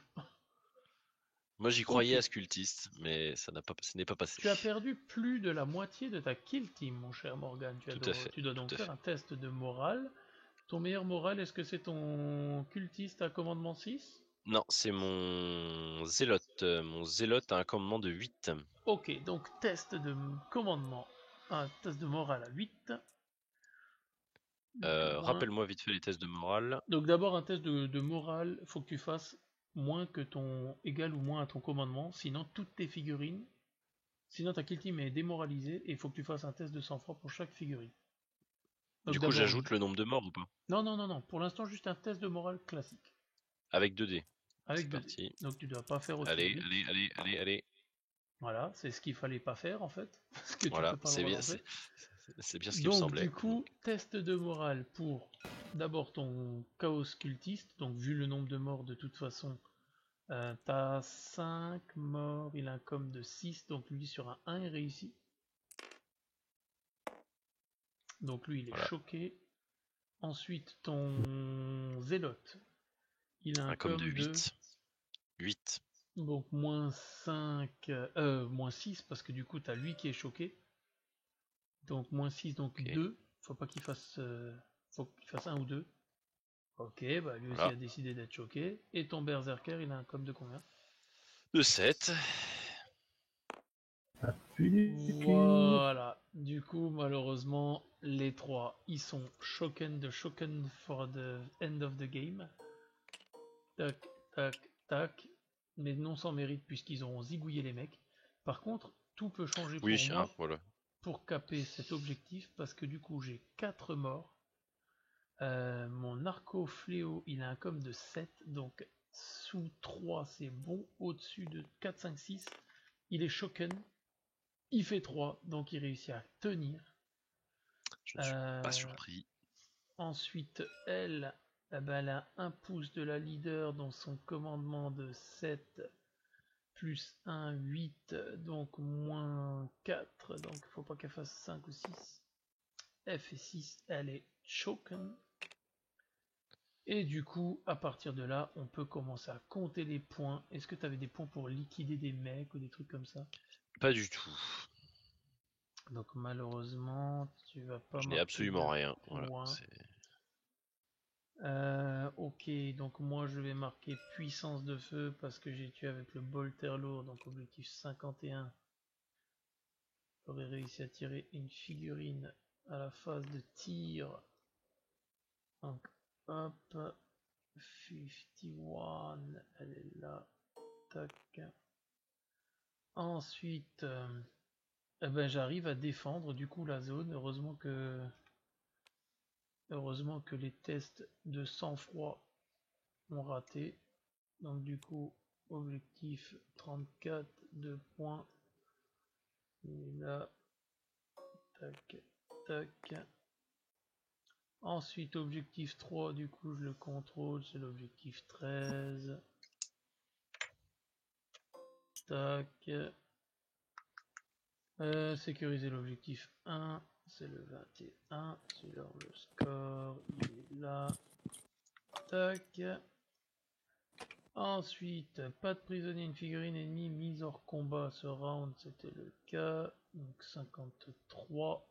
[SPEAKER 2] Moi j'y
[SPEAKER 1] Ok,
[SPEAKER 2] croyais à ce cultiste, mais ce n'est pas passé.
[SPEAKER 1] tu as perdu plus de la moitié de ta kill team, mon cher Morgan.
[SPEAKER 2] Tout à fait,
[SPEAKER 1] Tu dois donc
[SPEAKER 2] tout à
[SPEAKER 1] faire
[SPEAKER 2] fait.
[SPEAKER 1] un test de morale. Ton meilleur moral, est-ce que c'est ton cultiste à commandement 6?
[SPEAKER 2] Non, c'est mon zélote. Mon zélote a un commandement de 8.
[SPEAKER 1] Ok, donc test de commandement. Un test de morale à 8.
[SPEAKER 2] Rappelle-moi vite fait les tests de morale.
[SPEAKER 1] Donc d'abord un test de morale, faut que tu fasses moins que ton égal ou moins à ton commandement, sinon toutes tes figurines, sinon ta kill team est démoralisée et il faut que tu fasses un test de sang-froid pour chaque figurine. Donc
[SPEAKER 2] Du coup,
[SPEAKER 1] d'abord,
[SPEAKER 2] j'ajoute le nombre de morts ou pas?
[SPEAKER 1] non, pour l'instant juste un test de morale classique
[SPEAKER 2] Avec 2 dés.
[SPEAKER 1] avec
[SPEAKER 2] C'est
[SPEAKER 1] 2 dés.
[SPEAKER 2] parti.
[SPEAKER 1] Donc tu dois pas faire au-dessus de
[SPEAKER 2] Allez,
[SPEAKER 1] 8.
[SPEAKER 2] allez, allez, allez, allez.
[SPEAKER 1] Voilà, c'est ce qu'il fallait pas faire en fait, parce que tu
[SPEAKER 2] Voilà,
[SPEAKER 1] peux pas le
[SPEAKER 2] c'est bien,
[SPEAKER 1] relancer.
[SPEAKER 2] c'est bien ce qui me
[SPEAKER 1] Donc du
[SPEAKER 2] semblait.
[SPEAKER 1] coup, test de morale pour d'abord ton chaos cultiste, donc vu le nombre de morts de toute façon, t'as 5 morts, il a un com de 6, donc lui sur un 1 il réussit. Donc lui il est
[SPEAKER 2] Voilà,
[SPEAKER 1] choqué. Ensuite ton zélote, il a un
[SPEAKER 2] un com de
[SPEAKER 1] com de
[SPEAKER 2] 8. 8.
[SPEAKER 1] donc moins 5, moins 6 parce que du coup t'as lui qui est choqué. Donc moins 6, donc
[SPEAKER 2] Ok,
[SPEAKER 1] 2. Faut pas qu'il fasse, faut qu'il fasse 1 ou 2. Ok, bah lui aussi
[SPEAKER 2] voilà.
[SPEAKER 1] a décidé d'être choqué. Et ton berserker, il a un com de combien?
[SPEAKER 2] De 7.
[SPEAKER 1] Voilà. Du coup, malheureusement, les trois, ils sont shocken for the end of the game. Tac, tac, tac. Mais non sans mérite puisqu'ils ont zigouillé les mecs. Par contre, tout peut changer pour
[SPEAKER 2] Oui, hein,
[SPEAKER 1] moi
[SPEAKER 2] voilà.
[SPEAKER 1] pour caper cet objectif parce que du coup, j'ai 4 morts. Mon narco fléau, il a un com de 7, donc sous 3 c'est bon, au-dessus de 4, 5, 6, il est shocken, il fait 3, donc il réussit à tenir.
[SPEAKER 2] Je ne suis pas surpris.
[SPEAKER 1] Ensuite, elle, eh ben, elle a un pouce de la leader dans son commandement de 7, plus 1, 8, donc moins 4, donc il faut pas qu'elle fasse 5 ou 6. Elle fait 6, elle est shocken. Et du coup, à partir de là, on peut commencer à compter les points. Est-ce que tu avais des points pour liquider des mecs ou des trucs comme ça?
[SPEAKER 2] Pas du tout.
[SPEAKER 1] Donc malheureusement, tu vas pas
[SPEAKER 2] Je n'ai
[SPEAKER 1] marquer
[SPEAKER 2] absolument
[SPEAKER 1] de
[SPEAKER 2] rien. Voilà,
[SPEAKER 1] points. Ok, donc moi je vais marquer puissance de feu parce que j'ai tué avec le bolter lourd, donc objectif 51. J'aurais réussi à tirer une figurine à la phase de tir. Donc hop, 51, elle est là. Tac. Ensuite, eh ben, j'arrive à défendre du coup la zone. Heureusement que les tests de sang-froid ont raté. Donc du coup, objectif 34, 2 points. Et là, tac, tac. Ensuite, objectif 3, du coup, je le contrôle, c'est l'objectif 13. Tac. Sécuriser l'objectif 1, c'est le 21. Celui-là, le score, il est là. Tac. Ensuite, pas de prisonnier, une figurine ennemie mise hors combat. Ce round, c'était le cas. Donc 53.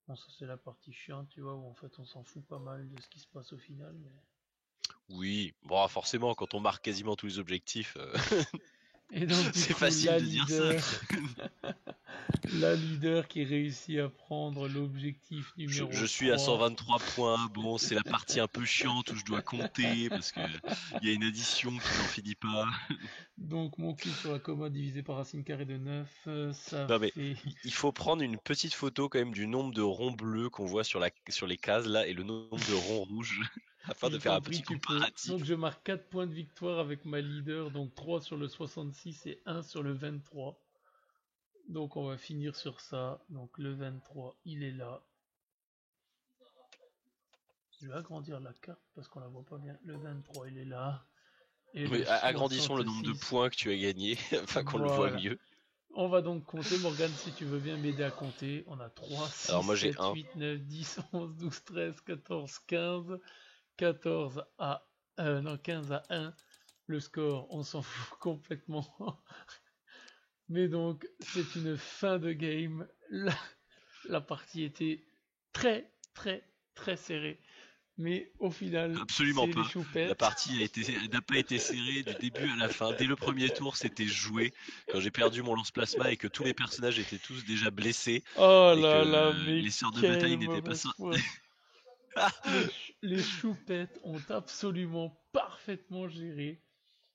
[SPEAKER 1] Bon, ça c'est la partie chiante, tu vois, où en fait on s'en fout pas mal de ce qui se passe au final. Mais...
[SPEAKER 2] Oui, bon, forcément, quand on marque quasiment tous les objectifs,
[SPEAKER 1] Et donc,
[SPEAKER 2] c'est facile de dire ça.
[SPEAKER 1] La leader qui réussit à prendre l'objectif numéro 3.
[SPEAKER 2] Je suis à 123 points. Bon, c'est la partie un peu chiante où je dois compter parce que il y a une addition qui n'en finit pas.
[SPEAKER 1] Donc mon clic sur la commode divisé par racine carrée de 9, ça
[SPEAKER 2] Non, mais
[SPEAKER 1] fait...
[SPEAKER 2] il faut prendre une petite photo quand même du nombre de ronds bleus qu'on voit sur les cases là et le nombre de ronds rouges afin de faire un petit comparatif.
[SPEAKER 1] Donc je marque 4 points de victoire avec ma leader, donc 3 sur le 66 et 1 sur le 23. Donc on va finir sur ça. Donc le 23, il est là. Je vais agrandir la carte parce qu'on la voit pas bien. Le 23, il est là.
[SPEAKER 2] Et oui, agrandissons le nombre de points que tu as gagné afin qu'on le voit mieux.
[SPEAKER 1] On va donc compter. Morgane, si tu veux bien m'aider à compter. On a 3, 6,
[SPEAKER 2] alors moi,
[SPEAKER 1] 7, 8, 9, 10, 11, 12, 13, 14, 15. 14 à 15 à 1. Le score, on s'en fout complètement. Mais donc, c'est une fin de game. La partie était très, très, très serrée. Mais au final,
[SPEAKER 2] absolument pas.
[SPEAKER 1] Les
[SPEAKER 2] la partie n'a pas été serrée du début à la fin. Dès le premier tour, c'était joué. Quand j'ai perdu mon lance-plasma et que tous les personnages étaient tous déjà blessés.
[SPEAKER 1] Oh
[SPEAKER 2] et
[SPEAKER 1] là
[SPEAKER 2] que
[SPEAKER 1] là, mais
[SPEAKER 2] les sœurs de bataille n'étaient pas
[SPEAKER 1] les choupettes ont absolument parfaitement géré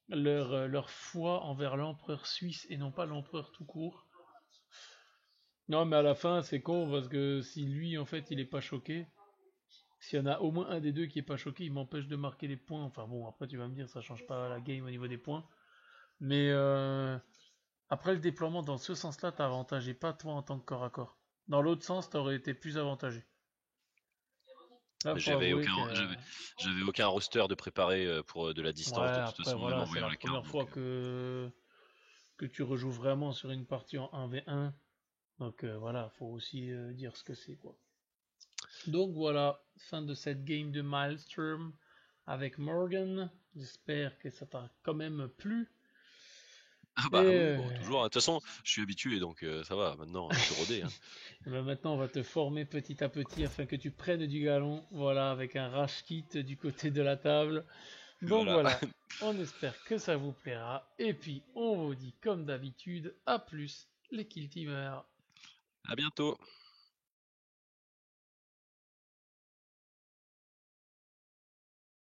[SPEAKER 1] leur foi envers l'empereur suisse et non pas l'empereur tout court. Non, mais à la fin, c'est con parce que si lui, en fait, il est pas choqué, s'il y en a au moins un des deux qui est pas choqué, il m'empêche de marquer les points. Enfin bon, après, tu vas me dire, ça change pas la game au niveau des points. Mais après le déploiement, dans ce sens-là, t'as avantagé pas toi en tant que corps à corps. Dans l'autre sens, t'aurais été plus avantagé.
[SPEAKER 2] J'avais aucun roster de préparer pour de la distance.
[SPEAKER 1] Ouais,
[SPEAKER 2] de toute façon,
[SPEAKER 1] voilà,
[SPEAKER 2] même en
[SPEAKER 1] c'est
[SPEAKER 2] voyant
[SPEAKER 1] la
[SPEAKER 2] les
[SPEAKER 1] première
[SPEAKER 2] cartes.
[SPEAKER 1] fois que tu rejoues vraiment sur une partie en 1v1. Donc voilà, faut aussi dire ce que c'est, quoi. Donc voilà, fin de cette game de Maelstrom avec Morgan. J'espère que ça t'a quand même plu.
[SPEAKER 2] Ah bah oui, bon, toujours. De toute façon, je suis habitué, donc ça va. Maintenant, je suis rodé. Hein.
[SPEAKER 1] Et ben maintenant, on va te former petit à petit afin que tu prennes du galon. Voilà, avec un rage kit du côté de la table. Donc voilà, on espère que ça vous plaira. Et puis, on vous dit comme d'habitude, à plus les Kill Teamers.
[SPEAKER 2] À bientôt.